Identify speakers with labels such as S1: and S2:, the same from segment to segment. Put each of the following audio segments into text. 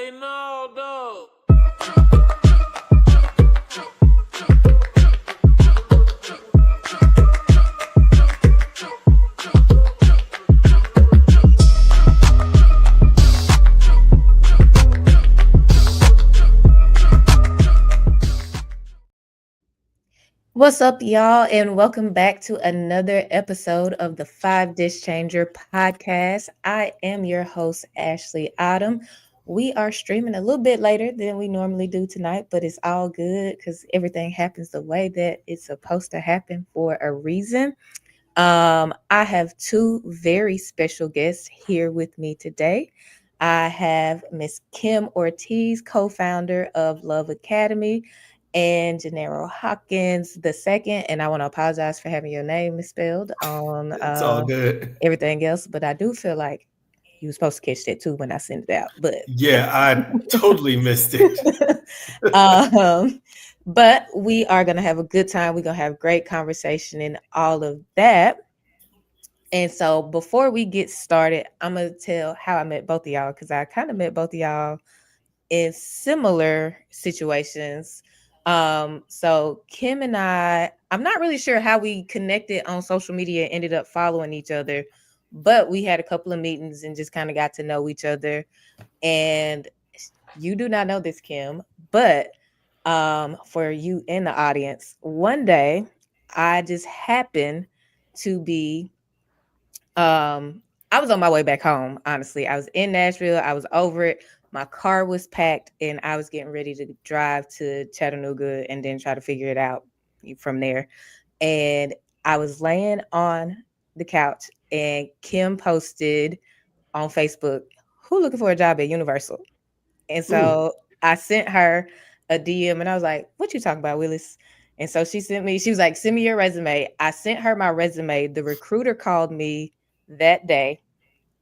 S1: already know, though.
S2: What's up, y'all, and welcome back to another episode of the 5 Dish Changer podcast. I am your host, Ashley Autumn. We are streaming a little bit later than we normally do tonight, but it's all good because everything happens the way that it's supposed to happen for a reason. I have two very special guests here with me today. I have Miss Kim Ortiz, co-founder of Love Academy, and Janirio Hawkins the second. And I want to apologize for having your name misspelled on
S3: It's all good.
S2: everything else, but I do feel like you were supposed to catch that too when I sent it out. But
S3: Yeah, I totally missed it.
S2: um, but we are gonna have a good time. We're gonna have great conversation and all of that. And so before we get started, I'm gonna tell how I met both of y'all because I kind of met both of y'all in similar situations. So Kim and I'm not really sure how we connected on social media and ended up following each other, but we had a couple of meetings and just kind of got to know each other. And you do not know this, Kim, but for you in the audience, one day I just happened to be I was on my way back home, honestly. I was in Nashville. I was over it. My car was packed and I was getting ready to drive to Chattanooga and then try to figure it out from there. And I was laying on the couch and Kim posted on Facebook, "Who looking for a job at Universal?" And so I sent her a DM and I was like, "What you talking about, Willis?" And so she was like, "Send me your resume." I sent her my resume. The recruiter called me that day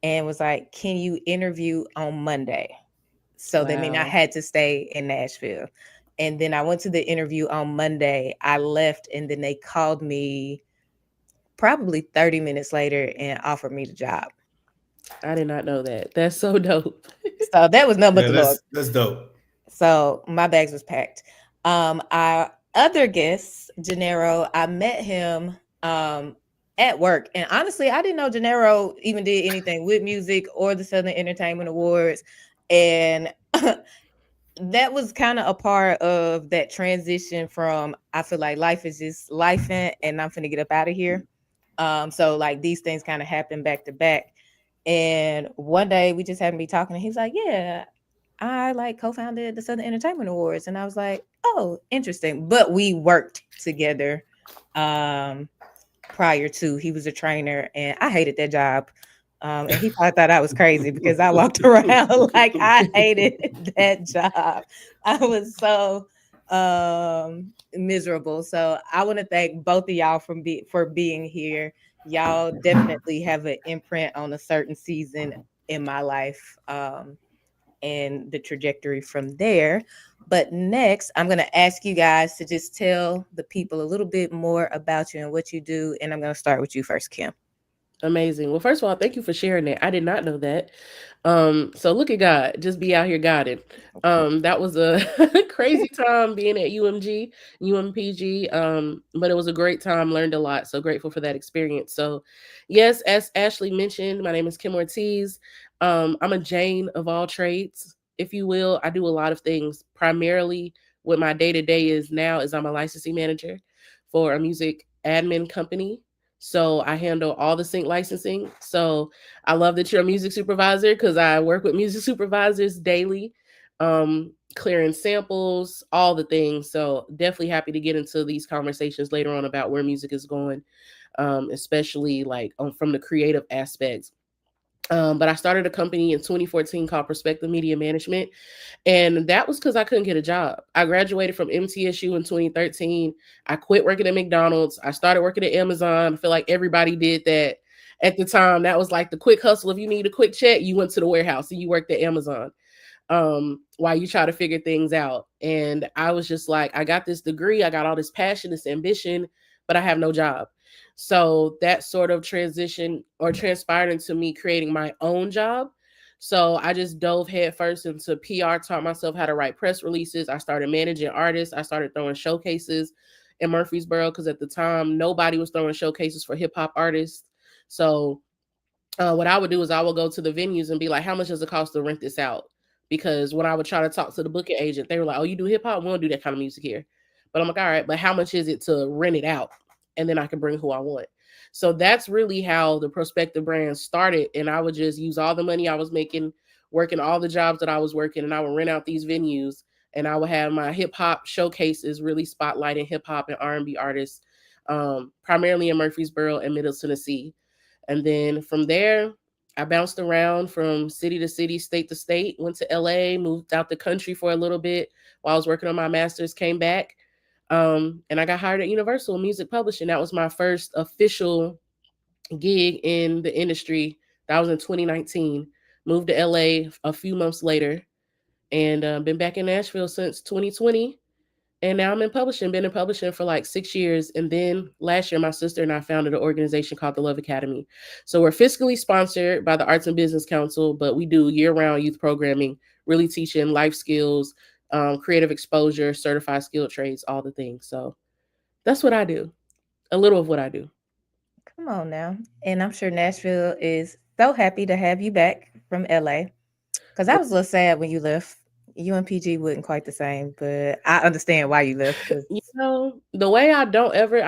S2: and was like, "Can you interview on Monday?" So that means I
S4: Wow.
S2: had to stay in Nashville. And then I went to the interview on Monday. I left and then they called me probably 30 minutes later and offered me the job.
S4: I did not know that. That's so dope.
S2: So that was nothing but
S3: Yeah,
S2: the Lord.
S3: that's dope.
S2: So my bags was packed. Our other guest, Janirio, I met him at work. And honestly, I didn't know Janirio even did anything with music or the Southern Entertainment Awards. And that was kind of a part of that transition from I feel like life is just life and I'm finna get up out of here. So like these things kind of happen back to back. And one day we just happened to be talking and he's like, "Yeah, I like co-founded the Southern Entertainment Awards." And I was like, "Oh, interesting." But we worked together prior to. He was a trainer and I hated that job. And he probably thought I was crazy because I walked around like I hated that job. I was so miserable. So I want to thank both of y'all for being here. Y'all definitely have an imprint on a certain season in my life. And the trajectory from there. But next, I'm going to ask you guys to just tell the people a little bit more about you and what you do. And I'm going to start with you first, Kim.
S4: Amazing. Well, first of all, thank you for sharing that. I did not know that. So look at God, just be out here guided. That was a crazy time being at UMPG. But it was a great time, learned a lot. So grateful for that experience. So yes, as Ashley mentioned, my name is Kim Ortiz. I'm a Jane of all trades, if you will. I do a lot of things. Primarily what my day-to-day is now is I'm a licensing manager for a music admin company. So I handle all the sync licensing. So I love that you're a music supervisor because I work with music supervisors daily, clearing samples, all the things. So definitely happy to get into these conversations later on about where music is going, especially like from the creative aspects. But I started a company in 2014 called Prospective Music Management. And that was because I couldn't get a job. I graduated from MTSU in 2013. I quit working at McDonald's. I started working at Amazon. I feel like everybody did that at the time. That was like the quick hustle. If you need a quick check, you went to the warehouse and you worked at Amazon while you try to figure things out. And I was just like, I got this degree. I got all this passion, this ambition, but I have no job. So that sort of transition or transpired into me creating my own job. So I just dove headfirst into PR, taught myself how to write press releases. I started managing artists. I started throwing showcases in Murfreesboro because at the time nobody was throwing showcases for hip hop artists. So what I would do is I would go to the venues and be like, how much does it cost to rent this out? Because when I would try to talk to the booking agent, they were like, oh, you do hip hop? We don't do that kind of music here. But I'm like, all right, but how much is it to rent it out? And then I can bring who I want. So that's really how the Prospective brand started. And I would just use all the money I was making, working all the jobs that I was working, and I would rent out these venues. And I would have my hip hop showcases, really spotlighting hip hop and R&B artists, primarily in Murfreesboro and Middle Tennessee. And then from there, I bounced around from city to city, state to state, went to LA, moved out the country for a little bit while I was working on my master's, came back. And I got hired at Universal Music Publishing. That was my first official gig in the industry. That was in 2019. Moved to LA a few months later and been back in Nashville since 2020. And now I'm in publishing, been in publishing for like 6 years. And then last year, my sister and I founded an organization called the Love Academy. So we're fiscally sponsored by the Arts and Business Council, but we do year-round youth programming, really teaching life skills, creative exposure, certified skilled trades, all the things. So that's what I do. A little of what I do.
S2: Come on now. And I'm sure Nashville is so happy to have you back from LA. Because I was a little sad when you left. UMPG wasn't quite the same, but I understand why you left.
S4: You know, the way I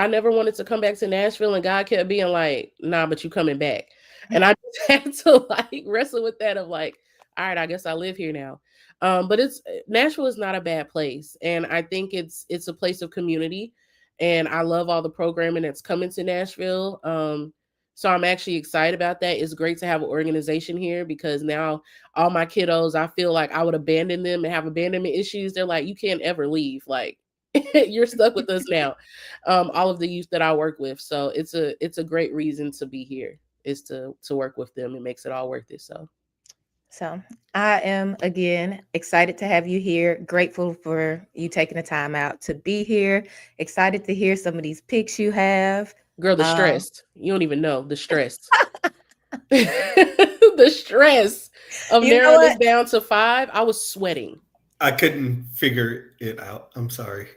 S4: never wanted to come back to Nashville, and God kept being like, nah, but you coming back. And I just had to like wrestle with that of like, all right, I guess I live here now. But Nashville is not a bad place. And I think it's a place of community. And I love all the programming that's coming to Nashville. So I'm actually excited about that. It's great to have an organization here because now all my kiddos, I feel like I would abandon them and have abandonment issues. They're like, you can't ever leave. Like you're stuck with us now. All of the youth that I work with. So it's a great reason to be here is to work with them. It makes it all worth it.
S2: So I am again excited to have you here. Grateful for you taking the time out to be here. Excited to hear some of these picks you have.
S4: Girl, the stress. You don't even know the stress. The stress of narrowing this down to 5. I was sweating.
S3: I couldn't figure it out. I'm sorry.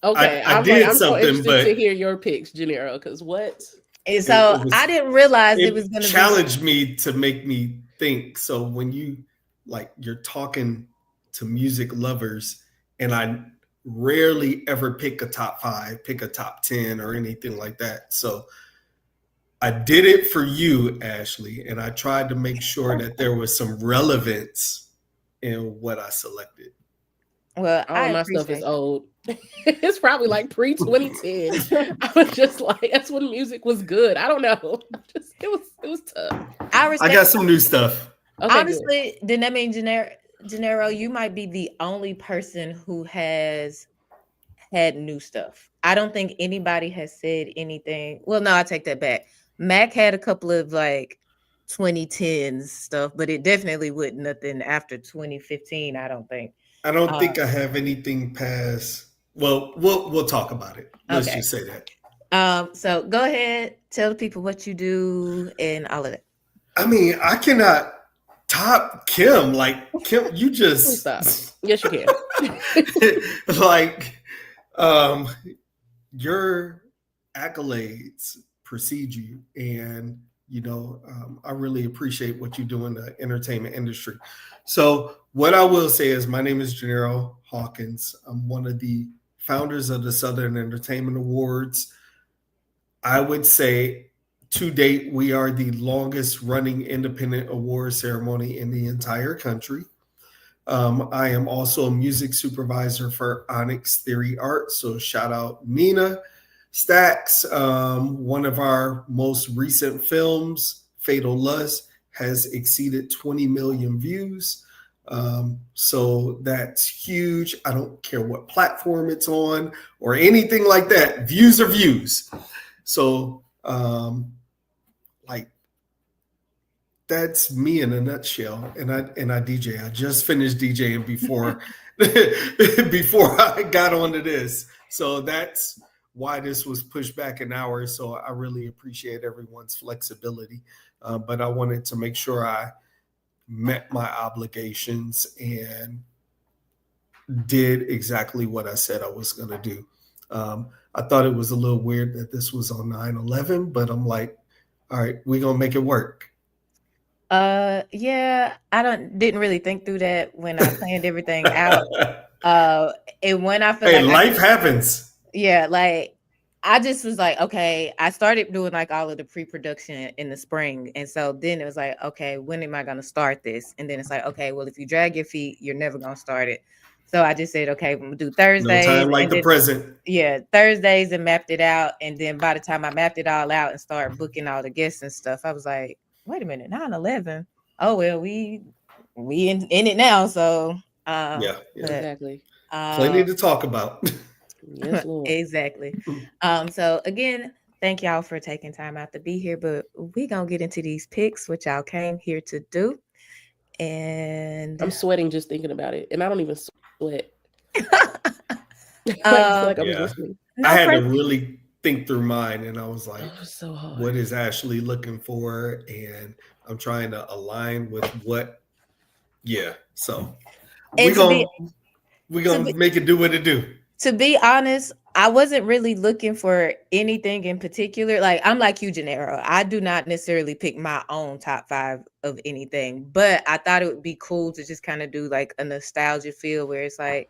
S4: Okay,
S3: I'm so
S4: interested to hear your picks, Janirio, because what?
S2: And so I didn't realize it was going to
S3: challenge me to make me think. So when you're talking to music lovers, and I rarely ever pick a top 5, pick a top 10 or anything like that. So I did it for you, Ashley, and I tried to make sure that there was some relevance in what I selected.
S2: Well,
S4: all my stuff is old. It's probably like pre-2010. I was just like, that's when music was good. I don't know. It was tough.
S3: I got some new stuff.
S2: Okay, honestly, good. Then that means Janirio, you might be the only person who has had new stuff. I don't think anybody has said anything. Well, no, I take that back. Mac had a couple of like 2010s stuff, but it definitely wasn't nothing after 2015. I don't think.
S3: I don't think I have anything past. Well, we'll talk about it. Let's just say that.
S2: So go ahead, tell the people what you do and all of that.
S3: I mean, I cannot top Kim. Like Kim, you just
S4: please stop. Yes, you can.
S3: Like, your accolades precede you, and I really appreciate what you do in the entertainment industry. So what I will say is my name is Janirio Hawkins. I'm one of the founders of the Southern Entertainment Awards. I would say to date, we are the longest running independent award ceremony in the entire country. I am also a music supervisor for Onyx Theory Art. So shout out Nina Stacks. One of our most recent films, Fatal Lust, has exceeded 20 million views. So that's huge. I don't care what platform it's on or anything like that. Views are views. So that's me in a nutshell. And I DJ. I just finished DJing before I got onto this. So that's why this was pushed back an hour. So I really appreciate everyone's flexibility. But I wanted to make sure met my obligations and did exactly what I said I was going to do. I thought it was a little weird that this was on 9/11, but I'm like, all right, we're going to make it work.
S2: Yeah, I didn't really think through that when I planned everything out. Uh, and when I feel
S3: Hey,
S2: like
S3: life happens.
S2: yeah, like I just was like, okay, I started doing like all of the pre-production in the spring. And so then it was like, okay, when am I going to start this? And then it's like, okay, well, if you drag your feet, you're never going to start it. So I just said, okay, I'm going to do
S3: No
S2: Thursdays
S3: time like
S2: and
S3: the
S2: then
S3: present.
S2: yeah, Thursdays and mapped it out. And then by the time I mapped it all out and started booking all the guests and stuff, I was like, wait a minute, 9/11. Oh well, we in it now. So
S3: Yeah,
S2: but
S3: yeah.
S4: Exactly.
S3: Plenty
S2: um
S3: to talk about.
S4: Yes, Lord.
S2: exactly. So again, thank y'all for taking time out to be here. But we gonna get into these picks, which y'all came here to do. And
S4: I'm sweating just thinking about it, and I don't even sweat. I just feel like I'm
S3: Yeah.
S4: glistening.
S3: I
S2: no
S3: had to
S2: pressure.
S3: really think through mine, and I was like,
S4: It was so
S3: what
S4: hard.
S3: is Ashley looking for? And I'm trying to align with what, yeah. So
S2: And
S3: we're
S2: to be
S3: gonna we're
S2: to
S3: gonna
S2: be
S3: make it do what it do.
S2: to be honest, I wasn't really looking for anything in particular. Like I'm like you, Gennaro. I do not necessarily pick my own top five of anything, but I thought it would be cool to just kind of do like a nostalgia feel where it's like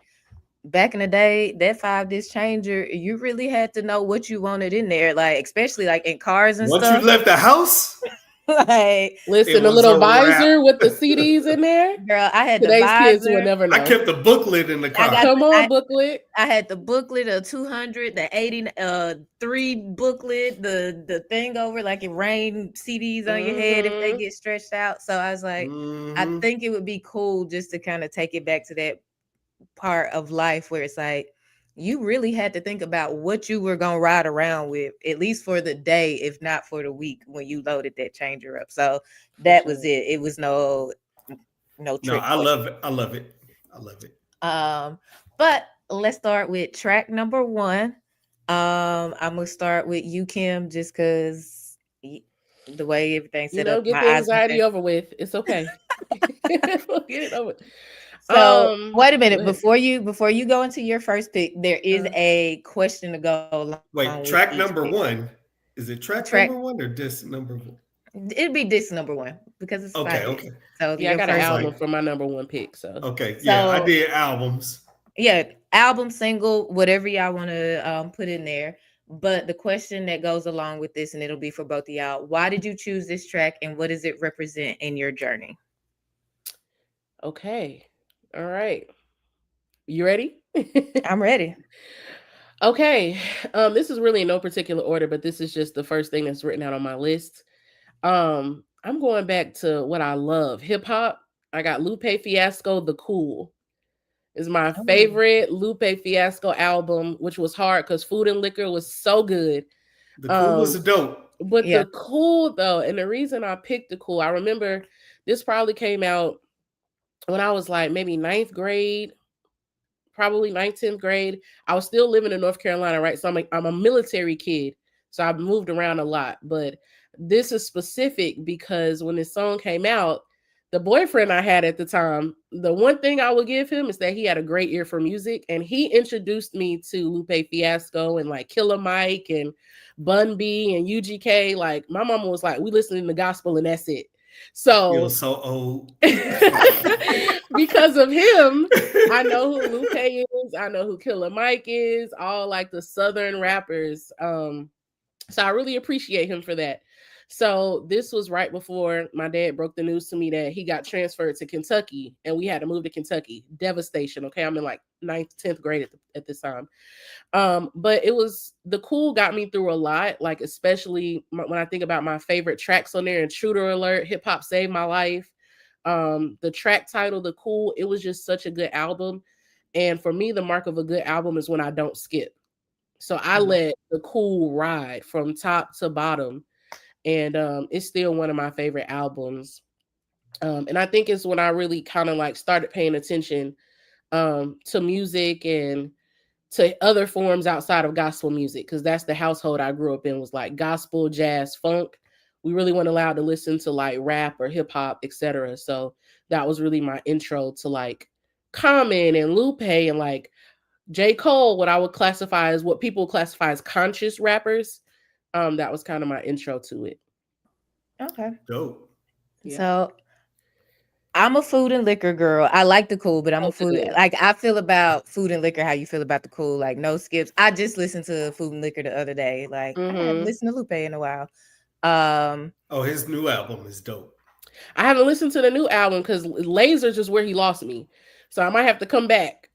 S2: back in the day, that 5 disc changer, you really had to know what you wanted in there, like especially like in cars and
S3: Once you
S2: stuff.
S3: left the house,
S2: Like,
S3: it
S4: Listen, a
S3: was
S4: little
S3: a wrap.
S4: visor with the CDs in there.
S2: girl, I had the
S4: Today's kids will
S2: visor.
S4: never
S3: I
S4: know.
S3: kept the booklet in the
S2: I
S3: car.
S2: got
S4: Come
S2: the,
S4: on, booklet.
S2: I had the booklet of 200, the 80, three booklet, the thing over like it rained CDs on your head if they
S4: Mm-hmm.
S2: get stretched out. So I was like, I
S3: Hmm.
S2: think it would be cool just to kind of take it back to that part of life where it's like you really had to think about what you were gonna ride around with, at least for the day, if not for the week when you loaded that changer up. So
S4: For
S2: that was
S4: sure.
S2: it. It was no
S3: No,
S2: trick
S3: I
S2: question.
S3: love it. I love it. I love it.
S2: Um, but let's start with track number one. I'm gonna start with you, Kim, just because the way everything's
S4: You
S2: set
S4: know,
S2: up,
S4: get
S2: my
S4: the
S2: eyes on
S4: anxiety
S2: that.
S4: over with. It's okay. We'll get it over.
S2: So wait a
S4: Go
S2: minute
S4: ahead.
S2: before you go into your first pick, there is
S4: Uh,
S2: a question to go along with
S3: Wait,
S2: each
S3: track
S2: pick.
S3: number one. Is it track
S2: Track
S3: number one or disc number one?
S2: it'd be disc number one because it's
S3: Okay,
S2: 5 discs.
S3: okay.
S2: So
S4: yeah, I
S2: your
S4: got an
S3: I was
S2: first
S3: like,
S4: album for my number one pick. So
S3: okay, yeah, I
S2: so
S3: did albums.
S2: yeah, album, single, whatever y'all want to put in there. But the question that goes along with this, and it'll be for both of y'all, why did you choose this track and what does it represent in your journey?
S4: okay, all right. You ready?
S2: I'm ready.
S4: Okay. This is really in no particular order, but this is just the first thing that's written out on my list. I'm going back to what I love, hip hop. I got Lupe Fiasco, The Cool is my
S2: Oh,
S4: favorite Lupe Fiasco album, which was hard because Food and Liquor was so good.
S3: The cool was
S4: Um,
S3: a dope.
S4: but
S2: yeah.
S4: The Cool though, and the reason I picked The Cool, I remember this probably came out when I was like maybe ninth grade, probably ninth, 10th grade. I was still living in North Carolina, right? So I'm a military kid. So I've moved around a lot. But this is specific because when this song came out, the boyfriend I had at the time, the one thing I would give him is that he had a great ear for music. And he introduced me to Lupe Fiasco and like Killer Mike and Bun B and UGK. Like my mama was like, we listening to gospel and that's it.
S3: You're
S4: So
S3: so old.
S4: because of him, I know who Lupe is. I know who Killer Mike is. All like the Southern rappers. So I really appreciate him for that. So this was right before my dad broke the news to me that he got transferred to Kentucky, and we had to move to Kentucky. Devastation. Okay, I'm in like 9th, 10th grade at this time. But it was The Cool got me through a lot. Like especially when I think about my favorite tracks on there, Intruder Alert, Hip Hop Saved My Life. The track title, The Cool, it was just such a good album. And for me, the mark of a good album is when I don't skip. So I
S3: Mhm.
S4: let The Cool ride from top to bottom. And it's still one of my favorite albums. And I think it's when I really kind of like started paying attention to music and to other forms outside of gospel music, because that's the household I grew up in, was like gospel, jazz, funk. we really weren't allowed to listen to like rap or hip hop, etc. So that was really my intro to like Common and Lupe and like J. Cole, what I would classify as what people classify as conscious rappers. That was kind of my intro to it.
S2: Okay.
S3: Dope.
S4: Yeah.
S2: So I'm a food and liquor girl. I like the cool, but I'm a
S4: Both of
S2: food
S4: them.
S2: like I feel about food and liquor how you feel about the cool, like no skips. I just listened to food and liquor the other day. Like I haven't
S4: Mm-hmm.
S2: listened to Lupe in a while. Um
S3: Oh, his new album is dope.
S4: I haven't listened to the new album because Lasers is where he lost me. So I might have to come back.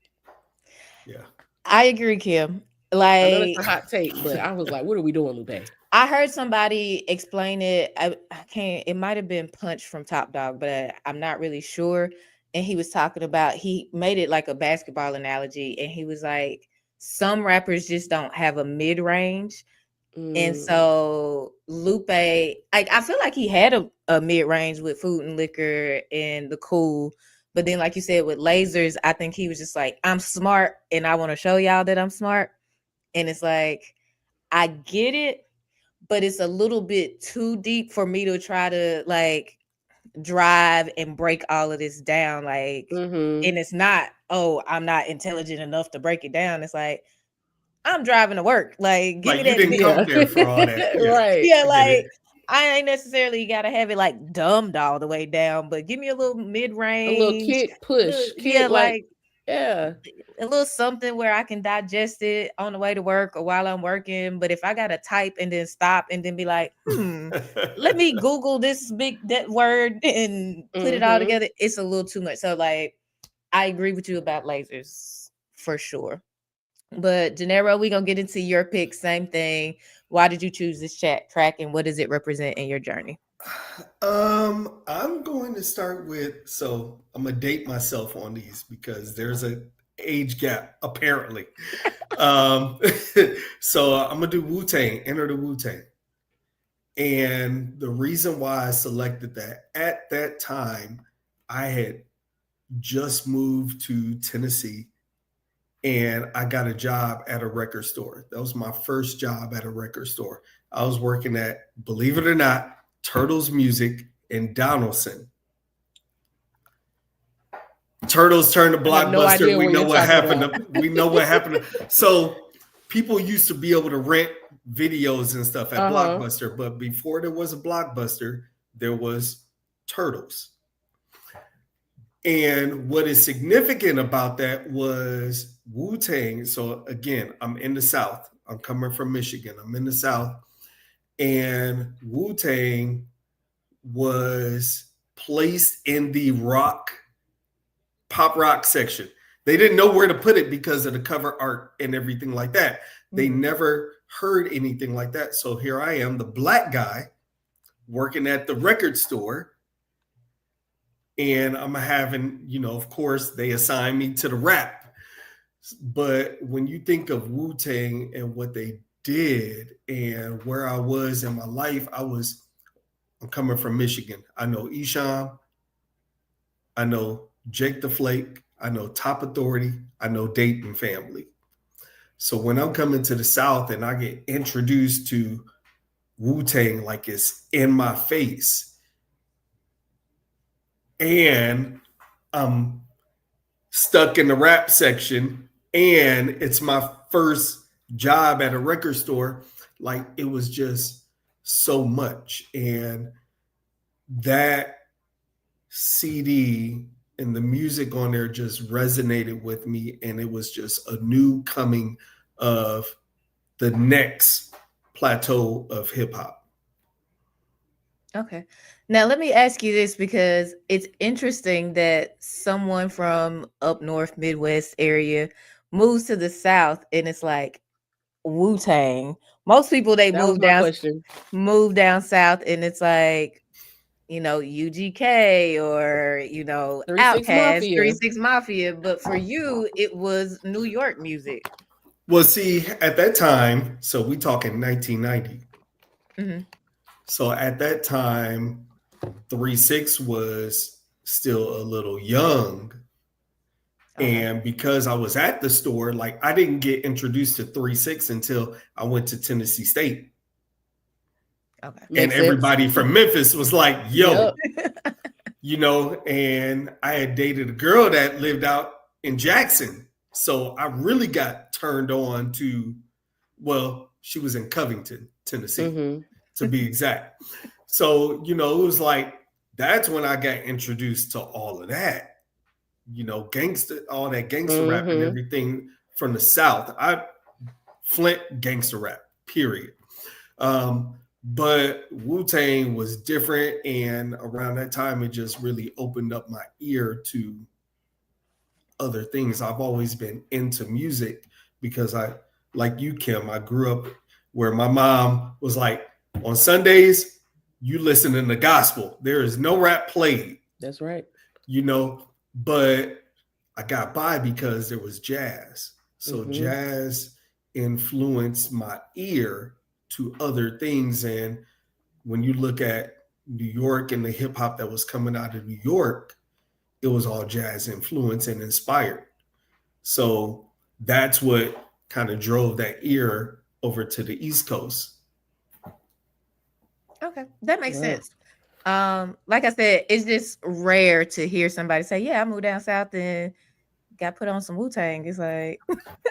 S3: Yeah.
S2: I agree, Kim.
S4: I know that's
S2: Like
S4: a hot take, but I was like, what are we doing, Lupe?
S2: I heard somebody explain it. I can't. It might have been Punch from Top Dog, but I'm not really sure. And he was talking about he made it like a basketball analogy, and he was like, some rappers just don't have a mid range, and so Lupe, I feel like he had a mid range with Food and Liquor and the Cool, but then like you said with Lasers, I think he was just like, I'm smart, and I want to show y'all that I'm smart, and it's like I get it, but it's a little bit too deep for me to try to like drive and break all of this down. Like, and it's not, oh, I'm not intelligent enough to break it down. It's like, I'm driving to work. Like, give me
S3: Like you
S2: that.
S3: didn't come there for all that. Yeah.
S4: Right.
S2: Yeah,
S3: I get it.
S2: like, I ain't necessarily got to have it like dumbed all the way down, but give me a little mid
S4: A little
S2: range.
S4: kick push.
S2: Yeah,
S4: Kick like,
S2: like,
S4: yeah.
S2: a little something where I can digest it on the way to work or while I'm working. But if I gotta type and then stop and then be like, let me Google this that word and put it all
S4: Mm-hmm.
S2: together, it's a little too much. So like I agree with you about Lasers for sure. But Janirio, we're gonna get into your pick. Same thing. Why did you choose this track and what does it represent in your journey?
S3: I'm going to start with, so I'm gonna date myself on these because there's a age gap apparently. um, so I'm gonna do Wu-Tang, Enter the Wu-Tang. And the reason why I selected that at that time, I had just moved to Tennessee and I got a job at a record store. That was my first job at a record store. I was working at, believe it or not, Turtles Music in Donaldson. Turtles turned to
S4: I have no
S3: Blockbuster.
S4: idea
S3: We
S4: what
S3: know
S4: you're
S3: what
S4: talking
S3: happened.
S4: about.
S3: We know what happened. So people used to be able to rent videos and stuff at Blockbuster, but before there was a Blockbuster, there was Turtles. And what is significant about that was Wu-Tang. So again, I'm in the South. I'm coming from Michigan. I'm in the South. And Wu-Tang was placed in the pop rock section. They didn't know where to put it because of the cover art and everything like that. They never heard anything like that. So here I am, the black guy working at the record store. And I'm having, of course, they assign me to the rap. But when you think of Wu-Tang and what they did and where I was in my life, I'm coming from Michigan. I know Esham. I know Jake the Flake. I know Top Authority. I know Dayton Family. So when I'm coming to the South and I get introduced to Wu-Tang like it's in my face, and I'm stuck in the rap section, and it's my first job at a record store, like it was just so much. And that CD and the music on there just resonated with me, and it was just a new coming of the next plateau of hip hop.
S2: Okay. Now let me ask you this because it's interesting that someone from up north Midwest area moves to the South and it's like Wu-Tang. Most people they
S4: That was my question.
S2: move down south and it's like, UGK or,
S4: 3-6
S2: Outkast,
S4: Mafia.
S2: 3-6 Mafia, but for you it was New York music.
S3: Well, see, at that time, so we talking 1990. So at that time, 3-6 was still a little young. And because I was at the store, like I didn't get introduced to 3-6 until I went to Tennessee State.
S2: Okay.
S3: And
S4: Makes sense.
S3: everybody from Memphis was like, yo,
S4: Yep.
S3: and I had dated a girl that lived out in Jackson. So I really got turned on to, well, she was in Covington, Tennessee,
S4: Mm-hmm.
S3: to be exact. So, it was like, that's when I got introduced to all of that, gangster, all that gangster rap and everything from the South. Flint gangster rap, period. But Wu-Tang was different, and around that time, it just really opened up my ear to other things. I've always been into music because like you, Kim, I grew up where my mom was like, on Sundays, you listen to the gospel. There is no rap played.
S4: That's right.
S3: But I got by because there was jazz. So jazz influenced my ear to other things. And when you look at New York and the hip hop that was coming out of New York, it was all jazz influenced and inspired. So that's what kind of drove that ear over to the East Coast.
S2: Okay, that makes sense. Like I said, it's just rare to hear somebody say, "Yeah, I moved down south and got put on some Wu-Tang." It's like,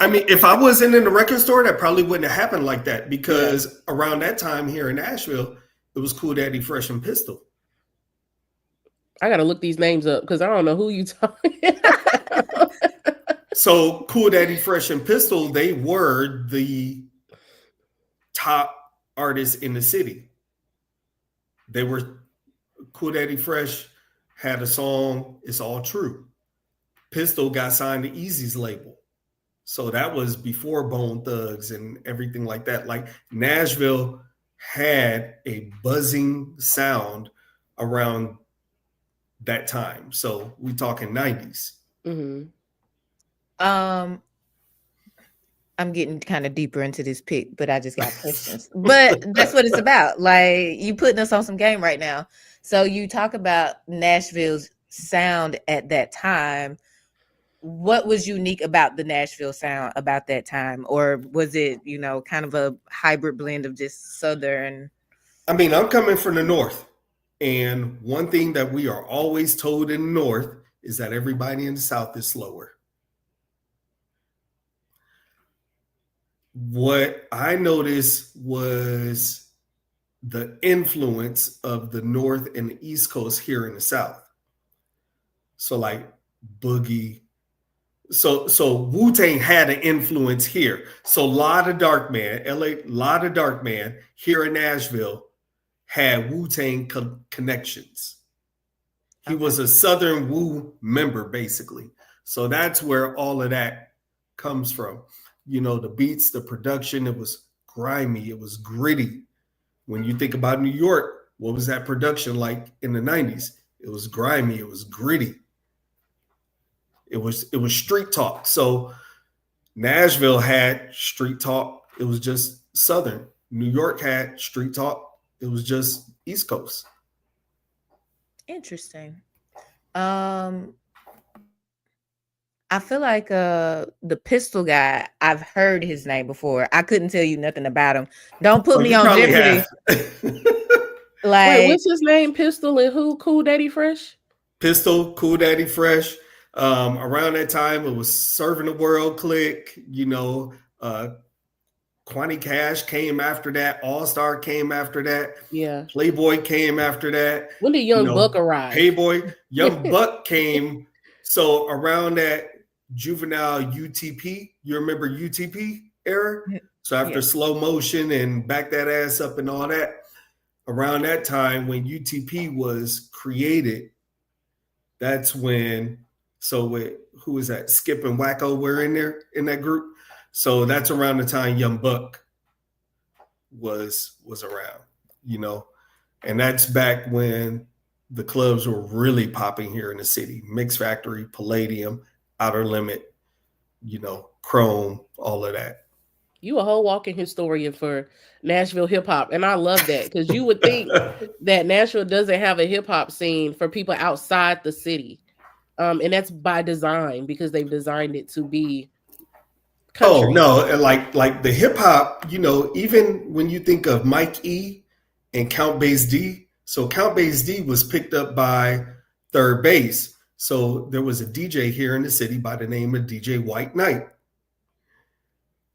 S3: I mean, if I wasn't in the record store, that probably wouldn't have happened like that, because around that time here in Nashville, it was Cool Daddy Fresh and Pistol.
S4: I gotta look these names up because I don't know who you talking about.
S3: So Cool Daddy Fresh and Pistol, they were the top artists in the city. They were Cool Daddy Fresh had a song, It's All True. Pistol got signed to Easy's label. So that was before Bone Thugs and everything like that. Like, Nashville had a buzzing sound around that time. So we talking 90s.
S2: I'm getting kind of deeper into this pick, but I just got questions. But that's what it's about. Like, you putting us on some game right now. So you talk about Nashville's sound at that time. What was unique about the Nashville sound about that time? Or was it, kind of a hybrid blend of just Southern?
S3: I mean, I'm coming from the North. And one thing that we are always told in the North is that everybody in the South is slower. What I noticed was the influence of the North and the East Coast here in the South. So like Boogie. So Wu-Tang had an influence here. So Lotta Dark Man, Lotta Dark Man here in Nashville had Wu-Tang connections. He was a Southern Wu member, basically. So that's where all of that comes from. The beats, the production, it was grimy, it was gritty. When you think about New York, what was that production like in the 90s? It was grimy, it was gritty. It was street talk. So Nashville had street talk. It was just Southern. New York had street talk. It was just East Coast.
S2: Interesting. I feel like the Pistol guy, I've heard his name before. I couldn't tell you nothing about him. Don't put me on Jeopardy.
S4: Wait, what's his name? Pistol and who? Cool Daddy Fresh?
S3: Pistol, Cool Daddy Fresh. Around that time, it was Serving the World Click. Quanti Cash came after that. All Star came after that.
S4: Yeah.
S3: Playboy came after that.
S4: When did Young Buck arrive?
S3: Playboy, Young Buck came. So around that Juvenile UTP, you remember UTP era? So after Slow Motion and Back That Ass Up and all that, around that time when UTP was created, that's when, who is that? Skip and Wacko were in there in that group. So that's around the time Young Buck was around, and that's back when the clubs were really popping here in the city. Mix Factory, Palladium, Outer Limit, Chrome, all of that.
S4: You a whole walking historian for Nashville hip hop. And I love that, because you would think that Nashville doesn't have a hip hop scene for people outside the city. And that's by design, because they've designed it to be country.
S3: Oh, no. Like the hip hop, even when you think of Mike E and Count Bass D. So Count Bass D was picked up by Third Base. So there was a DJ here in the city by the name of DJ White Knight.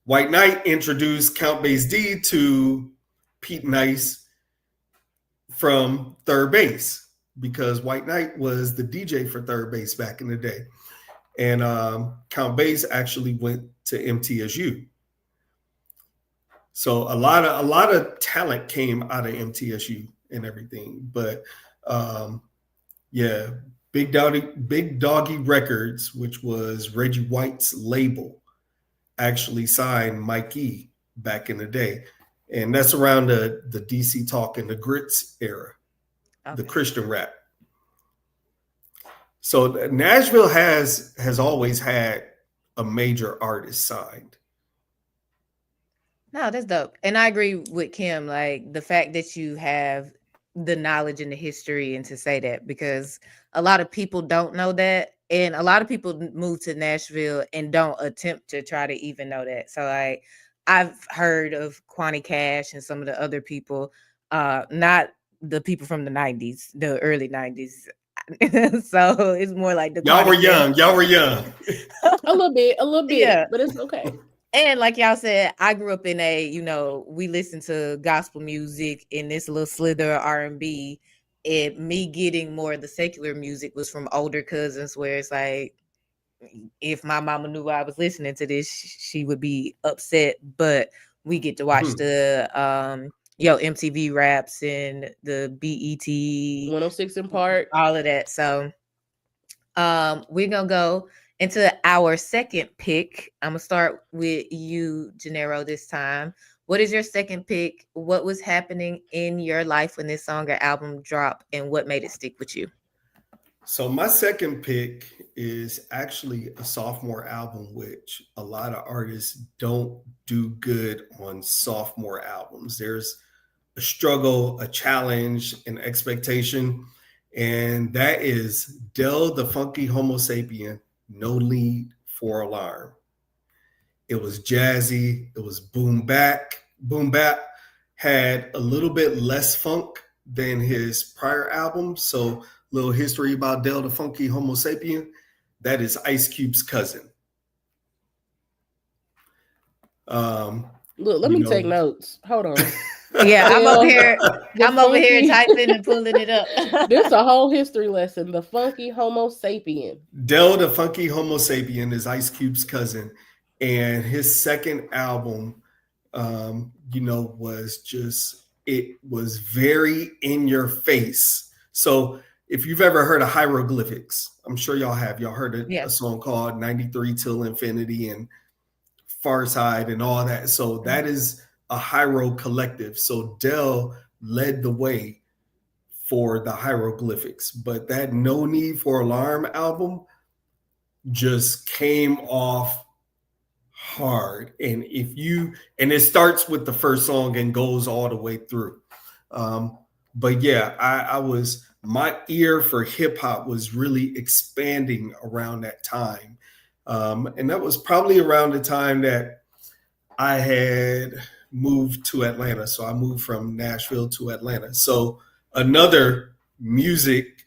S3: White Knight introduced Count Bass D to Pete Nice from Third Base, because White Knight was the DJ for Third Base back in the day. And Count Bass actually went to MTSU. So a lot of talent came out of MTSU and everything. But yeah, Big Doggy Records, which was Reggie White's label, actually signed Mike E back in the day. And that's around the DC Talk and the Grits era, the Christian rap. So Nashville has always had a major artist signed.
S2: No, that's dope. And I agree with Kim, like the fact that you have the knowledge and the history and to say that, because a lot of people don't know that. And a lot of people move to Nashville and don't attempt to try to even know that. So like I've heard of Kwani Cash and some of the other people, not the people from the 90s, the early 90s. So it's more like the
S3: Y'all were young.
S4: A little bit,
S2: Yeah.
S4: but it's okay.
S2: And like y'all said, I grew up in we listened to gospel music and this little slither of R&B. And me getting more of the secular music was from older cousins, where it's like, if my mama knew I was listening to this, she would be upset. But we get to watch the MTV raps and the BET
S4: 106 in Park,
S2: all of that. So we're gonna go into our second pick. I'm gonna start with you, Janirio, this time. What is your second pick? What was happening in your life when this song or album dropped, and what made it stick with you?
S3: So my second pick is actually a sophomore album, which a lot of artists don't do good on sophomore albums. There's a struggle, a challenge, an expectation, and that is Del the Funky Homo Sapien, No Need for Alarm. It was jazzy. It was boom bap, had a little bit less funk than his prior albums. So little history about Del the Funky Homo Sapien. That is Ice Cube's cousin.
S4: Look, let me take notes. Hold on.
S2: Yeah, I'm over here typing and pulling it up.
S4: There's a whole history lesson. The Funky Homo Sapien.
S3: Del the Funky Homo Sapien is Ice Cube's cousin. And his second album, it was very in your face. So if you've ever heard of hieroglyphics, I'm sure y'all have. Y'all heard a song called 93 Till Infinity and Far Side and all that. So that is a hiero collective. So Del led the way for the hieroglyphics. But that No Need for Alarm album just came off hard. And it starts with the first song and goes all the way through. But yeah, my ear for hip hop was really expanding around that time. And that was probably around the time that I had moved to Atlanta. So I moved from Nashville to Atlanta. So another music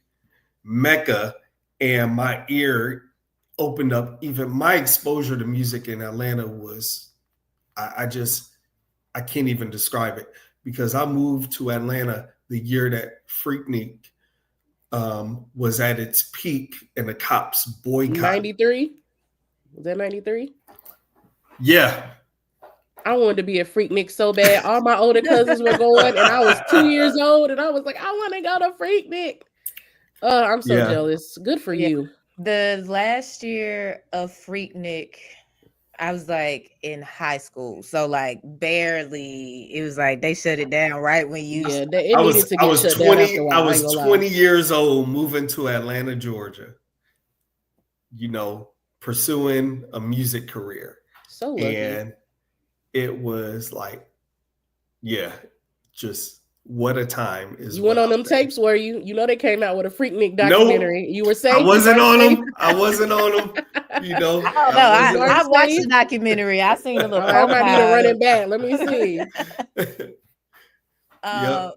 S3: mecca, and my ear opened up. Even my exposure to music in Atlanta was, I can't even describe it, because I moved to Atlanta the year that Freaknik was at its peak and the cops boycotted.
S4: 93? Was that 93?
S3: Yeah.
S4: I wanted to be a Freaknik so bad. All my older cousins were going, and I was 2 years old, and I was like, I want to go to Freaknik. I'm so jealous. Good for you.
S2: The last year of Freaknik, I was like in high school, so like barely. It was like they shut it down right when you.
S4: Yeah,
S3: I was 20. I was 20 years old, moving to Atlanta, Georgia. Pursuing a music career.
S4: So lucky.
S3: And it was like, just what a time.
S4: You went on them tapes, were you? They came out with a Freaknik documentary.
S3: Nope.
S4: You were saying
S3: I wasn't on them. I don't know.
S2: I watched the documentary. I seen a little.
S4: I might need to run it back. Let me see.
S3: Yep.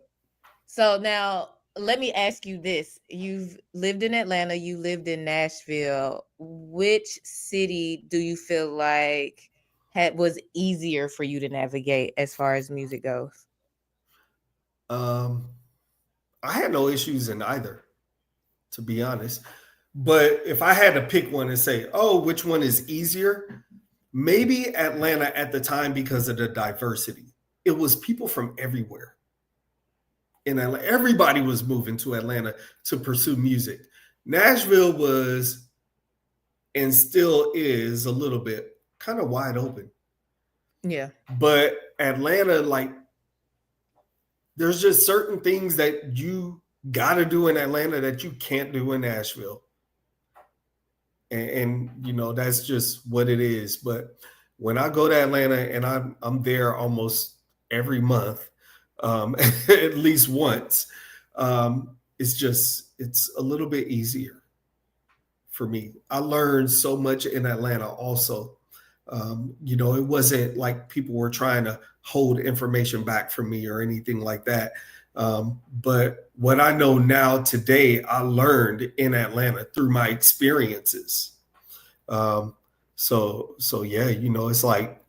S2: So now let me ask you this. You've lived in Atlanta, you lived in Nashville. Which city do you feel like was easier for you to navigate as far as music goes?
S3: Um, I had no issues in either, to be honest. But if I had to pick one and say, oh, which one is easier? Maybe Atlanta at the time because of the diversity. It was people from everywhere in Atlanta. Everybody was moving to Atlanta to pursue music. Nashville was and still is a little bit kind of wide open.
S2: Yeah.
S3: But Atlanta, like, there's just certain things that you got to do in Atlanta that you can't do in Nashville. You know, that's just what it is. But when I go to Atlanta and I'm there almost every month, at least once, it's a little bit easier for me. I learned so much in Atlanta also. You know, it wasn't like people were trying to hold information back from me or anything like that. But what I know now today, I learned in Atlanta through my experiences. Um, so yeah, you know, it's like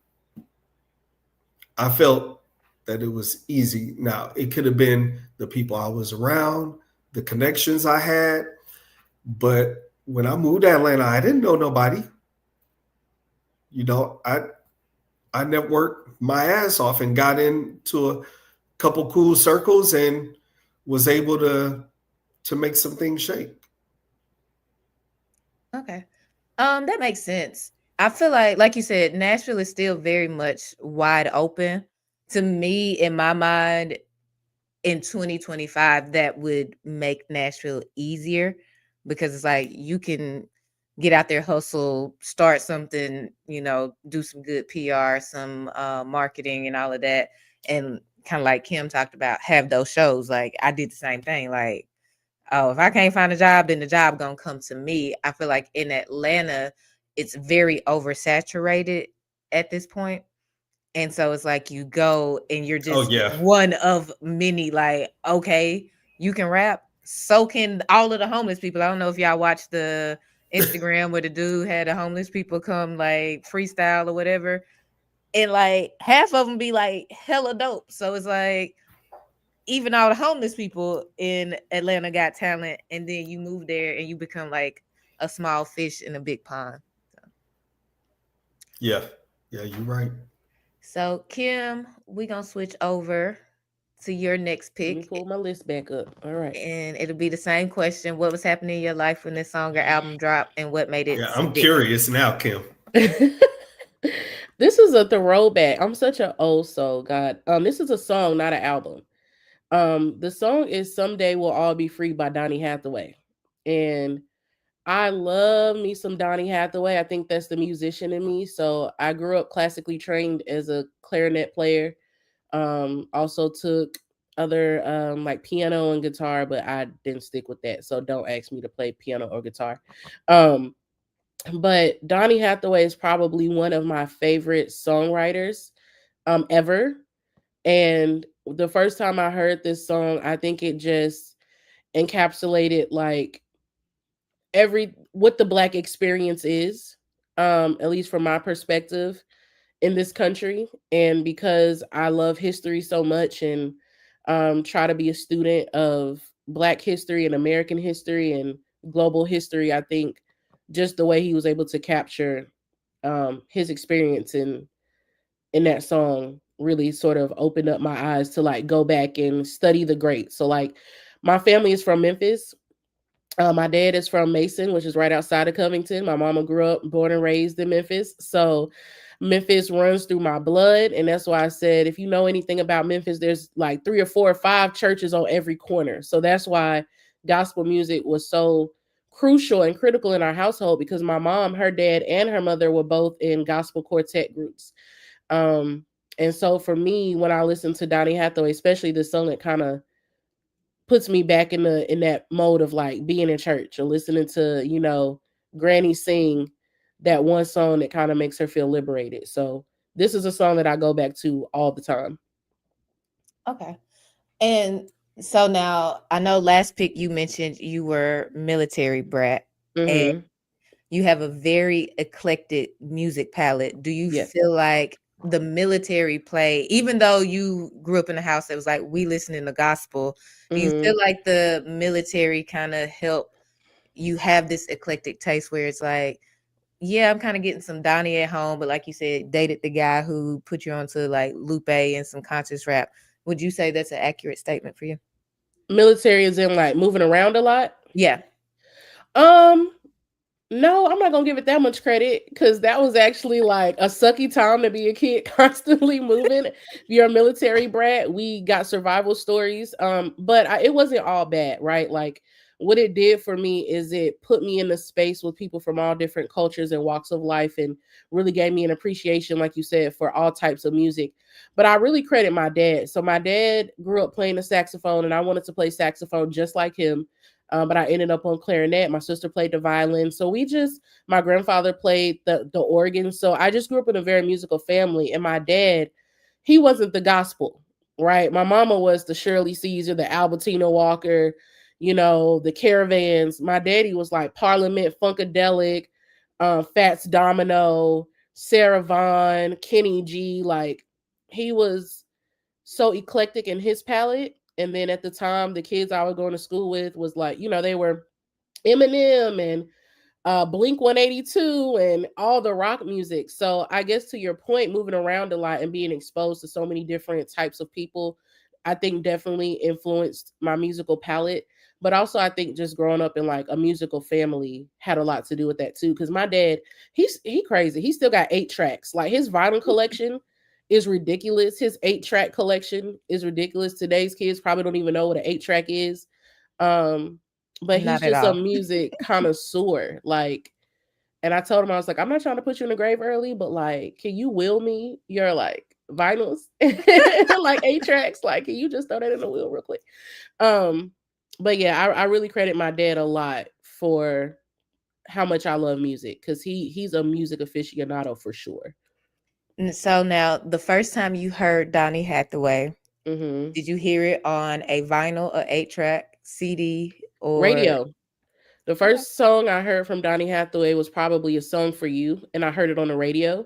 S3: I felt that it was easy. Now it could have been the people I was around, the connections I had, but when I moved to Atlanta, I didn't know nobody. You know, I networked my ass off and got into a couple cool circles and was able to make some things shake.
S2: Okay. That makes sense. I feel like you said, Nashville is still very much wide open. To me, in my mind, in 2025, that would make Nashville easier because it's like you can get out there, hustle, start something, do some good PR, some marketing and all of that. And kind of like Kim talked about, have those shows. Like I did the same thing. Like, oh, if I can't find a job, then the job gonna come to me. I feel like in Atlanta, it's very oversaturated at this point. And so it's like you go and you're
S3: Oh
S2: just
S3: yeah.
S2: one of many, like, okay, you can rap. So can all of the homeless people. I don't know if y'all watched the Instagram where the dude had the homeless people come like freestyle or whatever. And like half of them be like hella dope. So it's like even all the homeless people in Atlanta got talent, and then you move there and you become like a small fish in a big pond.
S3: Yeah. Yeah, you're right.
S2: So Kim, we gonna switch over to your next
S4: Let me
S2: pick,
S4: pull my list back up. All right.
S2: and it'll be the same question: what was happening in your life when this song or album dropped, and what made it
S3: Yeah, I'm
S2: stick?
S3: curious now, Kim.
S4: This is a throwback. I'm such an old soul, God. This is a song, not an album. The song is "Someday We'll All Be Free" by Donny Hathaway, and I love me some Donny Hathaway. I think that's the musician in me. So I grew up classically trained as a clarinet player. Also took other like piano and guitar, but I didn't stick with that. So don't ask me to play piano or guitar. Um, but Donny Hathaway is probably one of my favorite songwriters ever. And the first time I heard this song, I think it just encapsulated like every what the black experience is, at least from my perspective in this country. And because I love history so much and try to be a student of black history and American history and global history, I think just the way he was able to capture his experience in that song really sort of opened up my eyes to like go back and study the greats. So like my family is from Memphis. My dad is from Mason, which is right outside of Covington. My mama grew up, born and raised in Memphis. So Memphis runs through my blood. And that's why I said, if you know anything about Memphis, there's like 3 or 4 or 5 churches on every corner. So that's why gospel music was so crucial and critical in our household, because my mom, her dad, and her mother were both in gospel quartet groups. Um, and so for me, when I listen to Donny Hathaway, especially the song that kind of puts me back in that mode of like being in church or listening to, Granny sing that one song that kind of makes her feel liberated. So this is a song that I go back to all the time.
S2: Okay. And So now I know last pick you mentioned you were military brat and
S4: Mm-hmm.
S2: you have a very eclectic music palette. Do you
S4: Yes.
S2: feel like the military play, even though you grew up in a house that was like we listening to gospel, do you
S4: Mm-hmm.
S2: feel like the military kind of help you have this eclectic taste where it's like, yeah, I'm kind of getting some Donnie at home, but like you said, dated the guy who put you onto like Lupe and some conscious rap. Would you say that's an accurate statement for you?
S4: Military is in like moving around a lot.
S2: Yeah.
S4: Um, No, I'm not gonna give it that much credit because that was actually like a sucky time to be a kid, constantly moving. If you're a military brat, we got survival stories. It wasn't all bad, right? Like what it did for me is it put me in a space with people from all different cultures and walks of life, and really gave me an appreciation, like you said, for all types of music. But I really credit my dad. So my dad grew up playing the saxophone, and I wanted to play saxophone just like him, but I ended up on clarinet. My sister played the violin. So my grandfather played the organ. So I just grew up in a very musical family. And my dad, he wasn't the gospel, right? My mama was the Shirley Caesar, the Albertina Walker, the Caravans. My daddy was like Parliament, Funkadelic, Fats Domino, Sarah Vaughan, Kenny G. Like he was so eclectic in his palette. And then at the time, the kids I was going to school with was like, they were Eminem and Blink 182 and all the rock music. So I guess to your point, moving around a lot and being exposed to so many different types of people, I think definitely influenced my musical palette. But also, I think just growing up in like a musical family had a lot to do with that too. Because my dad, he crazy. He still got 8 tracks. Like his vinyl collection is ridiculous. His 8 track collection is ridiculous. Today's kids probably don't even know what an 8 track is. Um, but he's
S2: Not at
S4: just a
S2: all.
S4: music connoisseur. Like, and I told him, I was like, I'm not trying to put you in the grave early, but like, can you will me your like vinyls, like 8 tracks? Like, can you just throw that in the wheel real quick? Um, but yeah, I really credit my dad a lot for how much I love music because he's a music aficionado for sure.
S2: So now, the first time you heard Donny Hathaway,
S4: Hmm.
S2: did you hear it on a vinyl, a 8 track, CD, or
S4: Radio. The first song I heard from Donny Hathaway was probably A Song for You, and I heard it on the radio.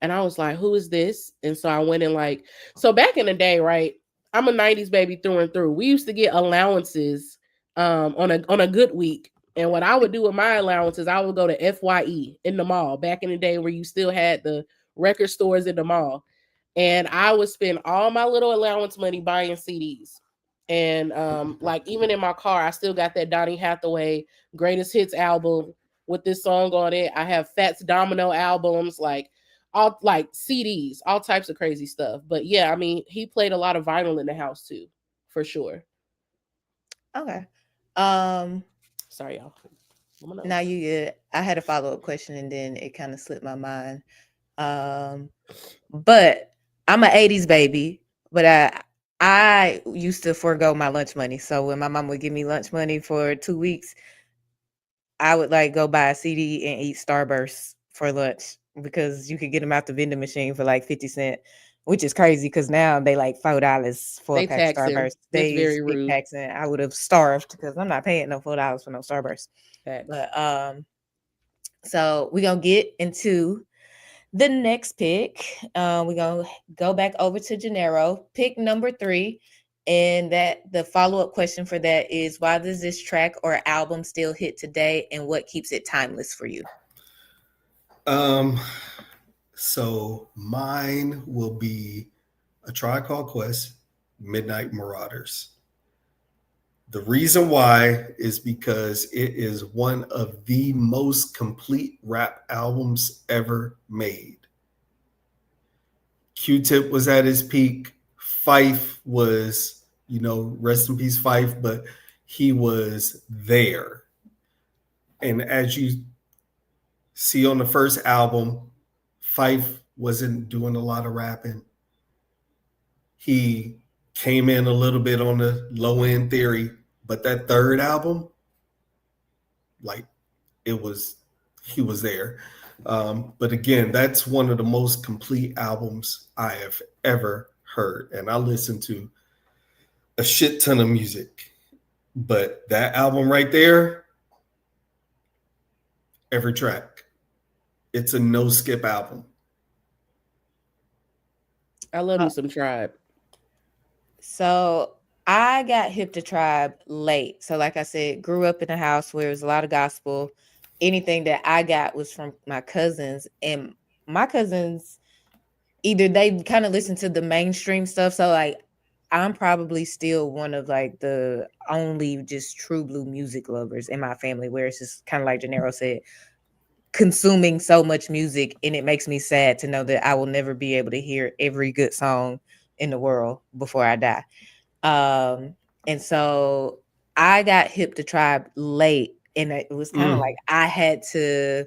S4: And I was like, who is this? And so I went and like, so back in the day, right? I'm a 90s baby through and through. We used to get allowances on a good week. And what I would do with my allowances, I would go to FYE in the mall back in the day where you still had the record stores in the mall. And I would spend all my little allowance money buying CDs. And like even in my car, I still got that Donny Hathaway greatest hits album with this song on it. I have Fats Domino albums, like all like CDs, all types of crazy stuff. But yeah, I mean, he played a lot of vinyl in the house too, for sure.
S2: okay? Um,
S4: Sorry, y'all. I'm
S2: now
S4: nose.
S2: you good. I had a follow-up question and then it kind of slipped my mind. Um, but I'm an 80s baby, but I used to forego my lunch money. So when my mom would give me lunch money for 2 weeks, I would like go buy a CD and eat Starburst for lunch because you could get them out the vending machine for like 50 cents, which is crazy because now they like $4 for a
S4: They
S2: pack of
S4: taxing.
S2: Starburst.
S4: It's
S2: They is
S4: very
S2: big
S4: rude.
S2: packs and I would have starved because I'm not paying no $4 for no Starburst.
S4: Facts.
S2: But so we're gonna get into the next pick. We're gonna go back over to Gennaro. Pick number 3. And that the follow-up question for that is why does this track or album still hit today and what keeps it timeless for you?
S3: Um, so mine will be A Tribe Called Quest, Midnight Marauders. The reason why is because it is one of the most complete rap albums ever made. Q-Tip was at his peak. Fife was, rest in peace, Fife, but he was there. And as you see on the first album, Fife wasn't doing a lot of rapping. He came in a little bit on the low end theory, but that third album, like it was, he was there. But again, that's one of the most complete albums I have ever heard. And I listened to a shit ton of music. But that album right there, every track, it's a no skip album.
S4: I love me
S2: Uh,
S4: some Tribe.
S2: so I got hip to Tribe late. So like I said, grew up in a house where it was a lot of gospel. Anything that I got was from my cousins, and my cousins either they kind of listen to the mainstream stuff. So like I'm probably still one of like the only just true blue music lovers in my family, where it's just kind of like Janirio said, consuming so much music, and it makes me sad to know that I will never be able to hear every good song in the world before I die. And so I got hip to Tribe late, and it was kind of
S3: Mm.
S2: like I had to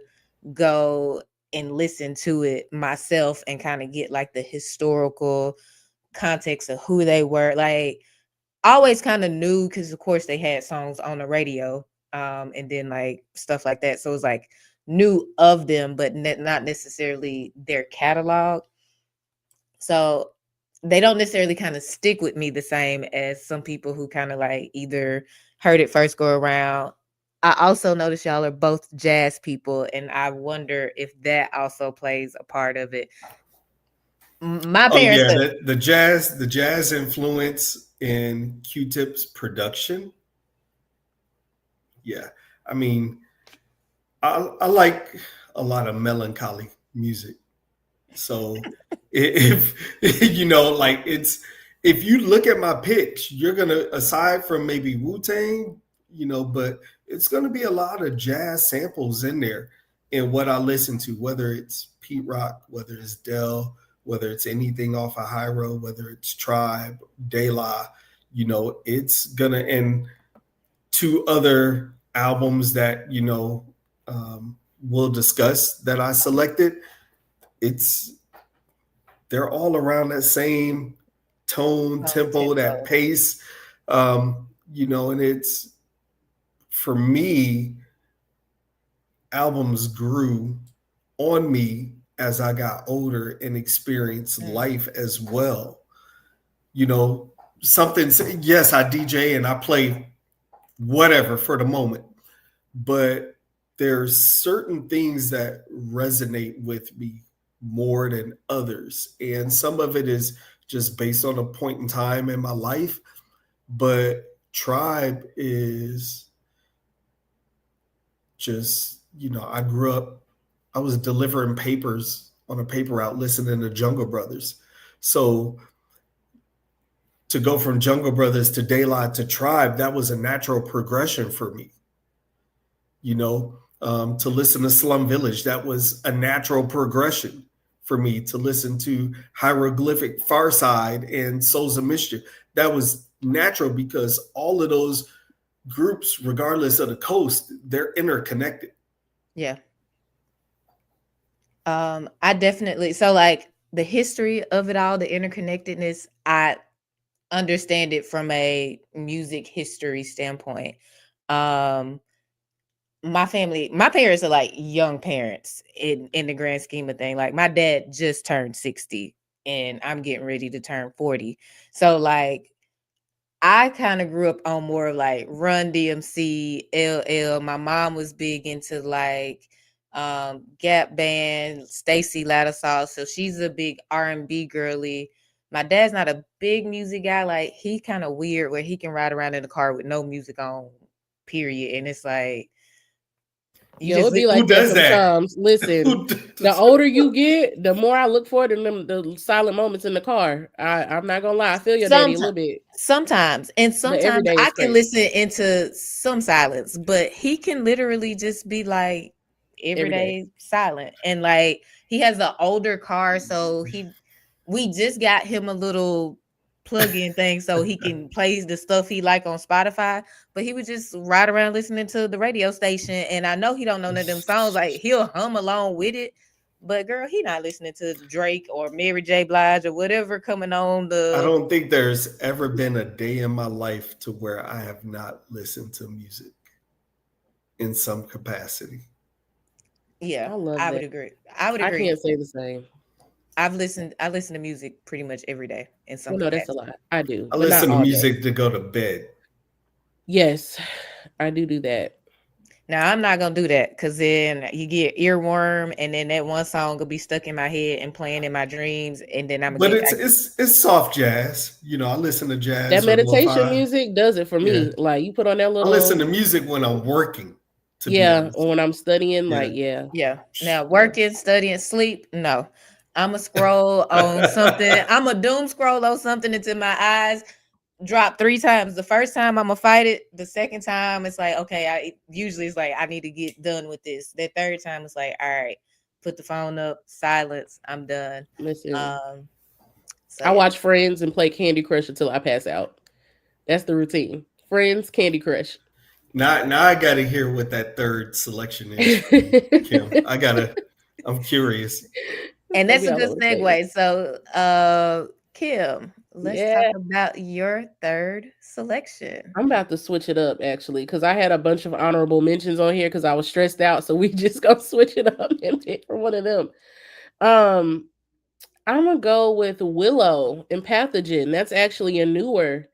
S2: go and listen to it myself and kind of get like the historical context of who they were. Like always kind of knew because of course they had songs on the radio, and then like stuff like that. So it was like knew of them, but not necessarily their catalog. So they don't necessarily kind of stick with me the same as some people who kind of like either heard it first go around. I also notice y'all are both jazz people, and I wonder if that also plays a part of it. My
S3: Oh
S2: parents
S3: yeah,
S2: said,
S3: the jazz influence in Q-Tip's production. Yeah, I mean, I like a lot of melancholy music. So if you know, like it's if you look at my picks, you're gonna aside from maybe Wu Tang, you know, but it's gonna be a lot of jazz samples in there in what I listen to, whether it's Pete Rock, whether it's Dell, whether it's anything off of Hyro, whether it's Tribe, De La, you know, it's gonna and two other albums that we'll discuss that I selected. It's they're all around that same tone,
S2: tone
S3: tempo, that
S2: tempo.
S3: pace. And it's for me, albums grew on me as I got older and experienced
S2: Mm,
S3: life as well. You know, something, yes, I DJ and I play whatever for the moment, but there's certain things that resonate with me more than others. And some of it is just based on a point in time in my life. But Tribe is just, I grew up, I was delivering papers on a paper route listening to Jungle Brothers. So to go from Jungle Brothers to Daylight to Tribe, that was a natural progression for me. To listen to Slum Village, that was a natural progression for me. To listen to Hieroglyphic Farside and Souls of Mischief, that was natural because all of those groups, regardless of the coast, they're interconnected.
S2: yeah. I definitely so like the history of it all, the interconnectedness, I understand it from a music history standpoint. Um, my parents are like young parents in the grand scheme of thing. Like my dad just turned 60 and I'm getting ready to turn 40. So like I kind of grew up on more of like Run DMC, LL. My mom was big into like Gap Band, Stacy Lattisaw. So she's a big R&B girly. My dad's not a big music guy. Like he kind of weird where he can ride around in the car with no music on, period. And it's like you
S4: Yo,
S2: just
S4: it be
S3: Who
S4: like that
S3: does that?
S4: sometimes. Listen,
S3: Who
S4: the
S3: does
S4: older you get, the more I look forward to them the silent moments in the car. I'm not gonna lie, I feel your daddy a
S2: sometimes
S4: little bit,
S2: and
S4: but every
S2: sometimes
S4: day
S2: I
S4: is
S2: can
S4: crazy.
S2: listen into some silence, but he can literally just be like
S4: Every day.
S2: everyday silent. And like he has an older car, so we just got him a little plug-in thing so he can play the stuff he like on Spotify, but he would just ride around listening to the radio station, and I know he don't know none of them songs. Like he'll hum along with it, but girl, he not listening to Drake or Mary J. Blige or whatever coming on
S3: I
S2: the.
S3: don't think there's ever been a day in my life to where I have not listened to music in some capacity.
S2: Yeah,
S4: I love
S2: I would
S4: that.
S2: agree. I would
S4: I
S2: agree.
S4: can't say the same.
S2: I listen to music pretty much every day in some
S4: Well, no, that's a
S2: capacity.
S4: lot. I do,
S3: I
S4: but not
S3: listen to
S4: all day.
S3: music to go to bed.
S4: Yes, I do that.
S2: Now I'm not gonna do that because then you get earworm, and then that one song will be stuck in my head and playing in my dreams, and then I'm gonna
S3: But
S2: get
S3: it's soft jazz. You know, I listen to
S4: That
S3: jazz or
S4: meditation
S3: lo-fi.
S4: music does it for
S3: Yeah.
S4: me. Like you put on that
S3: I listen
S4: little,
S3: to music when I'm working, to be
S4: yeah,
S3: honest.
S4: or when I'm studying,
S3: Yeah.
S4: like yeah,
S2: yeah. Now
S4: yeah.
S2: working, studying, sleep. No, I'm a scroll on something. I'm a doom scroll on something until my eyes drop 3 times. The first time I'm gonna fight it. The second time it's like okay. Usually it's like I need to get done with this. The third time it's like all right, put the phone up, silence. I'm done.
S4: Listen,
S2: Um. So
S4: I
S2: yeah.
S4: watch Friends and play Candy Crush until I pass out. That's the routine. Friends, Candy Crush.
S3: Now I gotta hear what that third selection is, Kim. I'm curious.
S2: And
S4: Some
S2: that's a
S4: y'all
S2: good
S4: know what I'm
S2: segue. So, Kim, let's talk
S4: Yeah.
S2: about your third selection.
S4: I'm about to switch it up actually because I had a bunch of honorable mentions on here because I was stressed out. So we just gonna switch it up and pick for one of them. Um, I'm gonna go with Willow and Pathogen. That's actually a newer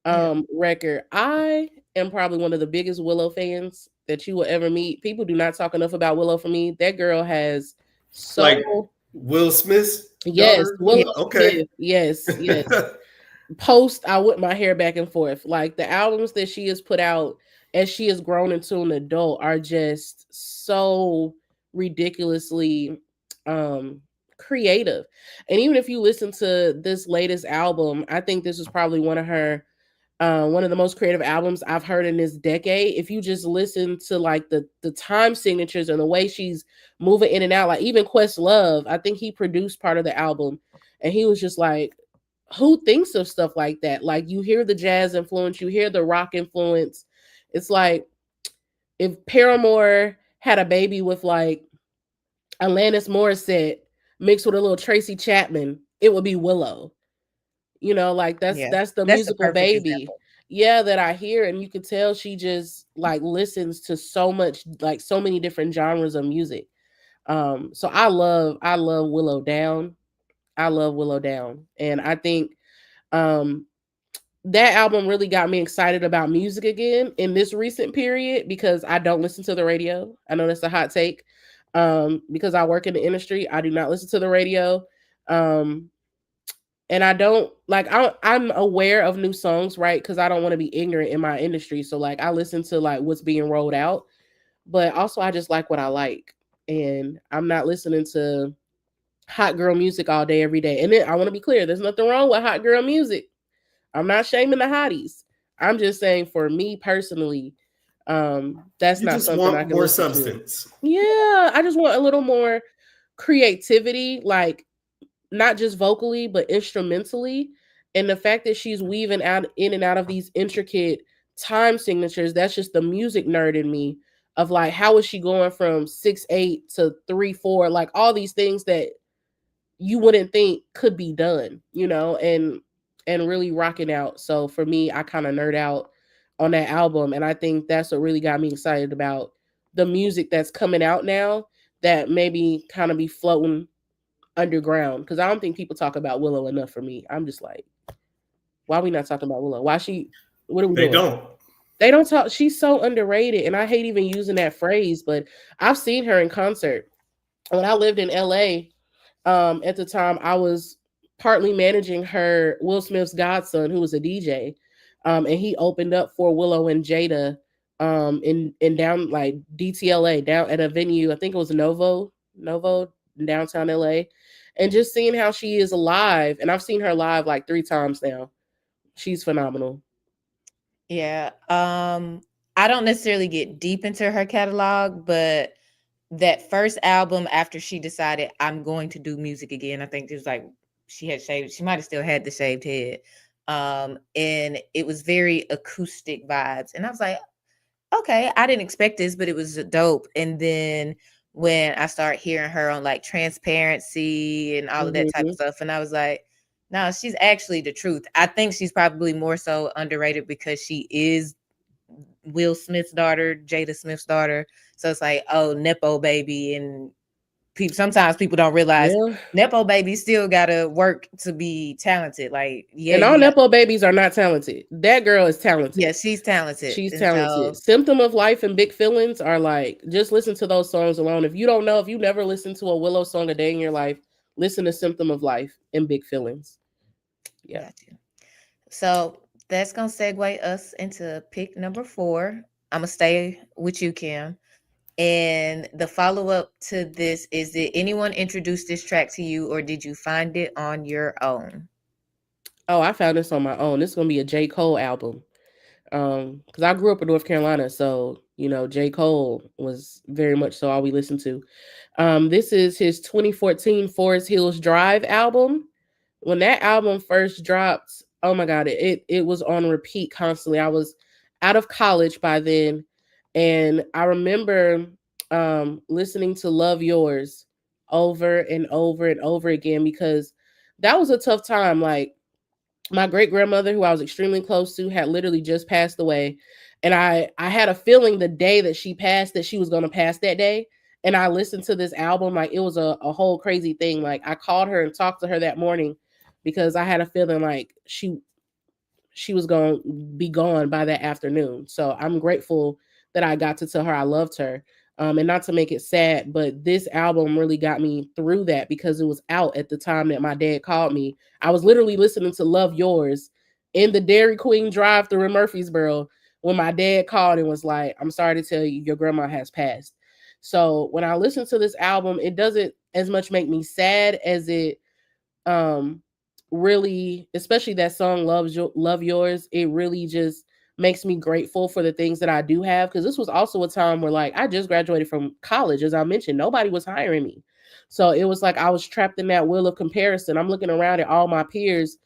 S2: Yeah,
S4: record. I am probably one of the biggest Willow fans that you will ever meet. People do not talk enough about Willow for me. That girl has
S3: Like
S4: so
S3: Will Smith's
S4: yes,
S3: daughter?
S2: yeah,
S4: Willow
S3: Okay.
S4: Smith. Yes, yes. Post I whip my hair back and forth. Like the albums that she has put out as she has grown into an adult are just so ridiculously um creative. And even if you listen to this latest album, I think this is probably one of the most creative albums I've heard in this decade. If you just listen to like the time signatures and the way she's moving in and out, like even Quest Love, I think he produced part of the album, and he was just like, who thinks of stuff like that? Like you hear the jazz influence, you hear the rock influence. It's like if Paramore had a baby with like Alanis Morissette mixed with a little Tracy Chapman, it would be Willow. You know, like
S2: yeah.
S4: that's the
S2: That's a
S4: musical
S2: perfect
S4: baby.
S2: example.
S4: Yeah, that I hear, and you could tell she just like listens to so much, like so many different genres of music. So I love Willow Down. I love Willow Down, and I think um that album really got me excited about music again in this recent period because I don't listen to the radio. I know that's a hot take. Because I work in the industry, I do not listen to the radio. Um, and I don't like I'm aware of new songs, right? Because I don't want to be ignorant in my industry. So like I listen to like what's being rolled out, but also I just like what I like. And I'm not listening to hot girl music all day, every day. And then I want to be clear, there's nothing wrong with hot girl music. I'm not shaming the hotties. I'm just saying for me personally, that's
S3: You
S4: not
S3: just
S4: something I
S3: want
S4: can
S3: more
S4: listen to.
S3: substance.
S4: Yeah, I just want a little more creativity, like not just vocally, but instrumentally. And the fact that she's weaving out in and out of these intricate time signatures, that's just the music nerd in me of like, how is she going from 6/8 to 3/4? Like all these things that you wouldn't think could be done, you know, and really rocking out. So for me, I kind of nerd out on that album, and I think that's what really got me excited about the music that's coming out now that maybe kind of be floating underground because I don't think people talk about Willow enough for me. I'm just like, why are we not talking about Willow? Why she? What are we
S3: They
S4: doing?
S3: don't.
S4: They don't talk. She's so underrated, and I hate even using that phrase, but I've seen her in concert when I lived in LA. At the time, I was partly managing her Will Smith's godson, who was a DJ, and he opened up for Willow and Jada, in down like DTLA down at a venue. I think it was Novo in downtown LA, and just seeing how she is live, and I've seen her live like 3 times now. She's phenomenal.
S2: Yeah. I don't necessarily get deep into her catalog, but that first album after she decided I'm going to do music again, I think it was like she had shaved, she might have still had the shaved head. And it was very acoustic vibes. And I was like, okay, I didn't expect this, but it was dope. And then when I started hearing her on like Transparency and all of that type of
S4: Hmm.
S2: stuff, and I was like, no, she's actually the truth. I think she's probably more so underrated because she is Will Smith's daughter, Jada Smith's daughter. So it's like, oh, Nepo baby, and Sometimes people don't realize
S4: Yeah.
S2: Nepo babies still gotta work to be talented. Like, yeah,
S4: And all
S2: you got
S4: Nepo babies are not talented. That girl is talented.
S2: yeah, she's talented.
S4: She's
S2: And
S4: talented.
S2: so
S4: Symptom of Life and Big Feelings are like, just listen to those songs alone. If you don't know, if you never listened to a Willow song a day in your life, listen to Symptom of Life and Big Feelings. Yeah.
S2: got you. So that's gonna segue us into pick number 4. I'm gonna stay with you, Kim. And the follow up to this is, did anyone introduce this track to you or did you find it on your own?
S4: Oh, I found this on my own. This is gonna be a J. Cole album. Because I grew up in North Carolina, so J. Cole was very much so all we listened to. This is his 2014 Forest Hills Drive album. When that album first dropped, oh my god, it was on repeat constantly. I was out of college by then, and I remember listening to Love Yours over and over and over again because that was a tough time. Like, my great grandmother, who I was extremely close to, had literally just passed away, and I had a feeling the day that she passed that she was going to pass that day. And I listened to this album like it was a whole crazy thing. Like, I called her and talked to her that morning because I had a feeling like she was going to be gone by that afternoon. So I'm grateful that I got to tell her I loved her. And not to make it sad, but this album really got me through that because it was out at the time that my dad called me. I was literally listening to Love Yours in the Dairy Queen drive-thru in Murfreesboro when my dad called and was like, "I'm sorry to tell you, your grandma has passed." So when I listen to this album, it doesn't as much make me sad as it um really, especially that song Love Yours, it really just makes me grateful for the things that I do have, because this was also a time where, like, I just graduated from college. As I mentioned, nobody was hiring me, so it was like I was trapped in that wheel of comparison. I'm looking around at all my peers.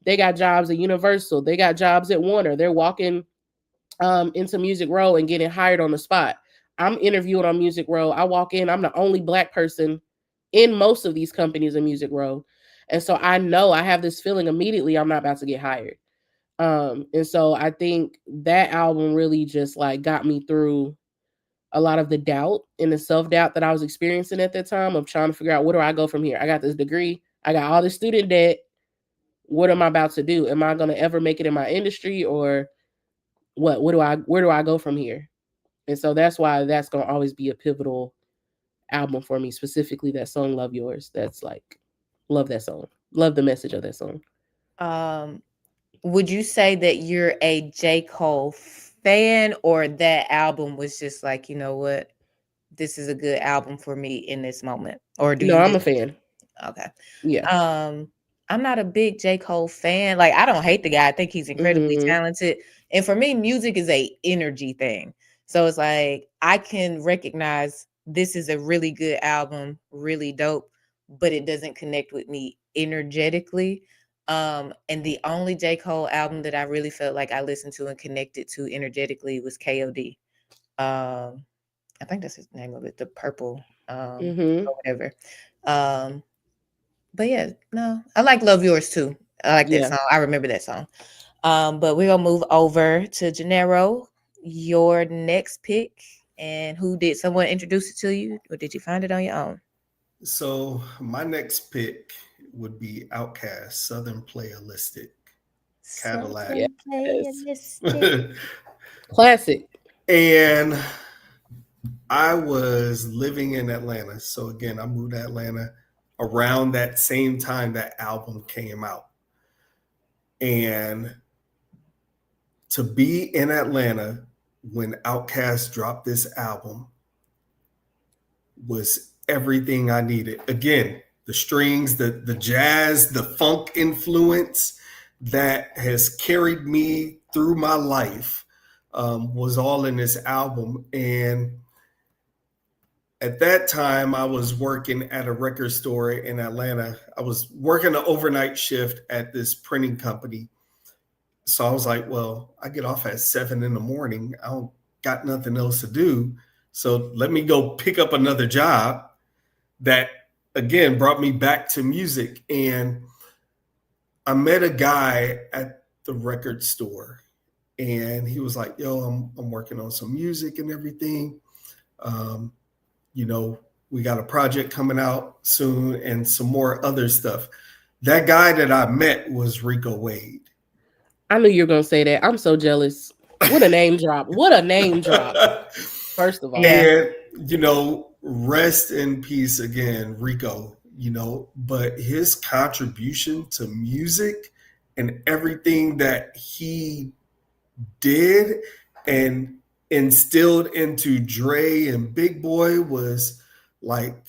S4: They got jobs at Universal, they got jobs at Warner, they're walking into Music Row and getting hired on the spot. I'm interviewing on Music Row. I walk in, I'm the only Black person in most of these companies in Music Row. And so I know I have this feeling immediately I'm not about to get hired. And so I think that album really just like got me through a lot of the doubt and the self-doubt that I was experiencing at that time of trying to figure out, where do I go from here? I got this degree, I got all this student debt. What am I about to do? Am I going to ever make it in my industry, or where do I go from here? And so that's why that's going to always be a pivotal album for me, specifically that song Love Yours. That's like, love that song. Love the message of that song.
S2: Um, would you say that you're a J. Cole fan, or that album was just like, you know what, this is a good album for me in this moment? Or do
S4: No,
S2: you
S4: I'm a
S2: just
S4: fan.
S2: okay.
S4: Yeah.
S2: I'm not a big J. Cole fan. Like, I don't hate the guy. I think he's incredibly
S4: Mm-hmm.
S2: talented. And for me, music is a energy thing. So it's like I can recognize this is a really good album, really dope, but it doesn't connect with me energetically. And the only J. Cole album that I really felt like I listened to and connected to energetically was KOD. I think that's his name of it, the purple,
S4: Mm-hmm.
S2: or whatever. Um, but yeah, no, I like Love Yours too. I like that
S4: Yeah.
S2: song. I remember that song. But we're gonna move over to Jannero, your next pick. And who did someone introduce it to you, or did you find it on your own?
S3: So my next pick would be Outkast, Southern Playalistic, Cadillac.
S2: Southern
S4: Yes.
S2: playalistic.
S4: Classic.
S3: And I was living in Atlanta. So again, I moved to Atlanta around that same time that album came out. And to be in Atlanta when Outkast dropped this album was everything I needed. Again, the strings, the jazz, the funk influence that has carried me through my life was all in this album. And at that time, I was working at a record store in Atlanta. I was working an overnight shift at this printing company. So I was like, well, I get off at 7 in the morning. I don't got nothing else to do. So let me go pick up another job that, again, brought me back to music. And I met a guy at the record store, and he was like, yo, I'm working on some music and everything. You know, We got a project coming out soon and some more other stuff. That guy that I met was Rico Wade.
S4: I knew you were gonna say that. I'm so jealous. What a name drop. What a name drop. First of all.
S2: Yeah.
S3: And, rest in peace again, Rico, but his contribution to music and everything that he did and instilled into Dre and Big Boy was like,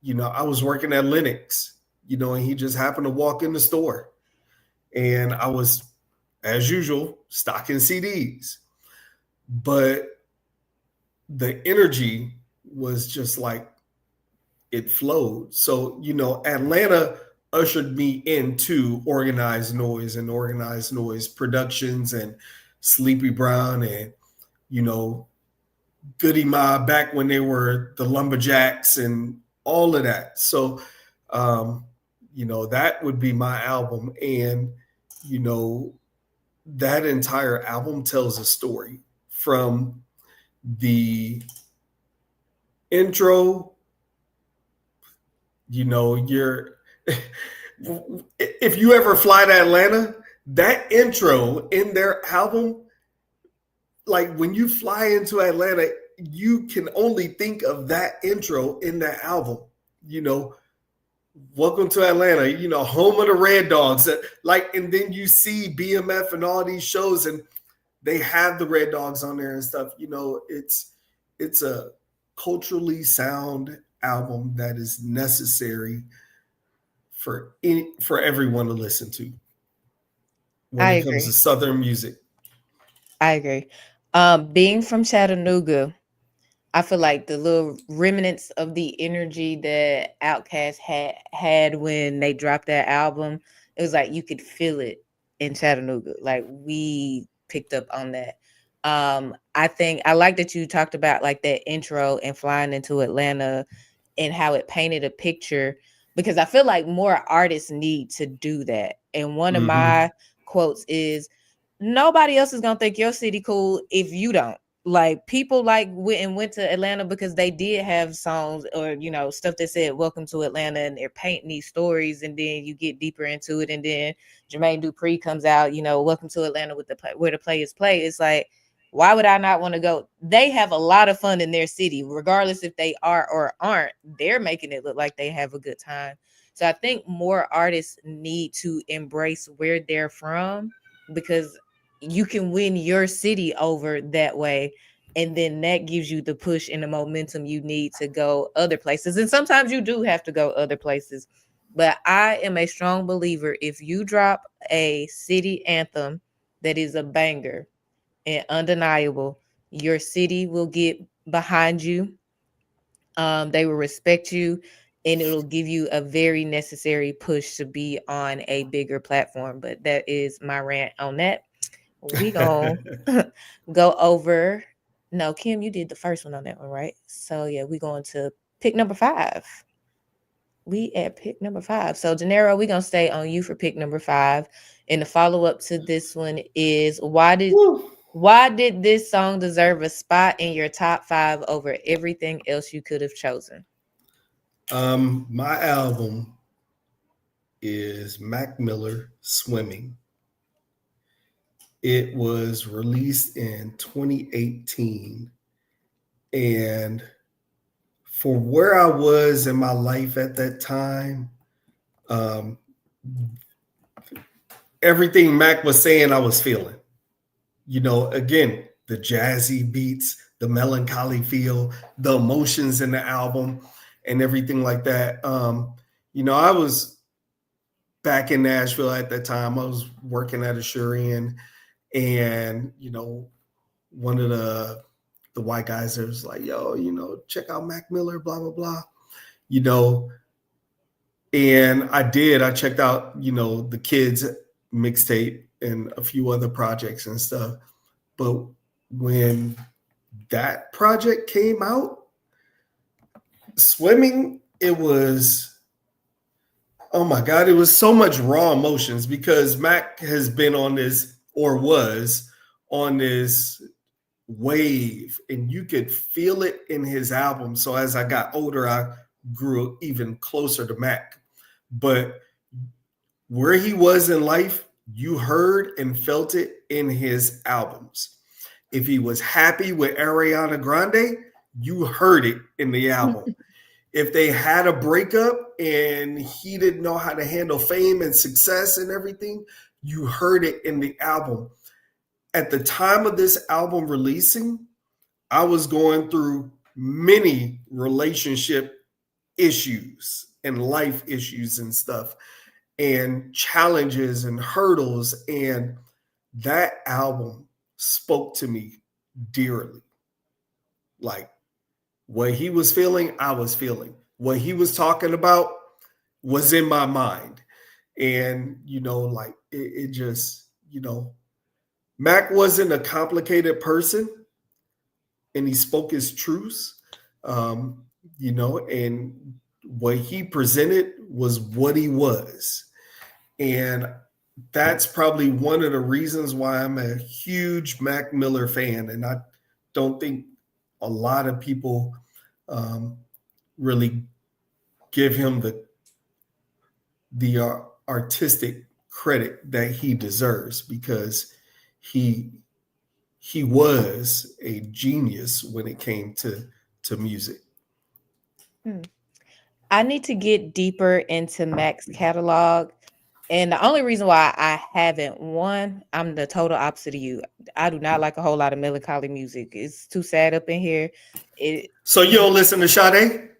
S3: I was working at Linux, and he just happened to walk in the store. And I was, as usual, stocking CDs. But the energy was just like, it flowed. So, Atlanta ushered me into Organized Noise and Organized Noise Productions and Sleepy Brown and, Goody Mob back when they were the Lumberjacks and all of that. So, that would be my album. And, that entire album tells a story from the intro. You're if you ever fly to Atlanta, that intro in their album, like when you fly into Atlanta, you can only think of that intro in that album. Welcome to Atlanta, home of the Red Dogs. And then you see BMF and all these shows, and they have the Red Dogs on there and stuff. It's a culturally sound album that is necessary for everyone to listen to when it comes to Southern music.
S2: I agree. Being from Chattanooga, I feel like the little remnants of the energy that Outkast had when they dropped that album, it was like you could feel it in Chattanooga. Like we picked up on that. I think I like that you talked about like that intro and flying into Atlanta and how it painted a picture, because I feel like more artists need to do that. And one of my quotes is, nobody else is gonna think your city cool if you don't. Like people went to Atlanta because they did have songs or stuff that said "Welcome to Atlanta" and they're painting these stories, and then you get deeper into it, and then Jermaine Dupri comes out, "Welcome to Atlanta" with where the players play. It's like, why would I not want to go? They have a lot of fun in their city, regardless if they are or aren't. They're making it look like they have a good time. So I think more artists need to embrace where they're from, because you can win your city over that way. And then that gives you the push and the momentum you need to go other places. And sometimes you do have to go other places. But I am a strong believer, if you drop a city anthem that is a banger and undeniable, your city will get behind you. They will respect you, and it'll give you a very necessary push to be on a bigger platform. But that is my rant on that. We gonna go over. No, Kim, you did the first one on that one, right? So yeah, we going to pick number 5. We at pick number 5. So Janirio, we gonna stay on you for pick number 5. And the follow-up to this one is, why did this song deserve a spot in your top 5 over everything else you could have chosen?
S3: My album is Mac Miller, Swimming. It was released in 2018. And for where I was in my life at that time, everything Mac was saying, I was feeling. Again, the jazzy beats, the melancholy feel, the emotions in the album, and everything like that. I was back in Nashville at that time. I was working at Asurian, and one of the white guys there was like, "Yo, check out Mac Miller, blah blah blah," and I did. I checked out the Kids mixtape and a few other projects and stuff. But when that project came out, Swimming, it was, oh my God, it was so much raw emotions, because Mac has been on this, or was on this wave, and you could feel it in his album. So as I got older, I grew even closer to Mac. But where he was in life, you heard and felt it in his albums. If he was happy with Ariana Grande, you heard it in the album. If they had a breakup and he didn't know how to handle fame and success and everything, you heard it in the album. At the time of this album releasing, I was going through many relationship issues and life issues and stuff, and challenges and hurdles. And that album spoke to me dearly. Like, what he was feeling, I was feeling. What he was talking about was in my mind. And, like it just, Mac wasn't a complicated person, and he spoke his truths, and what he presented was what he was. And that's probably one of the reasons why I'm a huge Mac Miller fan. And I don't think a lot of people really give him the artistic credit that he deserves, because he was a genius when it came to music.
S2: I need to get deeper into Mac's catalog. And the only reason why I haven't, one, I'm the total opposite of you. I do not like a whole lot of melancholy music. It's too sad up in here.
S3: So you don't listen to Sade?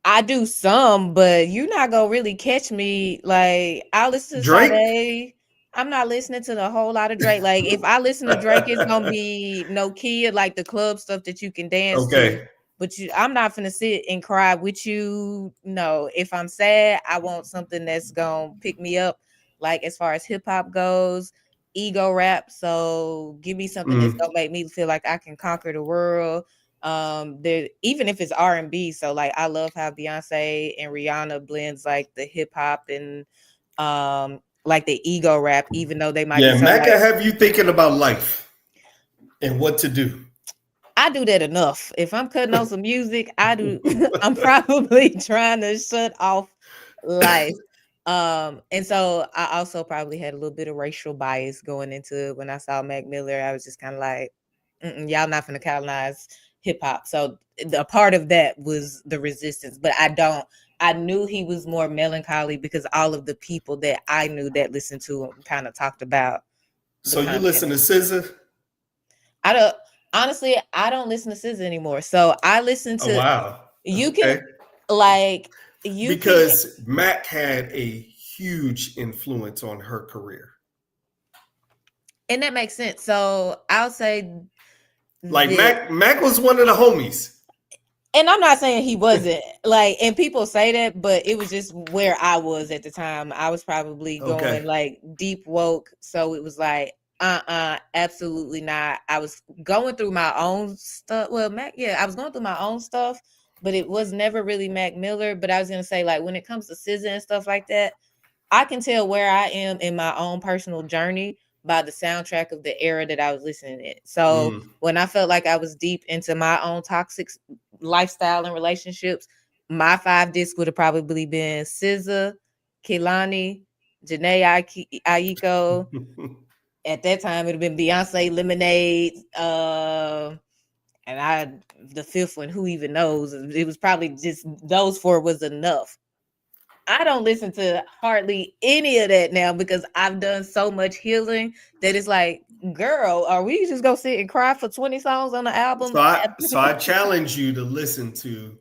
S2: I do some, but you're not gonna really catch me. Like, I listen to
S3: Drake?
S2: Sade. I'm not listening to the whole lot of Drake. Like, if I listen to Drake, it's gonna be no kid, like the club stuff that you can dance to. But I'm not finna sit and cry with you. No, if I'm sad, I want something that's gonna pick me up. Like, as far as hip hop goes, ego rap. So give me something that's gonna make me feel like I can conquer the world. There, even if it's R&B. So like, I love how Beyonce and Rihanna blends like the hip hop and like the ego rap, even though they might be so
S3: Mac,
S2: like,
S3: have you thinking about life and what to do?
S2: I do that enough. If I'm cutting on some music, I do. I'm probably trying to shut off life. And so I also probably had a little bit of racial bias going into it. When I saw Mac Miller, I was just kind of like, y'all not going to colonize hip hop. So a part of that was the resistance, but I knew he was more melancholy because all of the people that I knew that listened to him kind of talked about.
S3: So you listen to SZA?
S2: Honestly, I don't listen to SZA anymore. So I listen to.
S3: Oh, wow. Because Mac had a huge influence on her career,
S2: and that makes sense. So I'll say,
S3: like Mac was one of the homies.
S2: And I'm not saying he wasn't, like, and people say that, but it was just where I was at the time. I was probably going like deep woke, so it was like, absolutely not. I was going through my own stuff. Well, I was going through my own stuff, but it was never really Mac Miller. But I was gonna say, like, when it comes to SZA and stuff like that, I can tell where I am in my own personal journey by the soundtrack of the era that I was listening to. So when I felt like I was deep into my own toxic lifestyle and relationships, my 5 discs would have probably been SZA, Kehlani, Janae Aiko. At that time, it would have been Beyonce, Lemonade, and the fifth one, who even knows? It was probably just those 4 was enough. I don't listen to hardly any of that now because I've done so much healing that it's like, girl, are we just gonna sit and cry for 20 songs on the album?
S3: So I challenge you to listen to,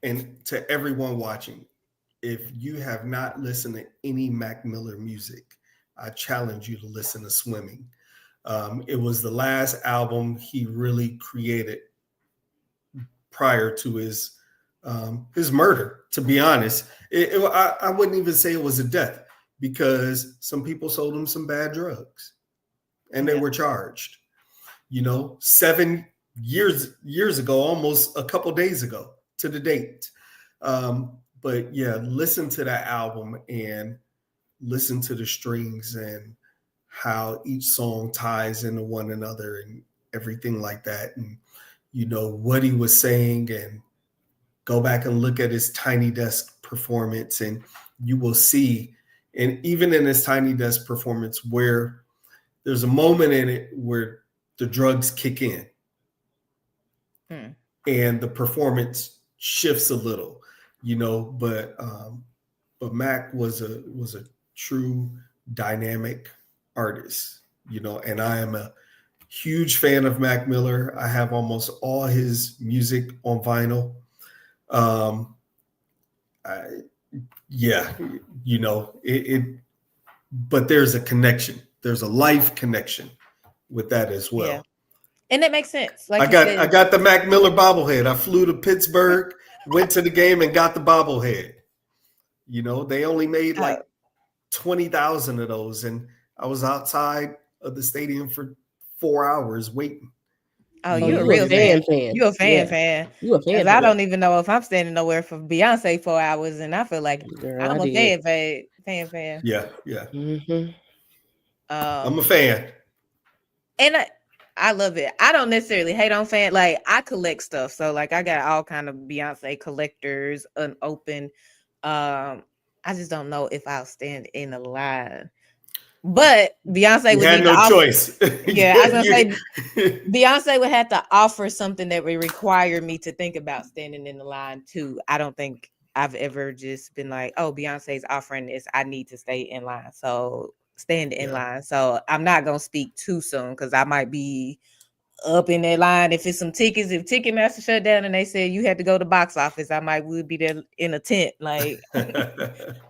S3: and to everyone watching, if you have not listened to any Mac Miller music, I challenge you to listen to Swimming. It was the last album he really created prior to his murder. To be honest, I wouldn't even say it was a death, because some people sold him some bad drugs, and they were charged. 7 years ago, almost a couple days ago to the date. But yeah, listen to that album and listen to the strings and how each song ties into one another and everything like that. And, you know, what he was saying, and go back and look at his Tiny Desk performance, and you will see, and even in his Tiny Desk performance, where there's a moment in it where the drugs kick in and the performance shifts a little, you know, but Mac was a true dynamic artist, you know, and I am a huge fan of Mac Miller. I have almost all his music on vinyl. Um, I, yeah, you know, but there's a connection. There's a life connection with that as well.
S2: Yeah. And that makes sense. Like
S3: I got the Mac Miller bobblehead. I flew to Pittsburgh, went to the game, and got the bobblehead. You know, they only made like 20,000 of those, and I was outside of the stadium for 4 hours waiting.
S2: Oh, you a real fan. You a fan.
S4: You a fan.
S2: Because I don't even know if I'm standing nowhere for Beyonce 4 hours, and I feel like I'm a fan.
S3: Yeah.
S4: Mm-hmm.
S3: I'm a fan.
S2: And I love it. I don't necessarily hate on fan. Like, I collect stuff. So, like, I got all kind of Beyonce collectors unopened. I just don't know if I'll stand in a line. But Beyonce would
S3: had no choice.
S2: Yeah, I was gonna say Beyonce would have to offer something that would require me to think about standing in the line too. I don't think I've ever just been like, oh, Beyonce's offering this, I need to stay in line. So stand in line. So I'm not gonna speak too soon because I might be up in that line. If it's some tickets, if Ticketmaster shut down and they said you had to go to box office, I would be there in a tent. Like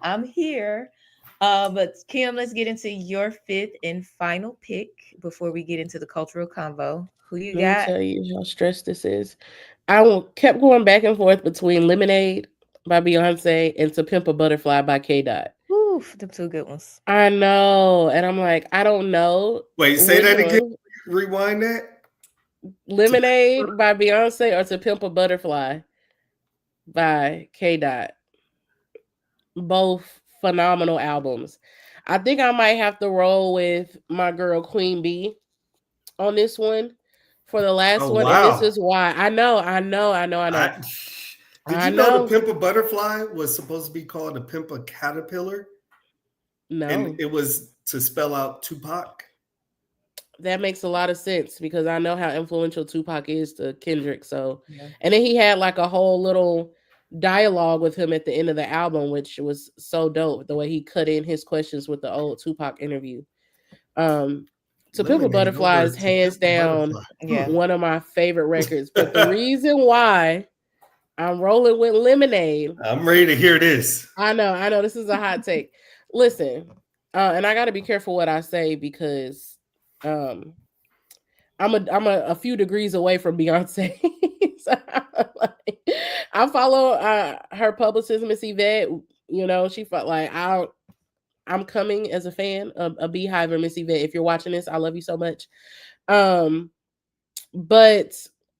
S2: I'm here. But Kim, let's get into your fifth and final pick before we get into the cultural convo. Who you got?
S4: Let me tell you how stressed this is. I kept going back and forth between Lemonade by Beyonce and To Pimp a Butterfly by K. Dot.
S2: Oof, them two good ones.
S4: I know. And I'm like, I don't know.
S3: Wait, say that again. Rewind that.
S4: Lemonade by Beyonce or To Pimp a Butterfly by K. Dot. Both phenomenal albums. I think I might have to roll with my girl Queen B on this one for the last one.
S3: Wow.
S4: And this is why. I know.
S3: Did you know the Pimp a Butterfly was supposed to be called a Pimp a Caterpillar?
S4: No.
S3: And it was to spell out Tupac?
S4: That makes a lot of sense because I know how influential Tupac is to Kendrick. So, and then he had like a whole little dialogue with him at the end of the album, which was so dope. The way he cut in his questions with the old Tupac interview. To Pimp a Butterfly is hands down one of my favorite records. But the reason why I'm rolling with Lemonade,
S3: I'm ready to hear this.
S4: I know this is a hot take. Listen, and I got to be careful what I say because I'm a few degrees away from Beyonce. So I follow her publicist, Miss Yvette. You know, she felt like I'm coming as a fan of a Beehive or Miss Yvette. If you're watching this, I love you so much. But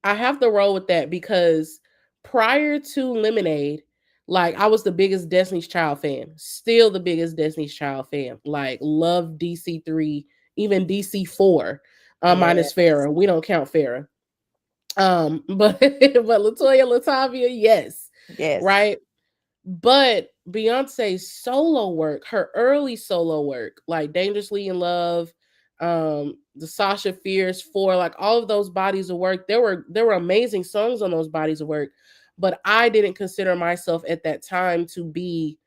S4: I have to roll with that because prior to Lemonade, like I was the biggest Destiny's Child fan, still the biggest Destiny's Child fan. Like love DC3, even DC4, minus Farrah. We don't count Farrah. But Latoya, Latavia, yes, right. But Beyonce's solo work, her early solo work, like Dangerously in Love, the Sasha Fierce 4, like all of those bodies of work, there were amazing songs on those bodies of work, but I didn't consider myself at that time to be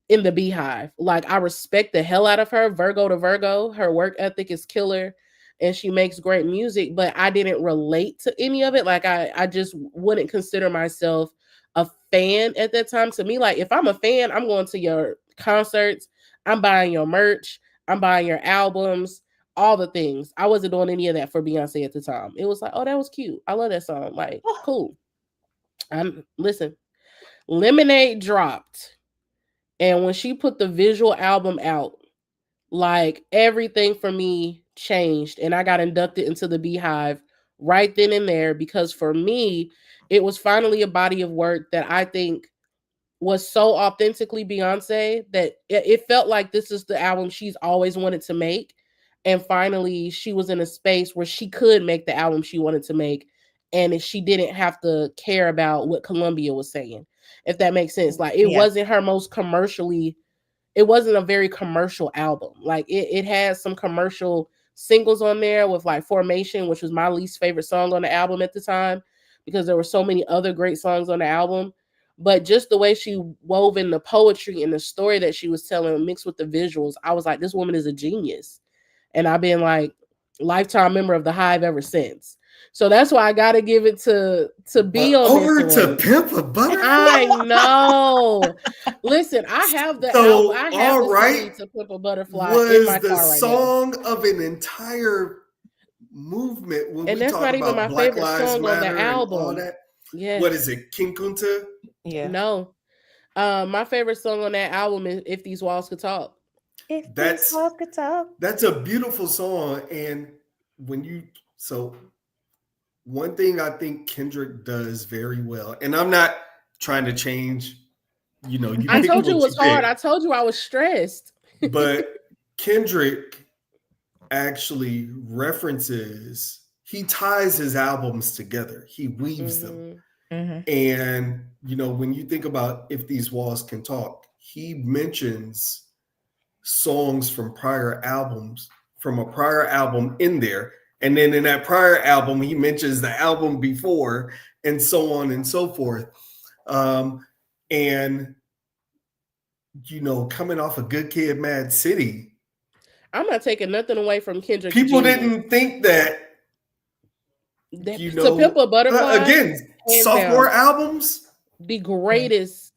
S4: in the Beehive. Like I respect the hell out of her, Virgo to Virgo. Her work ethic is killer and she makes great music, but I didn't relate to any of it. Like I just wouldn't consider myself a fan at that time. To me, like if I'm a fan, I'm going to your concerts, I'm buying your merch, I'm buying your albums, all the things. I wasn't doing any of that for Beyonce at the time. It was like, oh, that was cute. I love that song. Like, cool. Listen, Lemonade dropped. And when she put the visual album out, like everything for me changed. And I got inducted into the Beehive right then and there because for me, it was finally a body of work that I think was so authentically Beyonce that it felt like this is the album she's always wanted to make. and finally she was in a space where she could make the album she wanted to make, and she didn't have to care about what Columbia was saying, if that makes sense. Like it
S2: Yeah.
S4: wasn't her most commercially, it wasn't a very commercial album. Like it had some commercial singles on there with like Formation, which was my least favorite song on the album at the time, because there were so many other great songs on the album. But just the way she wove in the poetry and the story that she was telling mixed with the visuals, I was like, this woman is a genius. And I've been like lifetime member of the Hive ever since. So that's why I gotta give it to be on this
S3: Over to
S4: one.
S3: Pimp a Butterfly.
S4: I know. Listen, I have the album.
S3: So,
S4: I have
S3: all
S4: the CD
S3: right,
S4: to Pimp a Butterfly in
S3: was
S4: my
S3: the
S4: car right now.
S3: song of an entire movement when
S4: And
S3: we
S4: that's
S3: talk
S4: not even
S3: about
S4: my
S3: Black
S4: favorite
S3: Lives
S4: song on the
S3: Matter and all
S4: album.
S3: that.
S4: Yes.
S3: What is it, King Kunta?
S2: Yeah.
S4: No. My favorite song on that album is If These Walls Could Talk.
S2: If
S3: That's-
S2: this walk could talk.
S3: That's a beautiful song. And when you, so one thing I think Kendrick does very well, and I'm not trying to change, you know, you
S4: I
S3: pick
S4: told you it
S3: what
S4: was hard.
S3: pick,
S4: I told you I was stressed.
S3: but Kendrick actually references, he ties his albums together, he weaves them.
S4: Mhm.
S2: Mhm.
S3: And, you know, when you think about If These Walls Can Talk, he mentions songs from prior albums, from a prior album in there. And then in that prior album, he mentions the album before, and so on and so forth. And, you know, coming off a Good Kid, Mad City,
S4: I'm not taking nothing away from Kendrick's
S3: people
S4: genius.
S3: didn't think that, you
S4: To
S3: know,
S4: Pimp a Butterfly,
S3: again,
S4: hands
S3: sophomore
S4: down,
S3: albums.
S4: the greatest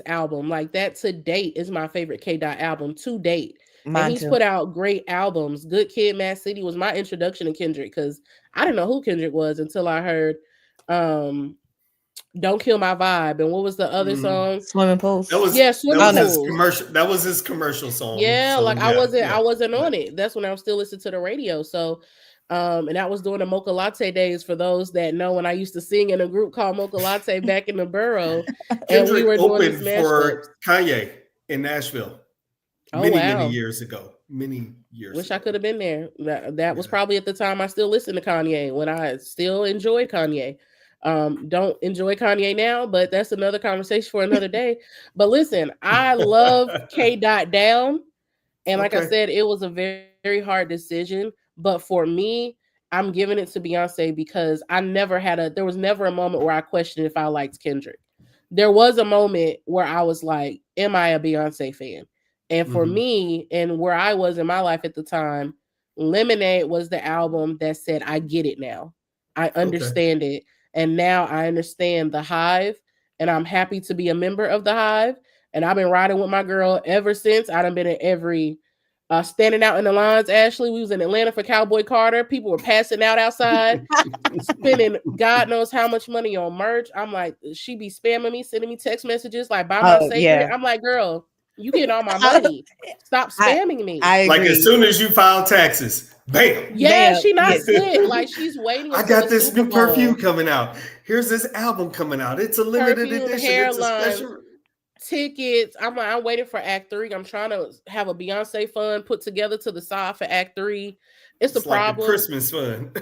S4: album. Like that to date is my favorite K Dot album to date. And
S2: Mine
S4: he's
S2: too.
S4: put out great albums. Good Kid, Mad City was my introduction to Kendrick, because I didn't know who Kendrick was until I heard Don't Kill My Vibe. And what was the other song?
S2: Swimming pools.
S3: That was
S4: Swimming
S3: his
S4: pools.
S3: commercial. That was his commercial song.
S4: Yeah,
S3: So,
S4: like I
S3: yeah.
S4: wasn't on it. That's when I was still listening to the radio. So and that was during the Mocha Latte days, for those that know, when I used to sing in a group called Mocha Latte back in the borough. And
S3: Kendrick
S4: we were doing
S3: opened
S4: these mashups.
S3: for Kanye in Nashville many
S4: wow.
S3: years ago. Many years
S4: Wish
S3: ago.
S4: I could have been there. That was probably at the time I still listened to Kanye, when I still enjoyed Kanye. Don't enjoy Kanye now, but that's another conversation for another day. But listen, I love K Dot Down. And like I
S3: Okay.
S4: said, it was a very hard decision. But for me, I'm giving it to Beyonce because there was never a moment where I questioned if I liked Kendrick. There was a moment where I was like, am I a Beyonce fan? And for me, and where I was in my life at the time, Lemonade was the album that said, I get it now. I understand it. And now I understand the Hive. And I'm happy to be a member of the Hive. And I've been riding with my girl ever since. I done been at every standing out in the lines. Ashley, we was in Atlanta for Cowboy Carter. People were passing out outside, spending God knows how much money on merch. I'm like, she be spamming me, sending me text messages like, buy my sacred.
S2: Yeah.
S4: I'm like, girl, you getting all my money. Stop spamming me.
S2: I agree.
S3: Like as soon as you file taxes, bam.
S4: Yeah,
S2: Bam.
S4: she not
S2: Yes.
S4: slick. Like she's waiting.
S3: I
S4: until
S3: got
S4: the
S3: this
S4: Super
S3: new
S4: Bowl.
S3: perfume coming out. Here's this album coming out. It's a limited
S4: Perfume,
S3: edition. It's a
S4: hairline,
S3: special.
S4: tickets. I'm waiting for Act 3. I'm trying to have a Beyonce fund put together to the side for Act 3. It's a
S3: It's like a
S4: problem.
S3: Christmas fun.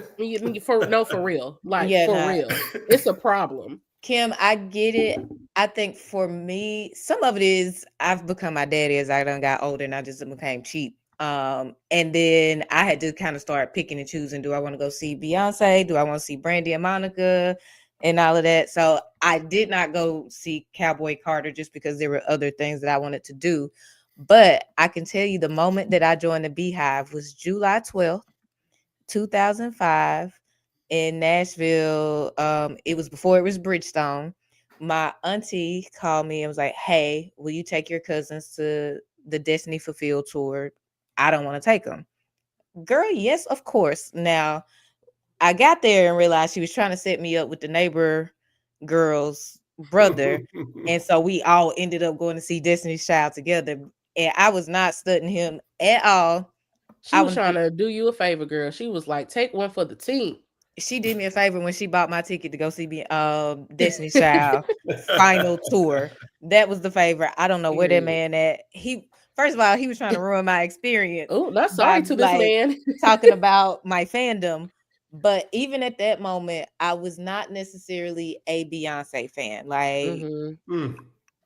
S4: For real. Like
S2: Yeah,
S4: for
S2: nah.
S4: real. It's a problem.
S2: Kim, I get it. I think for me, some of it is I've become my daddy as I done got older and I just became cheap. And then I had to kind of start picking and choosing. Do I want to go see Beyonce? Do I want to see Brandy and Monica and all of that? So I did not go see Cowboy Carter just because there were other things that I wanted to do. But I can tell you the moment that I joined the Beehive was July 12th, 2005 in Nashville. It was before it was Bridgestone. My auntie called me and was like, hey, will you take your cousins to the Destiny Fulfilled tour? I don't want to take them. Girl, yes, of course. Now, I got there and realized she was trying to set me up with the neighbor girl's brother. And so we all ended up going to see Destiny's Child together. And I was not studying him at all.
S4: She was trying to do you a favor, girl. She was like, take one for the team.
S2: She did me a favor when she bought my ticket to go see Destiny's Child final tour. That was the favor. I don't know where that man at. first of all, he was trying to ruin my experience
S4: Oh, not
S2: by
S4: sorry to this
S2: like
S4: man.
S2: talking about my fandom. But even at that moment, I was not necessarily a Beyonce fan. Like
S4: Mm-hmm.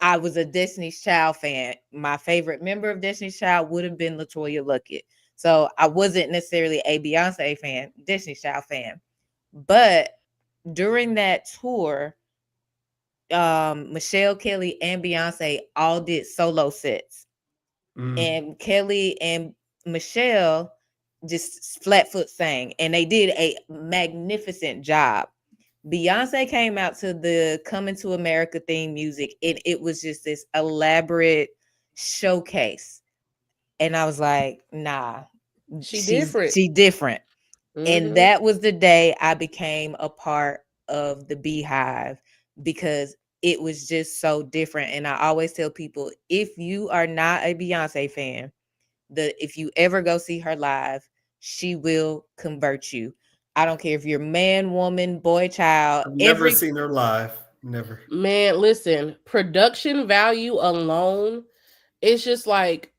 S2: I was a Destiny's Child fan. My favorite member of Destiny's Child would have been LaToya Luckett. So I wasn't necessarily a Beyonce fan, Destiny's Child fan. But during that tour, Michelle, Kelly, and Beyonce all did solo sets. And Kelly and Michelle just flat foot sang, and they did a magnificent job. Beyonce came out to the Coming to America theme music, and it was just this elaborate showcase. And I was like, nah,
S4: She different.
S2: she different. And
S4: Mm-hmm.
S2: that was the day I became a part of the Beehive because it was just so different. And I always tell people, if you are not a Beyonce fan, if you ever go see her live, she will convert you. I don't care if you're man, woman, boy, child,
S3: I've never
S2: every
S3: seen her live. Never.
S4: Man, listen, production value alone, it's just like,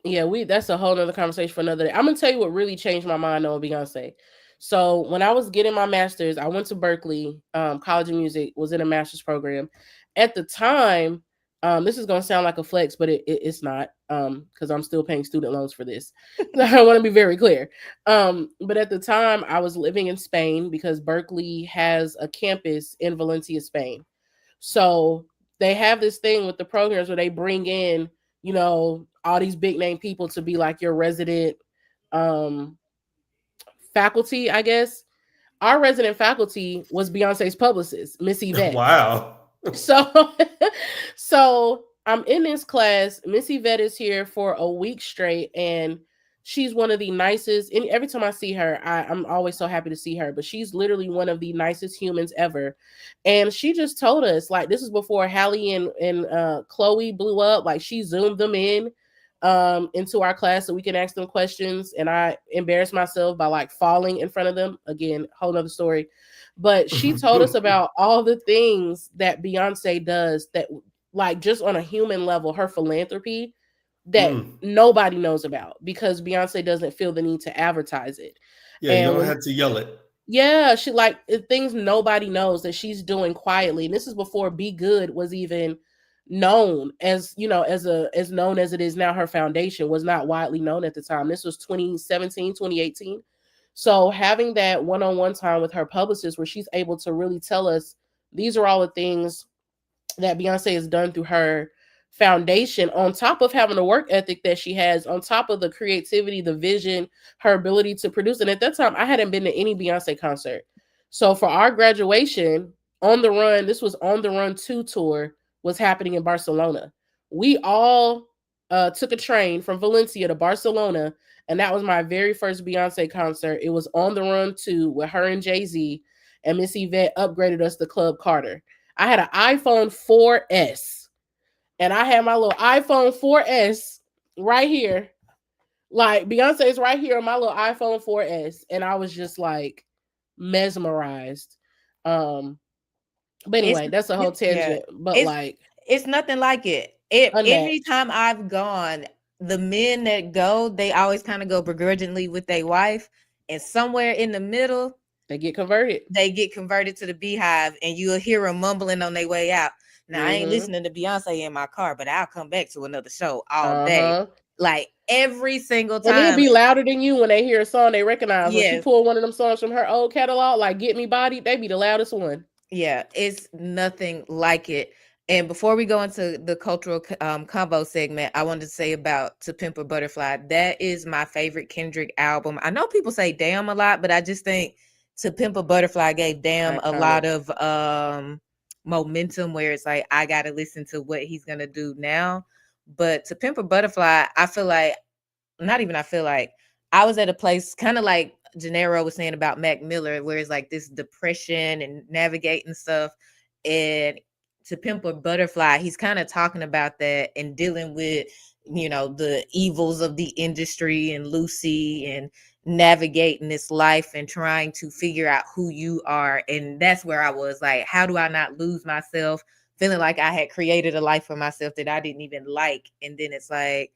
S4: yeah, that's a whole nother conversation for another day. I'm gonna tell you what really changed my mind on Beyonce. So when I was getting my master's, I went to Berkeley College of Music, was in a master's program. At the time, this is gonna sound like a flex, but it's not, because I'm still paying student loans for this. I want to be very clear. But at the time, I was living in Spain because Berkeley has a campus in Valencia, Spain. So they have this thing with the programs where they bring in, all these big name people to be like your resident um faculty, I guess. Our resident faculty was Beyonce's publicist, Miss Yvette.
S3: Wow.
S4: So so I'm in this class. Miss Yvette is here for a week straight, and she's one of the nicest. And every time I see her, I'm always so happy to see her. But she's literally one of the nicest humans ever. And she just told us, like, this is before Hallie and Chloe blew up. Like, she zoomed them in into our class so we can ask them questions. And I embarrassed myself by like falling in front of them. Again, whole nother story. But she told us about all the things that Beyonce does that, like, just on a human level, her philanthropy that nobody knows about because Beyonce doesn't feel the need to advertise it.
S3: Yeah, you
S4: And
S3: don't
S4: when,
S3: have to yell it.
S4: yeah, she like things nobody knows that she's doing quietly. And this is before Be Good was even known as, as known as it is now. Her foundation was not widely known at the time. This was 2017, 2018. So having that one-on-one time with her publicist where she's able to really tell us these are all the things that Beyonce has done through her foundation, on top of having the work ethic that she has, on top of the creativity, the vision, her ability to produce. And at that time, I hadn't been to any Beyonce concert. So for our graduation, On the Run, this was On the Run 2 tour, was happening in Barcelona. We all took a train from Valencia to Barcelona, and that was my very first Beyonce concert. It was On the Run 2 with her and Jay-Z, and Miss Yvette upgraded us to Club Carter. I had an iPhone 4S, and I had my little iPhone 4S right here. Like, Beyonce's right here on my little iPhone 4S, and I was just like mesmerized. But
S2: it's
S4: anyway, that's a whole
S2: yeah,
S4: tangent. But
S2: it's
S4: like,
S2: it's nothing like it.
S4: unmatched.
S2: Anytime I've gone, the men that go, they always kind of go begrudgingly with their wife, and somewhere in the middle,
S4: They get converted.
S2: they get converted to the Beehive, and you'll hear them mumbling on their way out. Now I ain't
S4: Mm-hmm.
S2: listening to Beyonce in my car, but I'll come back to another show all day.
S4: Uh-huh.
S2: Like every single
S4: And they'll
S2: time.
S4: be louder than you when they hear a song they recognize. When she
S2: Yes.
S4: pulled one of them songs from her old catalog, like Get Me Bodied, they be the loudest one.
S2: Yeah, it's nothing like it. And before we go into the cultural combo segment, I wanted to say about To Pimp a Butterfly. That is my favorite Kendrick album. I know people say damn a lot, but I just think To Pimp a Butterfly gave damn a lot
S4: Iconic.
S2: of momentum where it's like, I got to listen to what he's going to do now. But To Pimp a Butterfly, I feel like, not even I feel like, I was at a place kind of like Janirio was saying about Mac Miller, where it's like this depression and navigating stuff. And To Pimp a Butterfly, he's kind of talking about that and dealing with, the evils of the industry and Lucy and navigating this life and trying to figure out who you are. And that's where I was like, how do I not lose myself? Feeling like I had created a life for myself that I didn't even like. And then it's like,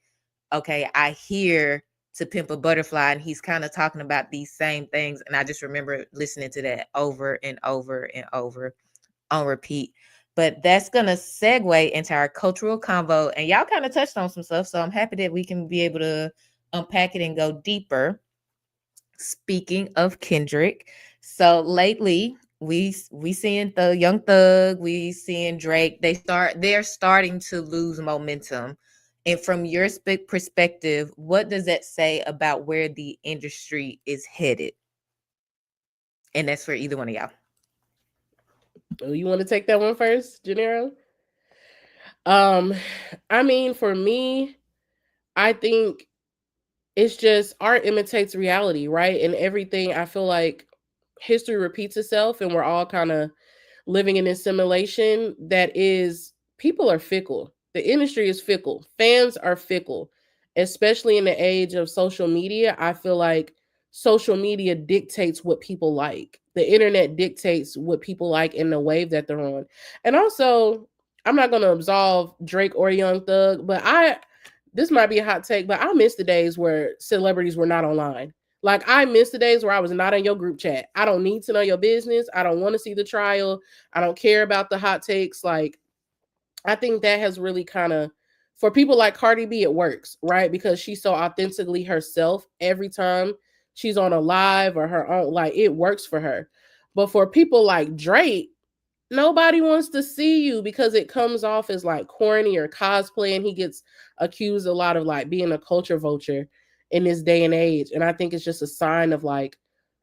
S2: okay, I hear To Pimp a Butterfly, and he's kind of talking about these same things. And I just remember listening to that over and over and over on repeat. But that's going to segue into our cultural convo. And y'all kind of touched on some stuff. So I'm happy that we can be able to unpack it and go deeper. Speaking of Kendrick, so lately we seeing the Young Thug, we seeing Drake. They're starting to lose momentum. And from your perspective, what does that say about where the industry is headed? And that's for either one of y'all.
S4: Oh, you want to take that one first, Janirio? I mean, for me, I think it's just art imitates reality, right? And everything, I feel like history repeats itself, and we're all kind of living in this simulation that is, people are fickle. The industry is fickle. Fans are fickle, especially in the age of social media. I feel like social media dictates what people like. The internet dictates what people like in the wave that they're on. And also, I'm not going to absolve Drake or Young Thug, but this might be a hot take, but I miss the days where celebrities were not online. Like, I miss the days where I was not in your group chat. I don't need to know your business. I don't want to see the trial. I don't care about the hot takes. Like, I think that has really kind of, for people like Cardi B, it works, right? Because she's so authentically herself every time she's on a live or her own, like, it works for her. But for people like Drake, nobody wants to see you because it comes off as like corny or cosplay, and he gets accused a lot of like being a culture vulture in this day and age. And I think it's just a sign of like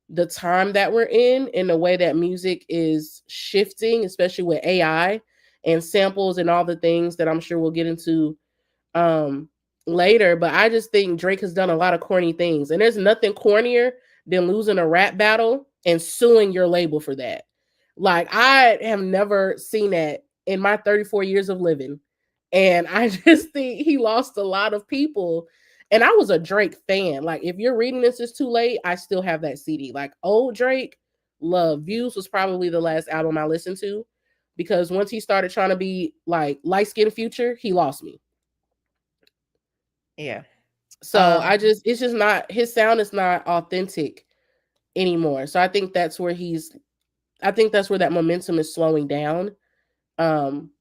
S4: the time that we're in and the way that music is shifting, especially with AI and samples and all the things that I'm sure we'll get into um later. But I just think Drake has done a lot of corny things, and there's nothing cornier than losing a rap battle and suing your label for that. Like, I have never seen that in my 34 years of living. And I just think he lost a lot of people. And I was a Drake fan. Like, if you're reading this, it's too late. I still have that CD. Like, old Drake, love. Views was probably the last album I listened to, because once he started trying to be like light skinned Future, he lost me.
S2: Yeah.
S4: So it's just not, his sound is not authentic anymore. So I think that's where that momentum is slowing down. Um,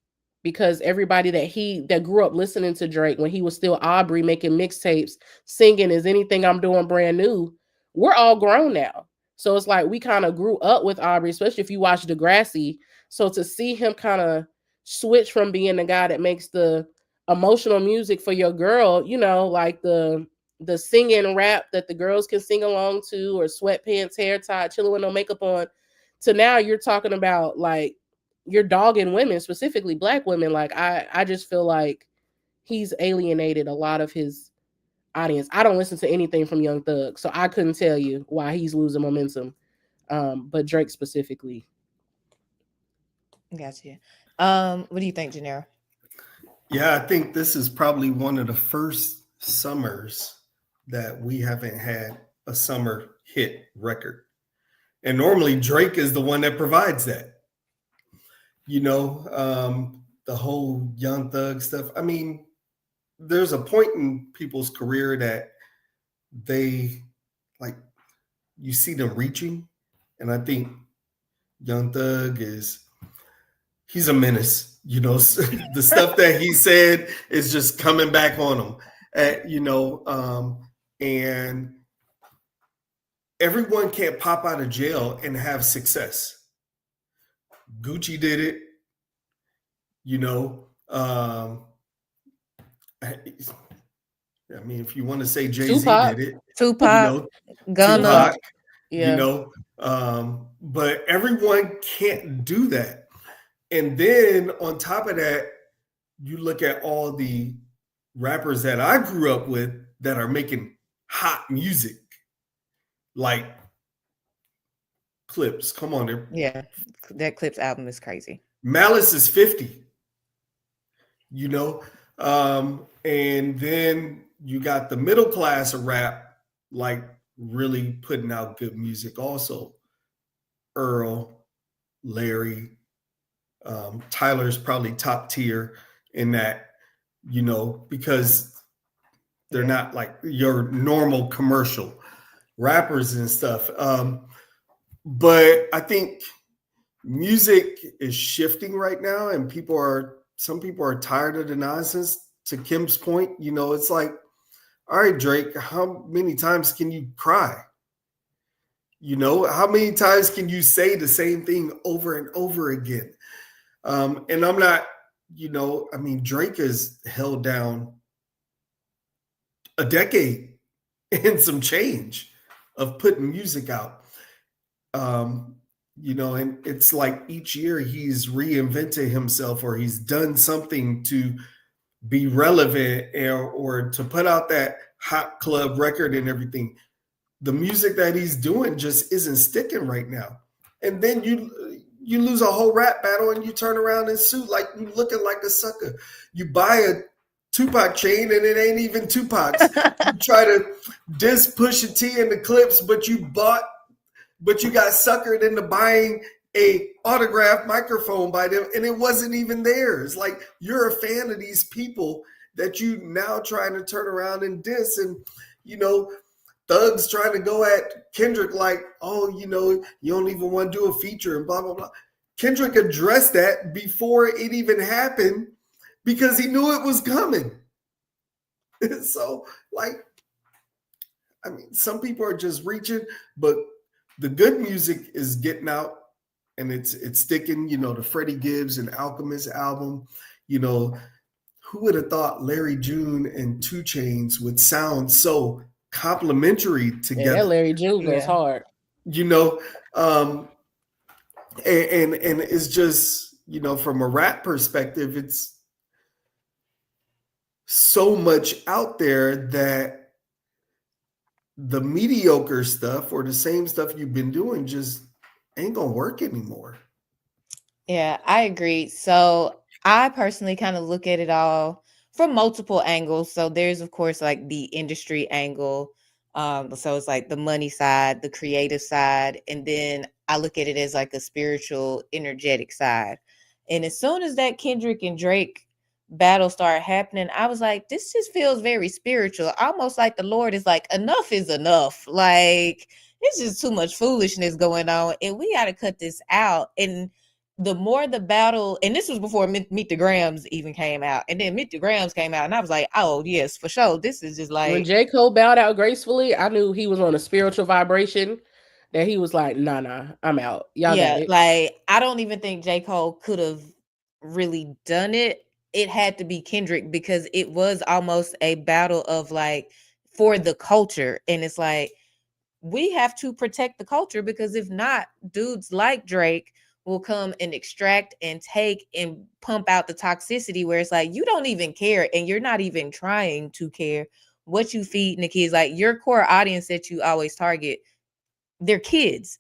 S4: because everybody that grew up listening to Drake when he was still Aubrey making mixtapes, singing "Is Anything I'm Doing Brand New," we're all grown now. So it's like we kind of grew up with Aubrey, especially if you watch Degrassi. So to see him kind of switch from being the guy that makes the emotional music for your girl, like the singing rap that the girls can sing along to, or sweatpants, hair tied, chilling with no makeup on, to now you're talking about like you're dogging women, specifically black women. Like, I just feel like he's alienated a lot of his audience. I don't listen to anything from Young Thug, so I couldn't tell you why he's losing momentum. But Drake specifically.
S2: Gotcha. What do you think, Janera?
S3: Yeah, I think this is probably one of the first summers that we haven't had a summer hit record. And normally Drake is the one that provides that. The whole Young Thug stuff. I mean, there's a point in people's career that they like, you see them reaching. And I think Young Thug he's a menace. The stuff that he said is just coming back on him. And everyone can't pop out of jail and have success. Gucci did it. I mean, if you want to say Jay-Z did it.
S2: Tupac, Gunna.
S3: Tupac, yeah. But everyone can't do that. And then on top of that, you look at all the rappers that I grew up with that are making hot music, like Clips. Come on, there.
S2: Yeah, that Clips album is crazy.
S3: Malice is 50. And then you got the middle class of rap, like really putting out good music also. Earl, Larry, Tyler's probably top tier in that, because They're
S2: Yeah.
S3: not like your normal commercial rappers and stuff. But I think music is shifting right now, and some people are tired of the nonsense. To Kim's point, it's like, all right, Drake, how many times can you cry? How many times can you say the same thing over and over again? And I'm not, I mean, Drake has held down a decade and some change of putting music out. Um, and it's like each year he's reinvented himself, or he's done something to be relevant, or to put out that hot club record and everything. The music that he's doing just isn't sticking right now. And then you lose a whole rap battle, and you turn around and sue like you looking like a sucker. You buy a Tupac chain and it ain't even Tupac's. You try to diss Pusha T in the clips, but you got suckered into buying a autographed microphone by them, and it wasn't even theirs. Like, you're a fan of these people that you now trying to turn around and diss. And Thug's trying to go at Kendrick like, oh, you don't even want to do a feature and blah, blah, blah. Kendrick addressed that before it even happened because he knew it was coming. So, like, I mean, some people are just reaching, but the good music is getting out, and it's sticking. The Freddie Gibbs and Alchemist album. Who would have thought Larry June and 2 Chainz would sound so complementary together?
S4: Yeah, that Larry June goes
S2: Yeah.
S4: hard.
S3: And it's just, from a rap perspective, it's so much out there that the mediocre stuff, or the same stuff you've been doing, just ain't gonna work anymore.
S2: Yeah, I agree. So I personally kind of look at it all from multiple angles. So there's of course like the industry angle. So it's like the money side, the creative side, and then I look at it as like a spiritual, energetic side. And as soon as that Kendrick and Drake battle started happening, I was like, this just feels very spiritual. Almost like the Lord is like, enough is enough. Like, it's just too much foolishness going on, and we got to cut this out. And the more the battle, and this was before Meet the Grams even came out, and then Meet the Grams came out, and I was like, oh yes, for sure, this is just
S4: When
S2: like,
S4: J. Cole bowed out gracefully, I knew he was on a spiritual vibration that he was like, nah, I'm out. Y'all got
S2: yeah,
S4: it.
S2: like I don't even think J. Cole could have really done it. It had to be Kendrick, because it was almost a battle of like, for the culture, and it's like, we have to protect the culture, because if not, dudes like Drake will come and extract and take and pump out the toxicity, where it's like, you don't even care, and you're not even trying to care what you feed the kids. Like, your core audience that you always target, they're kids,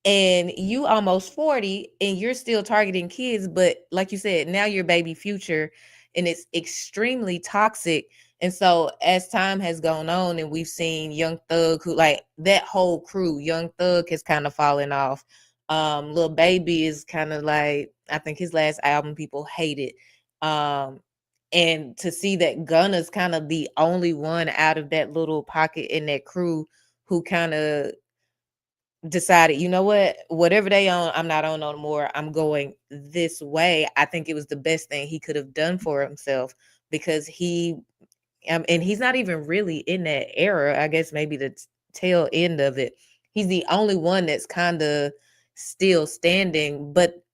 S2: and you almost 40 and you're still targeting kids. But like you said, now you're baby future, and it's extremely toxic. And so as time has gone on, and we've seen Young Thug, who, like, that whole crew, Young Thug has kind of fallen off. Lil Baby is kind of like, I think his last album people hated. And to see that Gunna's kind of the only one out of that little pocket in that crew who kind of decided, you know what, whatever they on, I'm not on no more. I'm going this way. I think it was the best thing he could have done for himself, because and he's not even really in that era. I guess maybe the tail end of it. He's the only one that's kind of still standing, but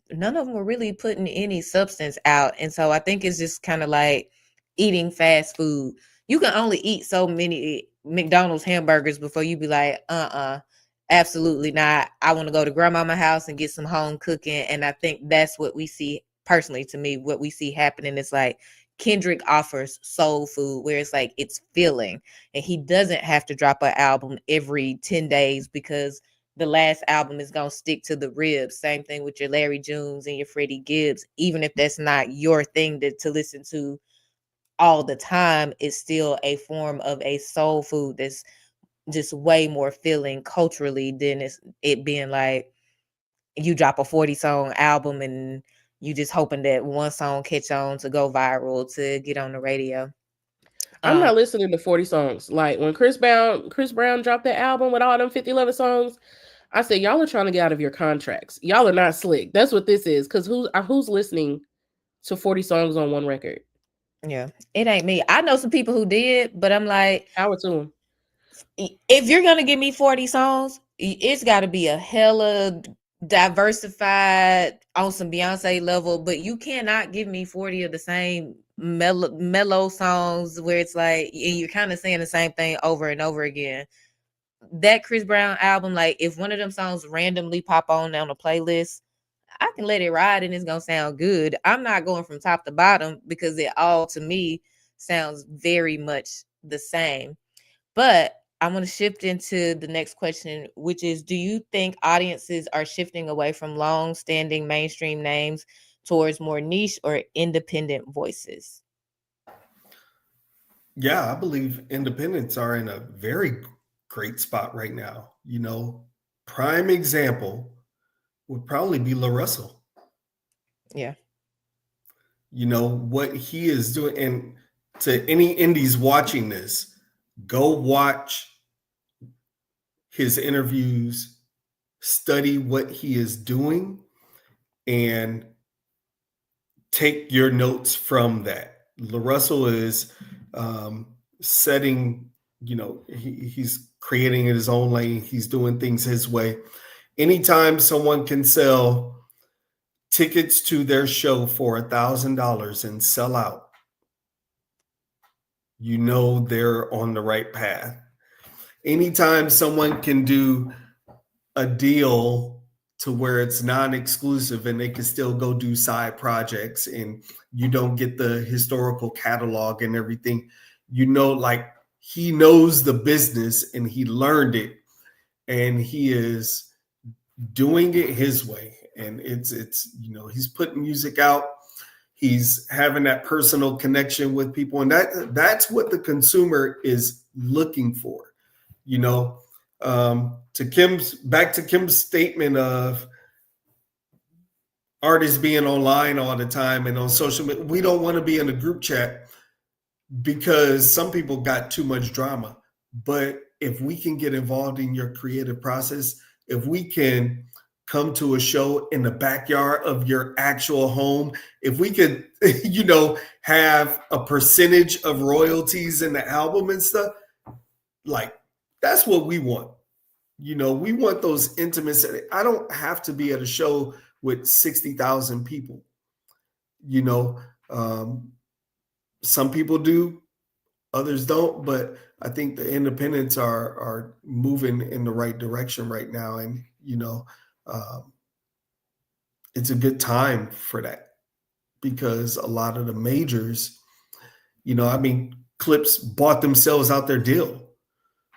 S2: none of them were really putting any substance out. And so I think it's just kind of like eating fast food. You can only eat so many McDonald's hamburgers before you be like, absolutely not. I want to go to grandmama's house and get some home cooking. And I think that's what we see, personally to me, what we see happening is like, Kendrick offers soul food, where it's like, it's filling, and he doesn't have to drop an album every 10 days, because the last album is going to stick to the ribs. Same thing with your Larry Junes and your Freddie Gibbs. Even if that's not your thing to listen to all the time, it's still a form of a soul food that's just way more filling culturally than it being like, you drop a 40 song album and you just hoping that one song catch on to go viral to get on the radio.
S4: I'm
S2: Um,
S4: not listening to 40 songs. Like when Chris Brown dropped that album with all them 50 11 songs, I said y'all are trying to get out of your contracts. Y'all are not slick. That's what this is. Cause who's listening to 40 songs on one record?
S2: yeah, it ain't me. I know some people who did, but I'm like,
S4: Power to them.
S2: if you're gonna give me 40 songs, it's got to be a hella diversified on some Beyonce level. But you cannot give me 40 of the same mellow songs where it's like, and you're kind of saying the same thing over and over again. That Chris Brown album, like if one of them songs randomly pop on the playlist, I can let it ride and it's gonna sound good. I'm not going from top to bottom because it all to me sounds very much the same. But I'm going to shift into the next question, which is, do you think audiences are shifting away from long standing mainstream names towards more niche or independent voices?
S3: Yeah, I believe independents are in a very great spot right now. Prime example would probably be La Russell.
S2: Yeah,
S3: What he is doing. And to any indies watching this, go watch his interviews, study what he is doing, and take your notes from that. LaRussell is setting, he's creating his own lane. He's doing things his way. Anytime someone can sell tickets to their show for $1,000 and sell out, they're on the right path. Anytime someone can do a deal to where it's non-exclusive and they can still go do side projects and you don't get the historical catalog and everything, like he knows the business and he learned it and he is doing it his way. And it's he's putting music out, he's having that personal connection with people, and that's what the consumer is looking for. you know to Kim's statement of artists being online all the time and on social media. We don't want to be in a group chat because some people got too much drama. But if we can get involved in your creative process, if we can come to a show in the backyard of your actual home, if we could, have a percentage of royalties in the album and stuff, like that's what we want. We want those intimacy. I don't have to be at a show with 60,000 people. You know, some people do, others don't, but I think the independents are moving in the right direction right now, and um, it's a good time for that because a lot of the majors, Clips bought themselves out their deal,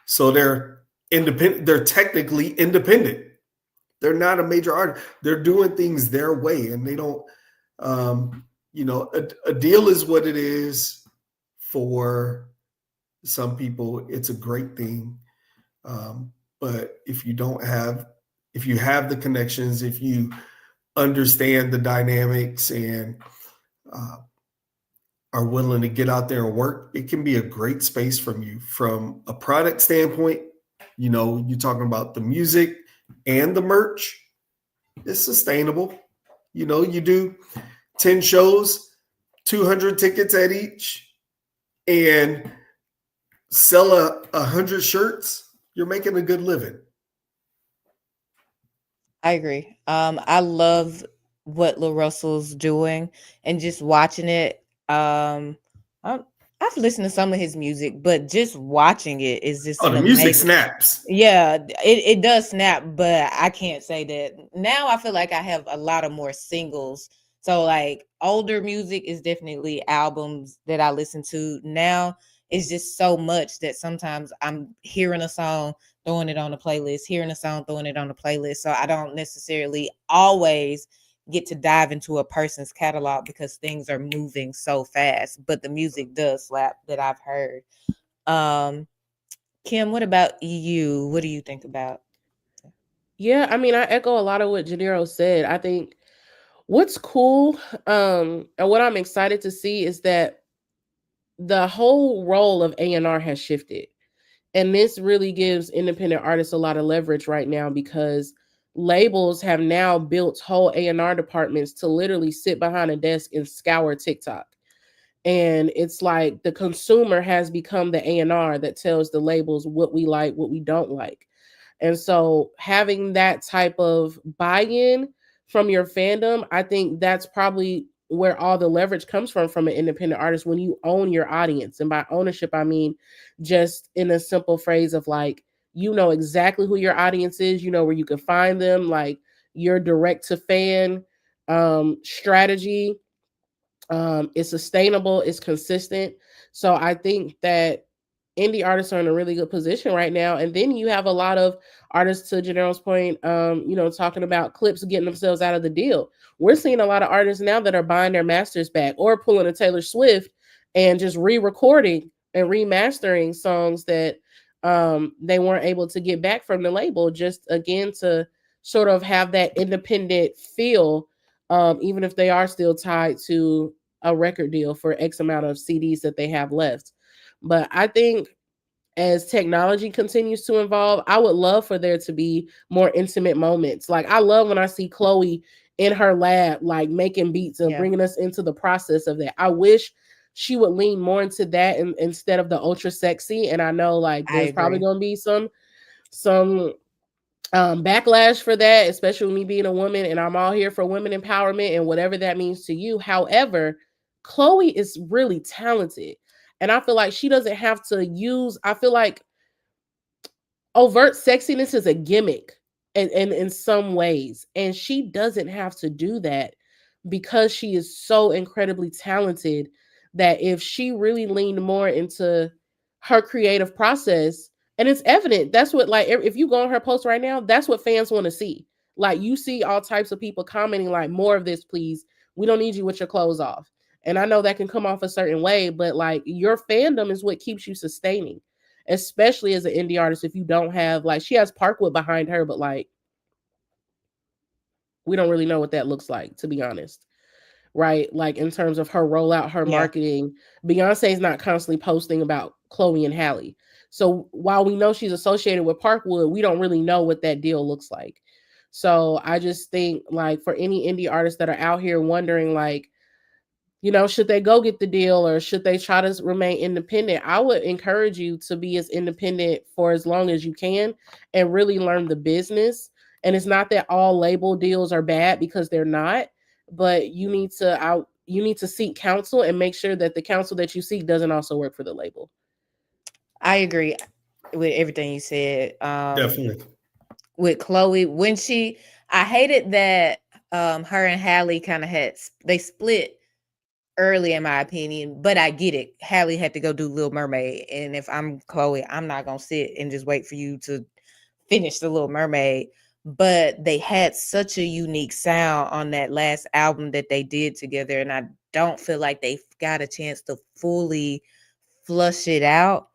S3: so they're independent. They're technically independent. They're not a major artist. They're doing things their way, and they don't. A deal is what it is for some people. It's a great thing, but if you have the connections, if you understand the dynamics and are willing to get out there and work, it can be a great space from a product standpoint. You're talking about the music and the merch. It's sustainable. You do 10 shows, 200 tickets at each, and sell 100 shirts. You're making a good living.
S2: I agree. I love what Lil Russell's doing and just watching it. I- I've listened to some of his music, but just watching it is just
S3: Oh,
S2: an
S3: the music
S2: amazing.
S3: snaps.
S2: Yeah, it does snap, but I can't say that. Now I feel like I have a lot of more singles. So like older music is definitely albums that I listen to. Now it's just so much that sometimes I'm hearing a song, throwing it on the playlist, hearing a song, throwing it on the playlist. So I don't necessarily always get to dive into a person's catalog because things are moving so fast, but the music does slap that I've heard. Um Kim, what about you? What do you think about?
S4: Yeah, I mean, I echo a lot of what Janiro said. I think what's cool, and what I'm excited to see is that the whole role of A&R has shifted. And this really gives independent artists a lot of leverage right now because labels have now built whole A&R departments to literally sit behind a desk and scour TikTok. And it's like the consumer has become the A&R that tells the labels what we like, what we don't like. And so having that type of buy-in from your fandom, I think that's probably where all the leverage comes from an independent artist, when you own your audience. And by ownership, I mean just in a simple phrase of like, you know exactly who your audience is, you know where you can find them, like your direct to fan strategy it's sustainable, it's consistent. So I think that indie artists are in a really good position right now. And then you have a lot of artists, to Janelle's point, talking about clips getting themselves out of the deal. We're seeing a lot of artists now that are buying their masters back or pulling a Taylor Swift and just re-recording and remastering songs that they weren't able to get back from the label, just again to sort of have that independent feel, even if they are still tied to a record deal for X amount of CDs that they have left. But I think as technology continues to evolve, I would love for there to be more intimate moments. Like I love when I see Chloe in her lab, like making beats and
S2: Yeah,
S4: bringing us into the process of that. I wish she would lean more into that instead of the ultra sexy. And I know like
S2: I
S4: there's probably
S2: agree.
S4: going to be some backlash for that, especially me being a woman, and I'm all here for women empowerment and whatever that means to you. However, Chloe is really talented. And I feel like she doesn't have to use, I feel like overt sexiness is a gimmick in some ways. And she doesn't have to do that because she is so incredibly talented that if she really leaned more into her creative process, and it's evident, that's what, like, if you go on her post right now, that's what fans want to see. Like, you see all types of people commenting, like, more of this, please. We don't need you with your clothes off. And I know that can come off a certain way, but like, your fandom is what keeps you sustaining, especially as an indie artist. If you don't have, like, she has Parkwood behind her, but like, we don't really know what that looks like, to be honest, right? Like in terms of her rollout, her
S2: Yeah.
S4: marketing, Beyonce's not constantly posting about Chloe and Halle. So while we know she's associated with Parkwood, we don't really know what that deal looks like. So I just think, like, for any indie artists that are out here wondering, like, should they go get the deal or should they try to remain independent? I would encourage you to be as independent for as long as you can and really learn the business. And it's not that all label deals are bad, because they're not, but you need to seek counsel and make sure that the counsel that you seek doesn't also work for the label.
S2: I agree with everything you said.
S3: Definitely.
S2: With Chloe, when I hated that her and Halle kind of they split early, in my opinion, but I get it. Halle had to go do Little Mermaid, and if I'm Chloe, I'm not gonna sit and just wait for you to finish the Little Mermaid. But they had such a unique sound on that last album that they did together, and I don't feel like they got a chance to fully flush it out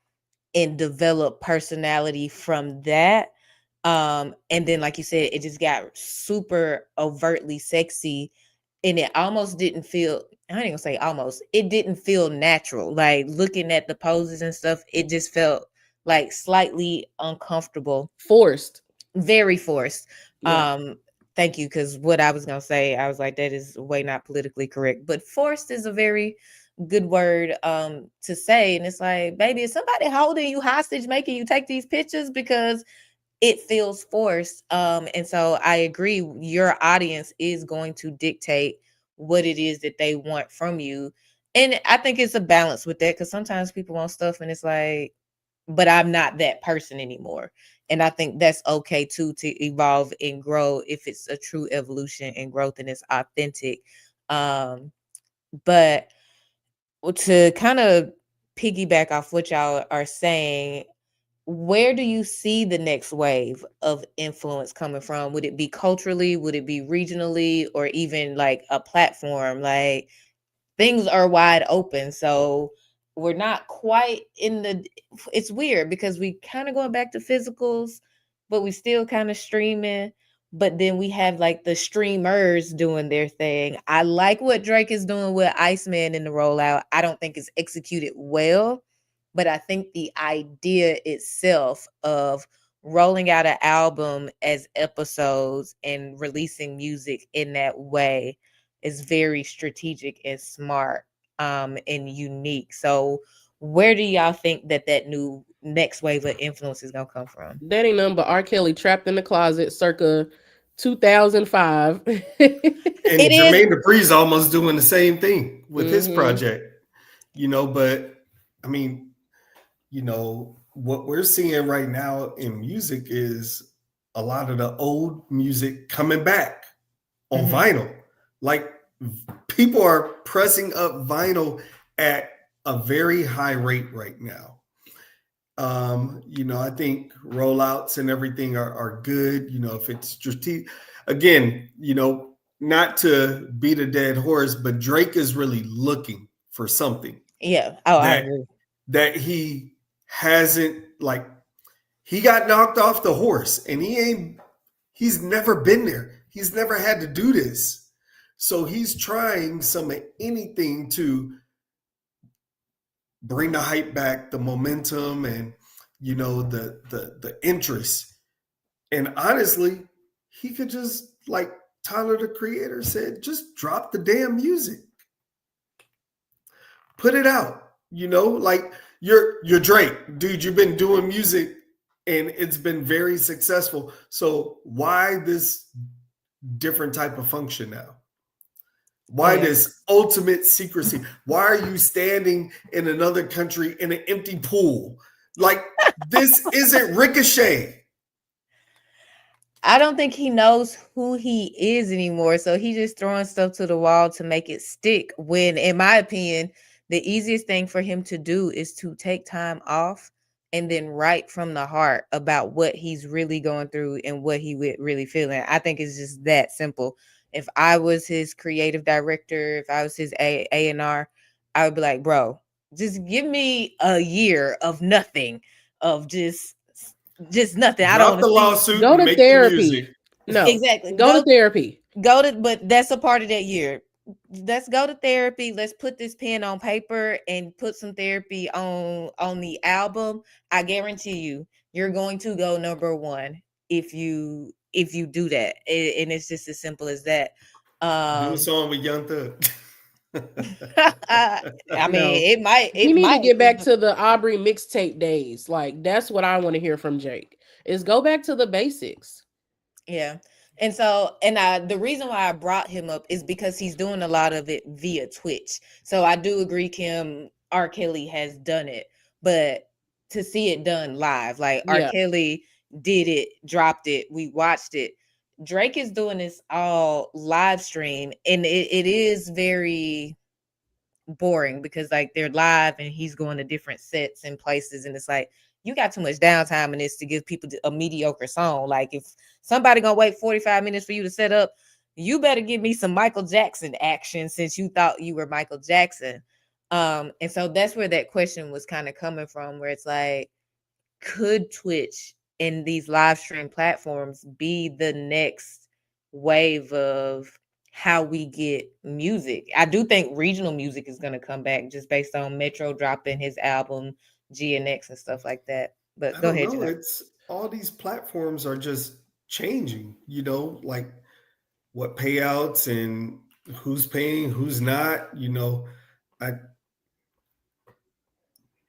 S2: and develop personality from that. And then, like you said, it just got super overtly sexy, and it almost didn't feel, I ain't gonna say almost, it didn't feel natural. Like looking at the poses and stuff, it just felt like slightly uncomfortable,
S4: Forced.
S2: very forced.
S4: Yeah.
S2: Um, thank you, because what I was gonna say, I was like, that is way not politically correct, but forced is a very good word to say. And it's like, baby, is somebody holding you hostage, making you take these pictures? Because it feels forced. And so I agree, your audience is going to dictate what it is that they want from you. And I think it's a balance with that, because sometimes people want stuff and it's like, but I'm not that person anymore. And I think that's okay too, to evolve and grow if it's a true evolution and growth and it's authentic. Um, but to kind of piggyback off what y'all are saying, where do you see the next wave of influence coming from? Would it be culturally? Would it be regionally? Or even like a platform? Like, things are wide open. So we're not quite in the, it's weird because we kind of going back to physicals, but we still kind of streaming. but then we have like the streamers doing their thing. I like what Drake is doing with Iceman in the rollout. I don't think it's executed well, but I think the idea itself of rolling out an album as episodes and releasing music in that way is very strategic and smart, and unique. So where do y'all think that that new next wave of influence is gonna come from?
S4: That ain't nothing but R. Kelly trapped in the closet circa 2005.
S2: It
S3: And
S2: is.
S3: Jermaine Dupri's almost doing the same thing with his
S4: Mm-hmm.
S3: project, but I mean, what we're seeing right now in music is a lot of the old music coming back on
S2: Mhm.
S3: vinyl. Like people are pressing up vinyl at a very high rate right now. I think rollouts and everything are good. If it's strategic, again, not to beat a dead horse, but Drake is really looking for something
S2: Yeah. Oh, I
S3: that
S2: agree.
S3: that he hasn't, like, he got knocked off the horse and he's never been there. He's never had to do this. So he's trying some of anything to bring the hype back, the momentum, and the interest. And honestly, he could just, like Tyler the Creator said, just drop the damn music. Put it out. Like you're Drake, dude. You've been doing music and it's been very successful. So why this different type of function now? Why
S2: Yeah.
S3: this ultimate secrecy? Why are you standing in another country in an empty pool? Like, this isn't Ricochet.
S2: I don't think he knows who he is anymore. So he's just throwing stuff to the wall to make it stick. When, in my opinion, the easiest thing for him to do is to take time off and then write from the heart about what he's really going through and what he would really feeling. I think it's just that simple. If I was his creative director, if I was his A&R, I would be like, bro, just give me a year of nothing, of just nothing. I don't
S3: Drop
S2: want to
S3: the
S2: see.
S3: lawsuit
S4: Go
S3: and
S4: to
S3: make the music.
S4: therapy. No,
S2: Exactly.
S4: go to therapy.
S2: Go to, but that's a part of that year. Let's go to therapy. Let's put this pen on paper and put some therapy on the album. I guarantee you, you're going to go number one if you do that. And it's just as simple as that.
S3: Do a
S2: Um
S3: song with Young Thug.
S2: I
S4: No.
S2: mean, it might
S4: He
S2: it
S4: need to
S2: might
S4: get back to the Aubrey mixtape days. Like that's what I want to hear from Jake. Is go back to the basics.
S2: Yeah. And so, and the reason why I brought him up is because he's doing a lot of it via Twitch. So I do agree, Kim, R. Kelly has done it, but to see it done live, like R.
S4: Yeah.
S2: Kelly did it, dropped it, we watched it. Drake is doing this all live stream, and it is very boring because like they're live and he's going to different sets and places, and it's like you got too much downtime in this to give people a mediocre song. Like if somebody gonna wait 45 minutes for you to set up, you better give me some Michael Jackson action since you thought you were Michael Jackson. And so that's where that question was kind of coming from, where it's like, could Twitch and these live stream platforms be the next wave of how we get music? I do think regional music is going to come back just based on Metro dropping his album GNX and stuff like that. But
S3: I
S2: go
S3: don't
S2: ahead,
S3: know.
S2: Janelle.
S3: It's all these platforms are just changing, like what payouts and who's paying, who's not. I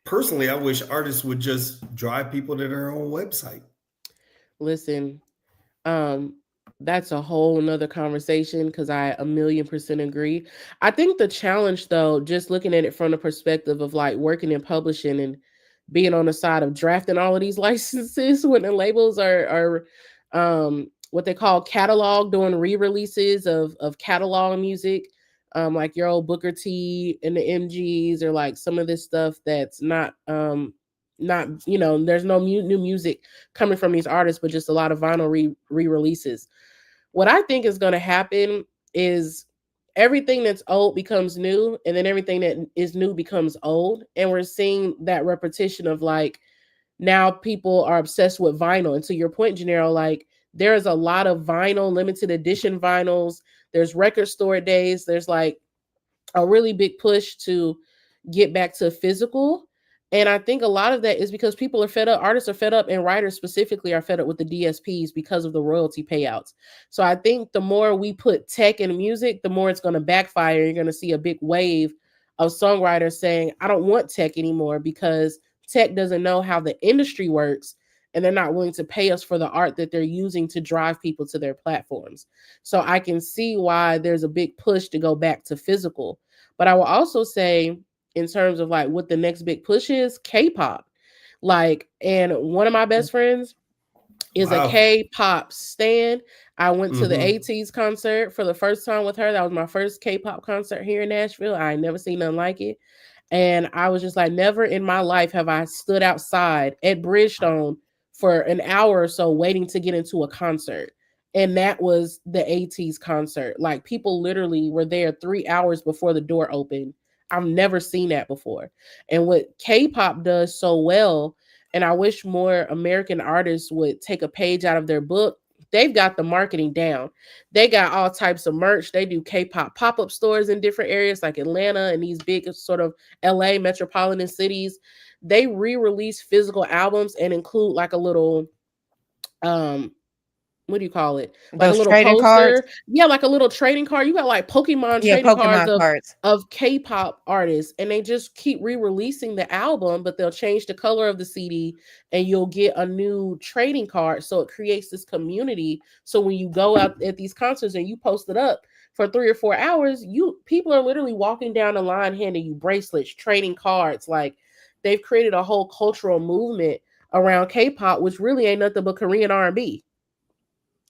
S3: personally, I wish artists would just drive people to their own website.
S4: Listen, um, that's a whole nother conversation because I a million percent agree. I think the challenge though, just looking at it from the perspective of like working in publishing and being on the side of drafting all of these licenses when the labels are what they call catalog, doing re-releases of catalog music, like your old Booker T and the MGs, or like some of this stuff that's not there's no new music coming from these artists, but just a lot of vinyl re-releases. What I think is going to happen is everything that's old becomes new, and then everything that is new becomes old, and we're seeing that repetition of like now people are obsessed with vinyl. And to your point, Gennaro, like There's a lot of vinyl, limited edition vinyls. There's record store days. There's like a really big push to get back to physical. And I think a lot of that is because people are fed up, artists are fed up, and writers specifically are fed up with the DSPs because of the royalty payouts. So I think the more we put tech in music, the more it's going to backfire. You're going to see a big wave of songwriters saying, I don't want tech anymore because tech doesn't know how the industry works, and they're not willing to pay us for the art that they're using to drive people to their platforms. So I can see why there's a big push to go back to physical. But I will also say, in terms of like what the next big push is, K-pop. Like, and one of my best friends is a
S3: Wow.
S4: K-pop stan. I went to the
S3: Mm-hmm.
S4: ATEEZ concert for the first time with her. That was my first K-pop concert here in Nashville. I ain't never seen nothing like it. And I was just like, never in my life have I stood outside at Bridgestone for an hour or so waiting to get into a concert. And that was the ATEEZ concert. Like, people literally were there 3 hours before the door opened. I've never seen that before. And what K-pop does so well, and I wish more American artists would take a page out of their book, they've got the marketing down. They got all types of merch. They do K-pop pop-up stores in different areas like Atlanta and these big sort of LA metropolitan cities. They re-release physical albums and include like a little what do you call it? Like a
S2: Those
S4: little
S2: trading cards.
S4: poster. Yeah, like a little trading card. You got like Pokemon
S2: Yeah,
S4: trading cards
S2: Pokemon cards.
S4: of K-pop artists, and they just keep re-releasing the album, but they'll change the color of the CD and you'll get a new trading card. So it creates this community. So when you go out at these concerts and you post it up for 3 or 4 hours, people are literally walking down the line handing you bracelets, trading cards. Like, they've created a whole cultural movement around K-pop, which really ain't nothing but Korean R&B.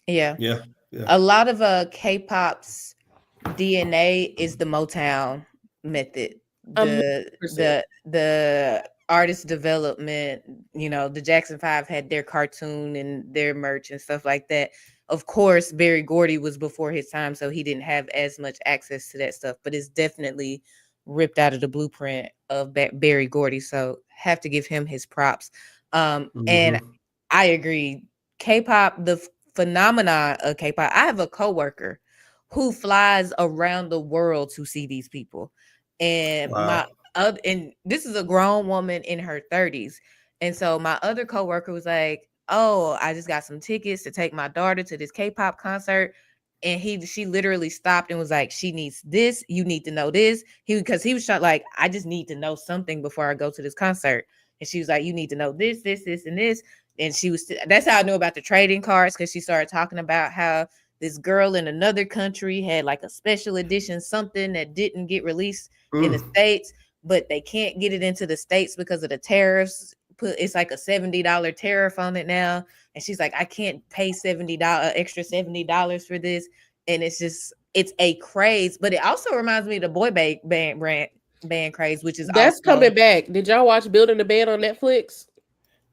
S2: Yeah.
S3: Yeah. Yeah.
S2: A lot of K-pop's DNA is the Motown method.
S4: A million percent.
S2: The artist development, the Jackson 5 had their cartoon and their merch and stuff like that. Of course, Berry Gordy was before his time, so he didn't have as much access to that stuff, but it's definitely ripped out of the blueprint of Berry Gordy. So have to give him his props. And
S3: Mm-hmm.
S2: I agree. K-pop, the phenomenon of K-pop. I have a coworker who flies around the world to see these people, and
S3: Wow.
S2: and this is a grown woman in her 30s. And so my other coworker was like, "Oh, I just got some tickets to take my daughter to this K-pop concert." And she literally stopped and was like, "She needs this. You need to know this." Because he was trying, like, "I just need to know something before I go to this concert." And she was like, "You need to know this, this, this, and this." And that's how I knew about the trading cards, because she started talking about how this girl in another country had like a special edition something that didn't get released in the
S3: Mm.
S2: States, but they can't get it into the States because of the tariffs. It's like a $70 tariff on it now. And she's like, I can't pay $70 extra $70 for this. And it's a craze. But it also reminds me of the band craze, which is
S4: That's
S2: also,
S4: coming back. Did y'all watch Building the Band on Netflix?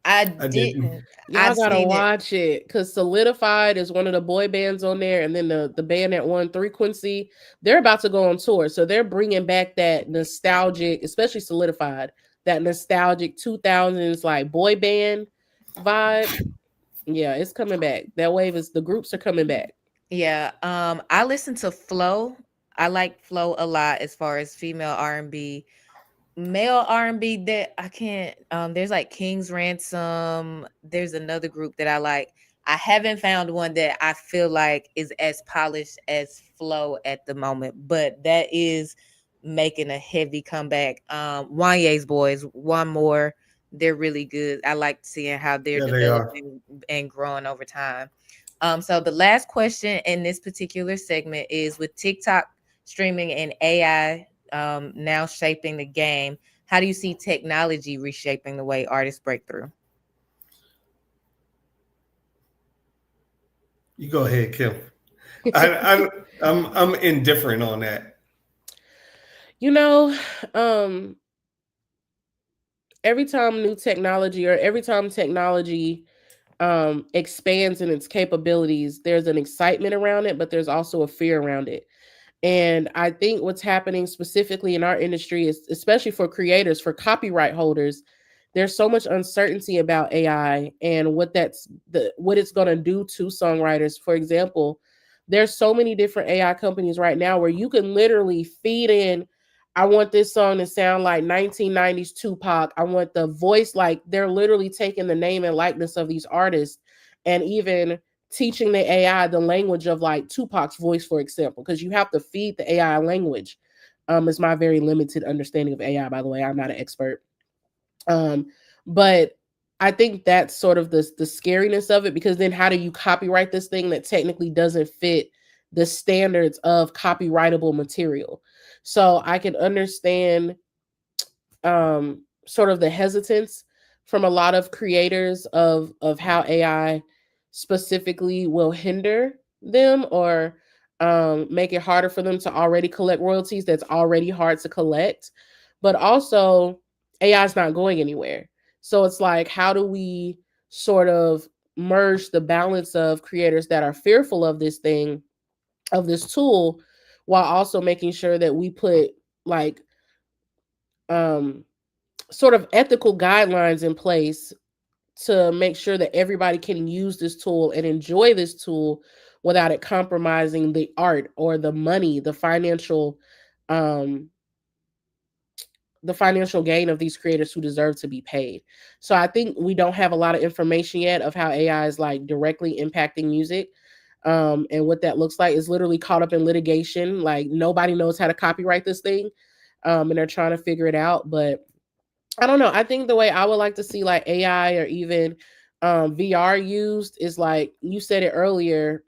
S2: I
S3: I didn't.
S2: didn't.
S4: Y'all
S2: I've
S4: gotta
S2: seen it.
S4: watch it because Solidified is one of the boy bands on there, and then the band that won Frequency, they're about to go on tour, so they're bringing back that nostalgic, especially Solidified, that nostalgic 2000s like boy band vibe. Yeah, it's coming back. That wave is the groups are coming back.
S2: Yeah. I listen to Flo. I like Flo a lot as far as female R&B. Male R&B, that I can't, there's like King's Ransom. There's another group that I like. I haven't found one that I feel like is as polished as Flo at the moment, but that is making a heavy comeback. Wanye's boys, one more, they're really good. I like seeing how they're
S3: Yeah, they are.
S2: developing and growing over time. So the last question in this particular segment is, with TikTok streaming and AI now shaping the game, how do you see technology reshaping the way artists break through?
S3: You go ahead, Kim. I'm indifferent on that.
S4: You know, um, every time new technology or every time technology expands in its capabilities, there's an excitement around it, but there's also a fear around it. And I think what's happening specifically in our industry is, especially for creators, for copyright holders, there's so much uncertainty about AI and what it's going to do to songwriters. For example, there's so many different AI companies right now where you can literally feed in, I want this song to sound like 1990s Tupac. I want the voice, like they're literally taking the name and likeness of these artists and even teaching the AI the language of like Tupac's voice, for example, because you have to feed the AI language. Is my very limited understanding of AI, by the way. I'm not an expert. But I think that's sort of the scariness of it, because then how do you copyright this thing that technically doesn't fit the standards of copyrightable material? So I can understand sort of the hesitance from a lot of creators of how AI specifically will hinder them or make it harder for them to already collect royalties that's already hard to collect. But also, AI is not going anywhere. So it's like, how do we sort of merge the balance of creators that are fearful of this thing, of this tool, while also making sure that we put like um sort of ethical guidelines in place to make sure that everybody can use this tool and enjoy this tool without it compromising the art or the money, um the financial gain of these creators who deserve to be paid. So I think we don't have a lot of information yet of how AI is like directly impacting music. And what that looks like is literally caught up in litigation. Like nobody knows how to copyright this thing. And they're trying to figure it out. But I don't know. I think the way I would like to see like AI or even VR used is like you said it earlier,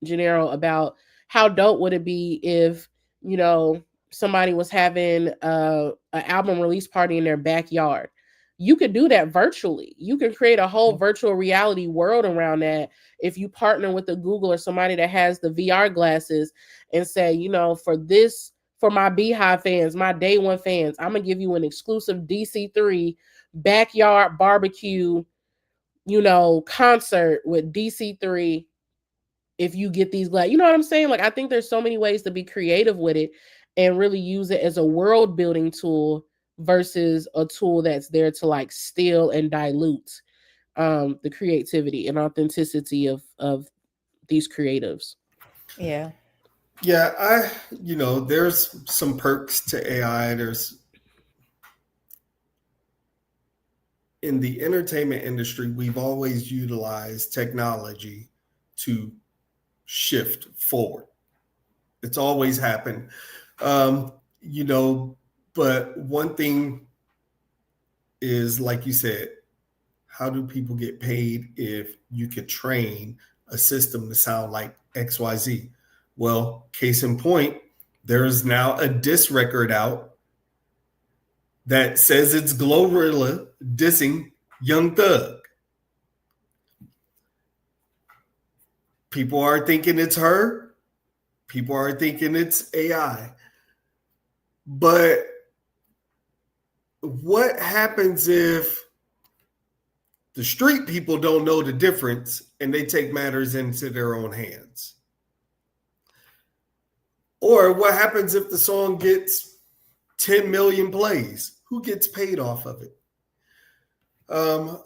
S4: Gennaro, about how dope would it be if, you know, somebody was having an album release party in their backyard. You could do that virtually. You can create a whole virtual reality world around that if you partner with a Google or somebody that has the VR glasses and say, you know, for my Beehive fans, my day one fans, I'm gonna give you an exclusive DC3 backyard barbecue, you know, concert with DC3 if you get these glass. You know what I'm saying? Like I think there's so many ways to be creative with it and really use it as a world building tool versus a tool that's there to like steal and dilute the creativity and authenticity of these creatives.
S2: Yeah.
S3: Yeah, there's some perks to AI. There's in the entertainment industry, we've always utilized technology to shift forward. It's always happened. Um, you know, but one thing is, like you said, how do people get paid if you could train a system to sound like XYZ? Well, case in point, there's now a diss record out that says it's Glorilla dissing Young Thug. People are thinking it's her. People are thinking it's AI. But what happens if the street people don't know the difference and they take matters into their own hands? Or what happens if the song gets 10 million plays? Who gets paid off of it?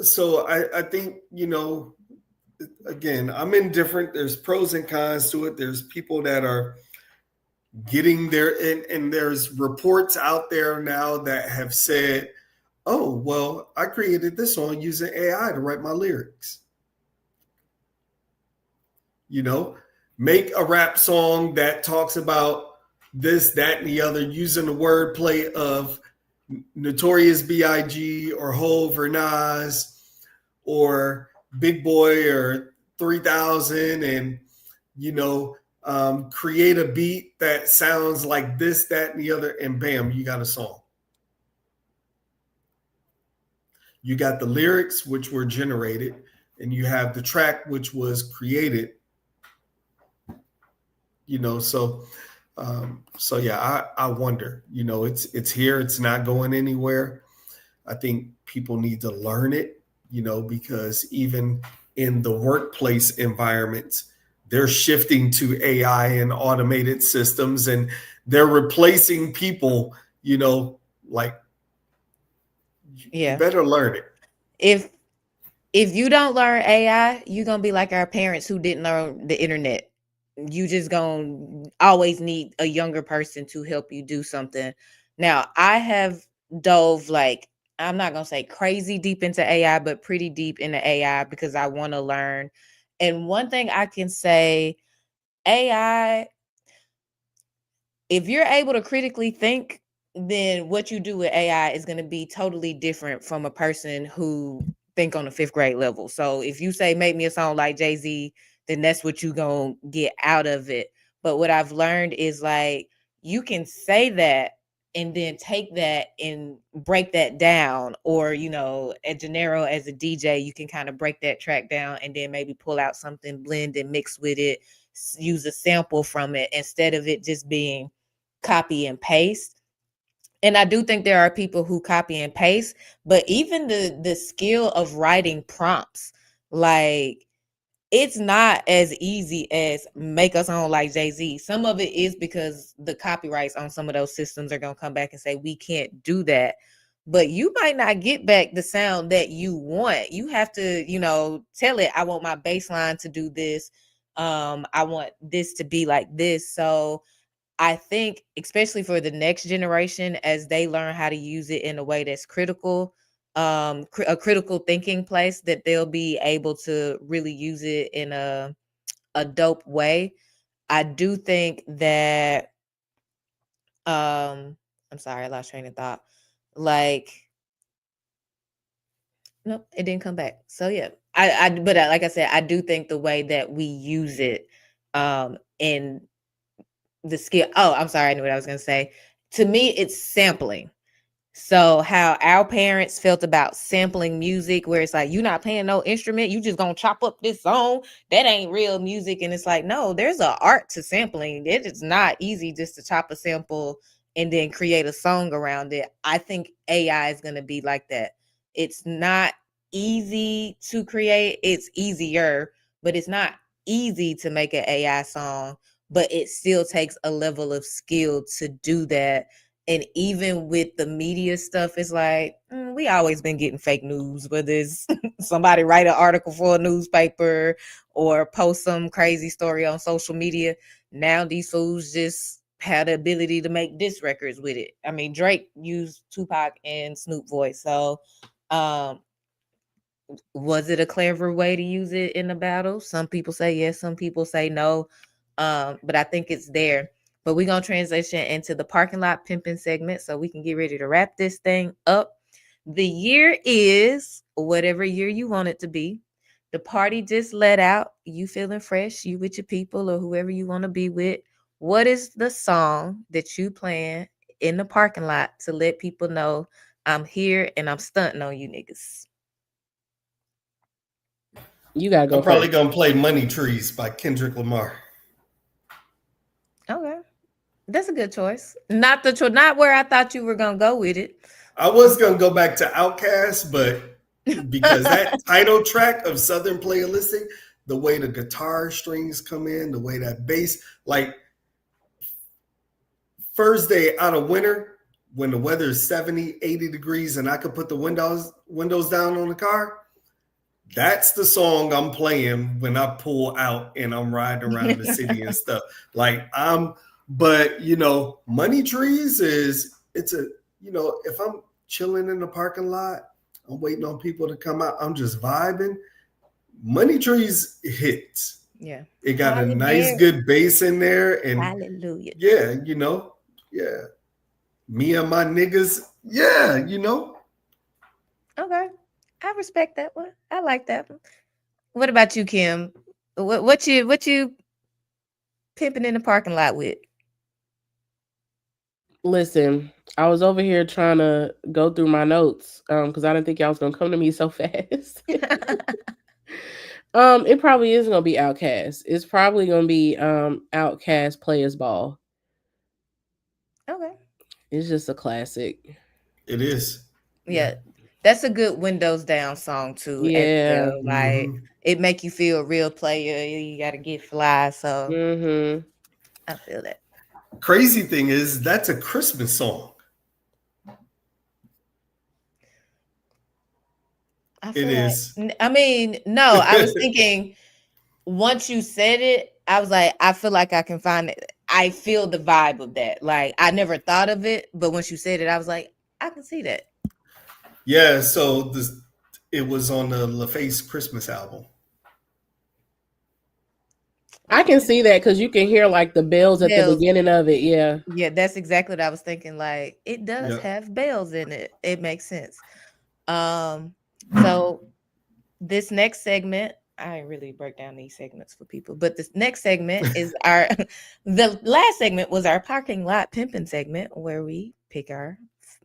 S3: So I think, again, I'm indifferent. There's pros and cons to it. There's people that are getting there, and there's reports out there now that have said, oh, well, I created this song using AI to write my lyrics. Make a rap song that talks about this, that, and the other, using the wordplay of Notorious B.I.G. or Hove or Nas or Big Boy or 3000, and create a beat that sounds like this, that, and the other, and bam, you got a song. You got the lyrics, which were generated, and you have the track, which was created. So yeah, I wonder. It's here. It's not going anywhere. I think people need to learn it. Because even in the workplace environments, they're shifting to AI and automated systems, and they're replacing people. Like You
S2: Yeah.
S3: better learn it.
S2: If if you don't learn AI, you're gonna be like our parents who didn't learn the internet. You just gonna always need a younger person to help you do something. Now, I have dove like I'm not gonna say crazy deep into AI, but pretty deep into AI because I want to learn. And one thing I can say, AI, if you're able to critically think, then what you do with AI is going to be totally different from a person who think on a fifth grade level. So if you say make me a song like Jay-Z, then that's what you going to get out of it. But what I've learned is like you can say that and then take that and break that down, or at Gennaro as a DJ you can kind of break that track down and then maybe pull out something, blend and mix with it, use a sample from it instead of it just being copy and paste. And I do think there are people who copy and paste, but even the skill of writing prompts, like it's not as easy as make a song like Jay-Z. Some of it is because the copyrights on some of those systems are going to come back and say we can't do that. But you might not get back the sound that you want. You have to, tell it I want my bass line to do this. I want this to be like this. So I think, especially for the next generation, as they learn how to use it in a way that's critical, a critical thinking place, that they'll be able to really use it in a dope way. I do think that, I'm sorry, I lost train of thought. Like, nope, it didn't come back. So yeah, but like I said, I do think the way that we use it, in the skill. Oh, I'm sorry. I knew what I was going to say. To me, it's sampling. So how our parents felt about sampling music, where it's like, you're not playing no instrument, you just gonna chop up this song. That ain't real music. And it's like, no, there's an art to sampling. It is not easy just to chop a sample and then create a song around it. I think AI is gonna be like that. It's not easy to create, it's easier, but it's not easy to make an AI song. But it still takes a level of skill to do that. And even with the media stuff, it's like we always been getting fake news, whether it's somebody write an article for a newspaper or post some crazy story on social media. Now these fools just had the ability to make diss records with it. I mean, Drake used Tupac and Snoop voice. So um was it a clever way to use it in the battle? Some people say yes, some people say no. But I think it's there. But we're gonna transition into the parking lot pimping segment so we can get ready to wrap this thing up. The year is whatever year you want it to be. The party just let out. You feeling fresh, you with your people or whoever you want to be with. What is the song that you playing in the parking lot to let people know I'm here and I'm stunting on you niggas?
S4: You gotta
S3: I'm
S4: go
S3: probably
S4: first.
S3: gonna play "Money Trees" by Kendrick Lamar.
S2: Okay. That's a good choice. Not the not where I thought you were gonna go with it.
S3: I was gonna go back to Outkast, but because that title track of Southern Playalistic, the way the guitar strings come in, the way that bass, like first day out of winter, when the weather is 70, 80 degrees and I could put the windows down on the car, that's the song I'm playing when I pull out and I'm riding around the city and stuff. Like but Money Trees it's a, if I'm chilling in the parking lot, I'm waiting on people to come out, I'm just vibing. Money Trees hits.
S2: Yeah.
S3: It got a
S2: Halle
S3: nice,
S2: Berry.
S3: good bass in there. And
S2: Hallelujah.
S3: yeah, yeah. Me and my niggas, yeah.
S2: Okay. I respect that one. I like that one. What about you, Kim? What you pimping in the parking lot with?
S4: Listen, I was over here trying to go through my notes because I didn't think y'all was gonna come to me so fast. It probably is gonna be Outcast. It's probably gonna be Outcast Players Ball.
S2: Okay.
S4: It's just a classic.
S3: It is. Yeah.
S2: Yeah. That's a good windows down song too as
S4: Yeah.
S2: well. Like
S3: Mm-hmm.
S2: it make you feel a real player. You gotta get fly. So
S4: Mm-hmm.
S2: I feel that.
S3: Crazy thing is that's a Christmas song.
S2: I
S3: It
S2: feel like,
S3: is.
S2: I mean, no, I was thinking once you said it, I was like, I feel like I can find it. I feel the vibe of that. Like I never thought of it, but once you said it, I was like, I can see that.
S3: Yeah, so this it was on the LaFace Christmas album.
S4: I can see that because you can hear like the bells at the
S2: Bells.
S4: beginning of it. Yeah.
S2: Yeah, that's exactly what I was thinking. Like it does
S3: Yeah.
S2: have bells in it. It makes sense. Um, so this next segment, I didn't really break down these segments for people, but this next segment is our the last segment was our parking lot pimping segment where we pick our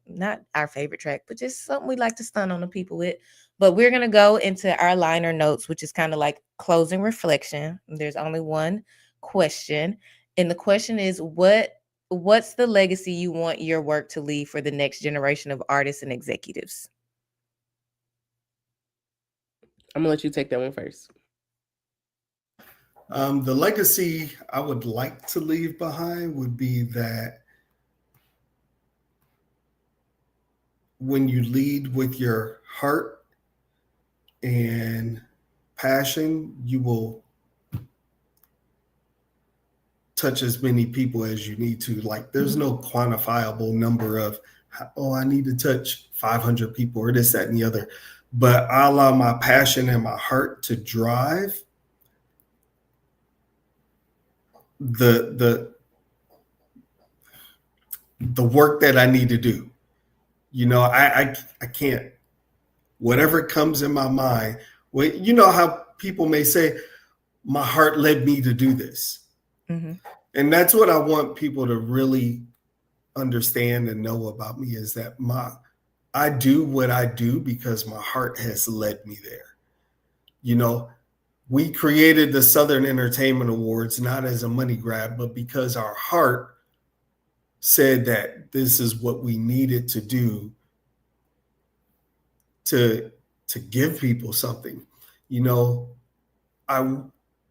S2: not our favorite track, but just something we like to stun on the people with. But we're gonna go into our liner notes, which is kind of like closing reflection. There's only one question, and the question is what's the legacy you want your work to leave for the next generation of artists and executives?
S4: I'm gonna let you take that one first.
S3: The legacy I would like to leave behind would be that when you lead with your heart and passion, you will touch as many people as you need to. Like, there's no quantifiable number of, oh, I need to touch 500 people or this, that, and the other. But I allow my passion and my heart to drive the the work that I need to do. You know, I can't, whatever comes in my mind. Well, you know how people may say, my heart led me to do this.
S2: Mm-hmm.
S3: And that's what I want people to really understand and know about me, is that I do what I do because my heart has led me there. You know, we created the Southern Entertainment Awards not as a money grab, but because our heart said that this is what we needed to do to give people something. You know, I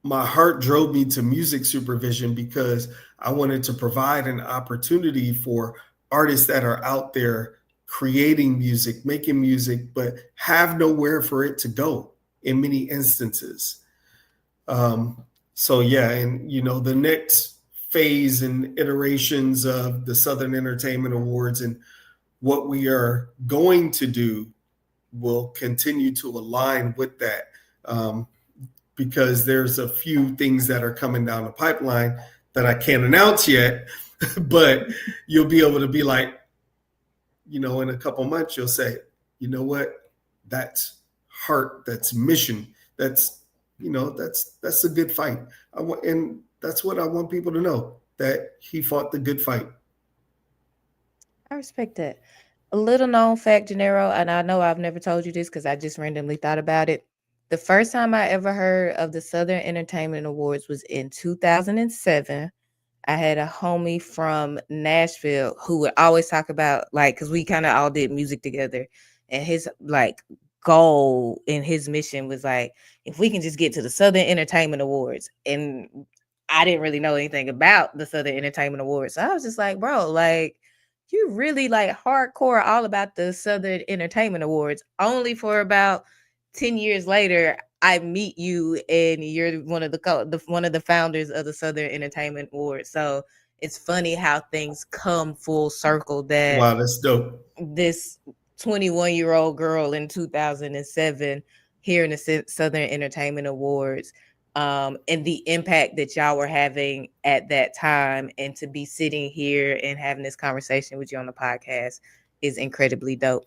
S3: my heart drove me to music supervision because I wanted to provide an opportunity for artists that are out there creating music, making music, but have nowhere for it to go in many instances. So yeah, and you know, the next phase and iterations of the Southern Entertainment Awards and what we are going to do will continue to align with that. Because there's a few things that are coming down the pipeline that I can't announce yet, but you'll be able to be like, you know, in a couple months, you'll say, you know what, that's heart, that's mission, that's, you know, that's a good fight. And that's what I want people to know, that he fought the good fight.
S2: I respect that. A little known fact, Gennaro, and I know I've never told you this because I just randomly thought about it. The first time I ever heard of the Southern Entertainment Awards was in 2007. I had a homie from Nashville who would always talk about, like, because we kind of all did music together, and his like goal and his mission was like, if we can just get to the Southern Entertainment Awards. And I didn't really know anything about the Southern Entertainment Awards, so I was just like, bro, like, you really like hardcore all about the Southern Entertainment Awards. Only for about 10 years later, I meet you and you're one of one of the founders of the Southern Entertainment Awards. So it's funny how things come full circle, that
S3: Wow, that's dope.
S2: this 21-year-old girl in 2007 here in the Southern Entertainment Awards, and the impact that y'all were having at that time, and to be sitting here and having this conversation with you on the podcast is incredibly dope.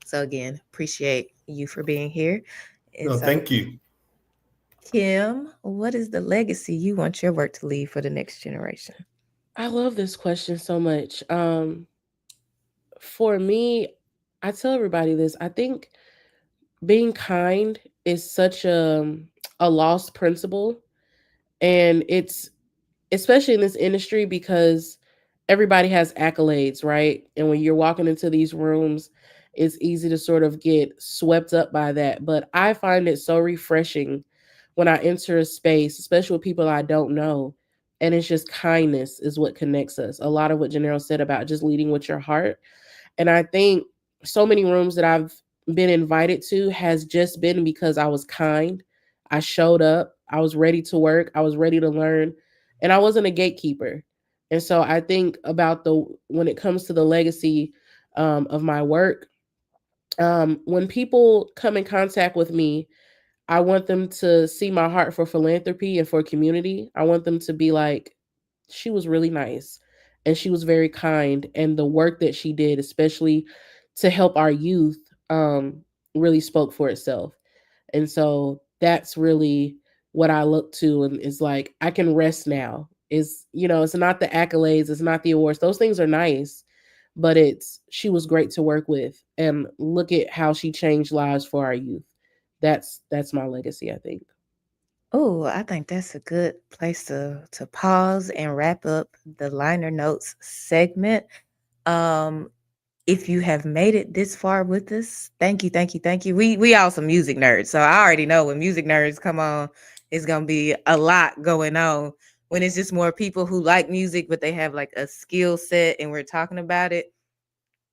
S2: So again, appreciate you for being here. And
S3: No,
S2: so,
S3: thank you.
S2: Kim, what is the legacy you want your work to leave for the next generation?
S4: I love this question so much. For me, I tell everybody this. I think being kind is such a lost principle, and it's especially in this industry because everybody has accolades, right? And when you're walking into these rooms, it's easy to sort of get swept up by that. But I find it so refreshing when I enter a space, especially with people I don't know. And it's just kindness is what connects us. A lot of what Janelle said about just leading with your heart. And I think so many rooms that I've been invited to has just been because I was kind. I showed up. I was ready to work. I was ready to learn, and I wasn't a gatekeeper. And so I think about the when it comes to the legacy of my work, when people come in contact with me, I want them to see my heart for philanthropy and for community. I want them to be like, she was really nice and she was very kind. And the work that she did, especially to help our youth, really spoke for itself. And so that's really what I look to, and is like, I can rest now. Is, it's not the accolades, it's not the awards. Those things are nice, but it's, she was great to work with, and look at how she changed lives for our youth. That's my legacy, I think.
S2: Oh, I think that's a good place to pause and wrap up the liner notes segment. Um, if you have made it this far with us, thank you, thank you, thank you. We all some music nerds, so I already know when music nerds come on, it's gonna be a lot going on. When it's just more people who like music, but they have like a skill set, and we're talking about it,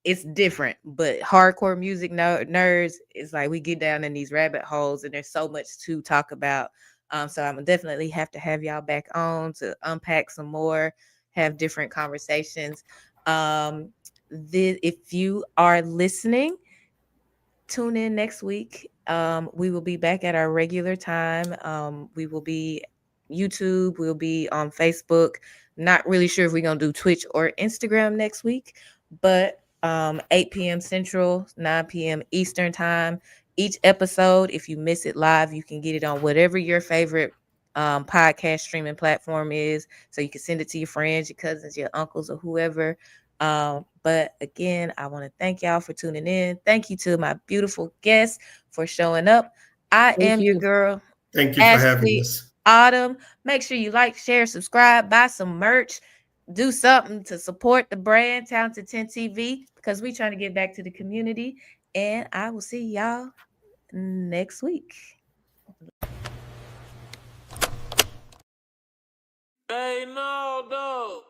S2: it's different. But hardcore music nerds, it's like we get down in these rabbit holes, and there's so much to talk about. So I'm definitely have to have y'all back on to unpack some more, have different conversations. If you are listening, tune in next week. We will be back at our regular time. We will be YouTube. We'll be on Facebook. Not really sure if we're gonna do Twitch or Instagram next week, but 8 p.m. Central, 9 p.m. Eastern time. Each episode, if you miss it live, you can get it on whatever your favorite podcast streaming platform is. So you can send it to your friends, your cousins, your uncles, or whoever. But again, I want to thank y'all for tuning in. Thank you to my beautiful guests for showing up. I
S4: Thank
S2: am your
S4: you.
S2: girl,
S3: Thank you for having
S2: Ashley
S3: us.
S2: Autumn. Make sure you like, share, subscribe, buy some merch, do something to support the brand, Talented 10 TV, because we're trying to get back to the community. And I will see y'all next week.
S1: Hey, no, dog.